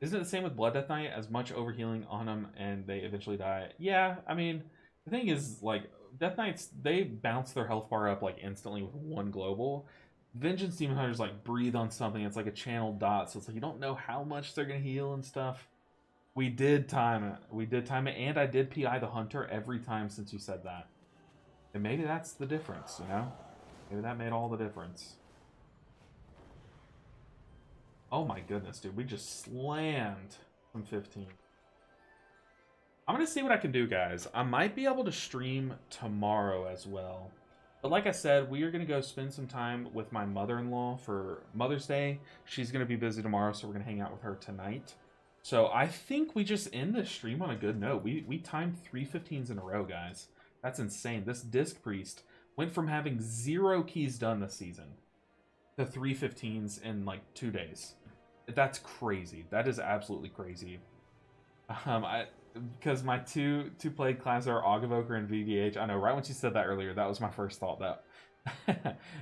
Speaker 1: Isn't it the same with Blood Death Knight? As much overhealing on them and they eventually die? Yeah, I mean, the thing is, like, Death Knights, they bounce their health bar up, like, instantly with one global. Vengeance Demon Hunters, like, breathe on something. It's like a channeled dot, so it's like you don't know how much they're going to heal and stuff. We did time it. We did time it, and I did PI the Hunter every time since you said that. And maybe that's the difference, you know? Maybe that made all the difference. Oh my goodness, dude. We just slammed from 15. I'm going to see what I can do, guys. I might be able to stream tomorrow as well. But like I said, we are going to go spend some time with my mother-in-law for Mother's Day. She's going to be busy tomorrow, so we're going to hang out with her tonight. So I think we just end this stream on a good note. We timed 3 15s in a row, guys. That's insane. This Disc Priest went from having 0 keys done this season to 3 15s in like 2 days. That's crazy. That is absolutely crazy. Because my two played classes are Ogvoker and VVH. I know, right when she said that earlier, that was my first thought that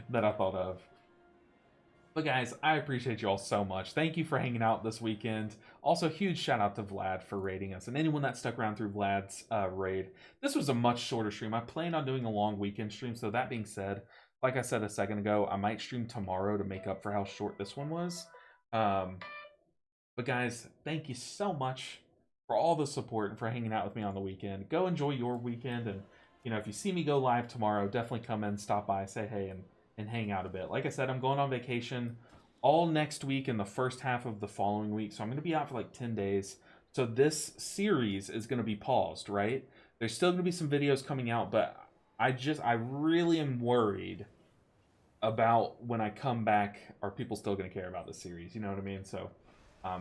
Speaker 1: that I thought of. But guys, I appreciate you all so much. Thank you for hanging out this weekend. Also, huge shout out to Vlad for raiding us, and anyone that stuck around through Vlad's raid. This was a much shorter stream. I planned on doing a long weekend stream, so that being said, like I said a second ago, I might stream tomorrow to make up for how short this one was. But guys, thank you so much for all the support and for hanging out with me on the weekend. Go enjoy your weekend, and you know, if you see me go live tomorrow, definitely come in, stop by, say hey, and hang out a bit. Like I said, I'm going on vacation all next week and the first half of the following week, so I'm going to be out for like 10 days. So this series is going to be paused, right? There's still going to be some videos coming out, but I really am worried about when I come back, are people still going to care about this series? You know what I mean? So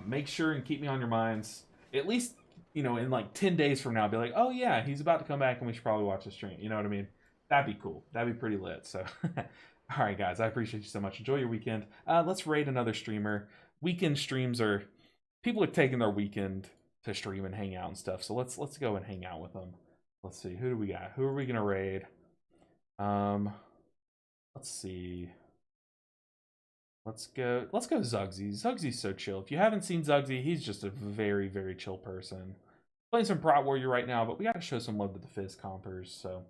Speaker 1: make sure and keep me on your minds. At least, you know, in like 10 days from now, be like, oh yeah, he's about to come back and we should probably watch the stream. You know what I mean? That'd be cool. That'd be pretty lit. So, all right, guys, I appreciate you so much. Enjoy your weekend. Let's raid another streamer. Weekend streams are, people are taking their weekend to stream and hang out and stuff. So let's go and hang out with them. Let's see, who do we got? Who are we gonna raid? Let's see. Let's go Zugzy. Zugzy's so chill. If you haven't seen Zugzy, he's just a very, very chill person. Playing some Prot Warrior right now, but we gotta show some love to the Fizz compers, so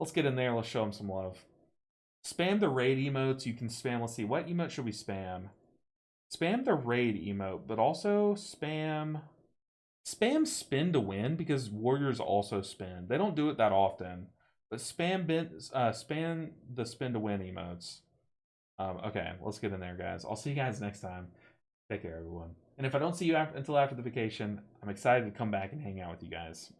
Speaker 1: let's get in there, let's show them some love. Spam the raid emotes. You can spam, let's see, what emote should we spam? Spam the raid emote, but also spam spin to win, because warriors also spin. They don't do it that often, but spam the spin to win emotes. Okay, let's get in there, guys. I'll see you guys next time. Take care, everyone. And if I don't see you until after the vacation, I'm excited to come back and hang out with you guys.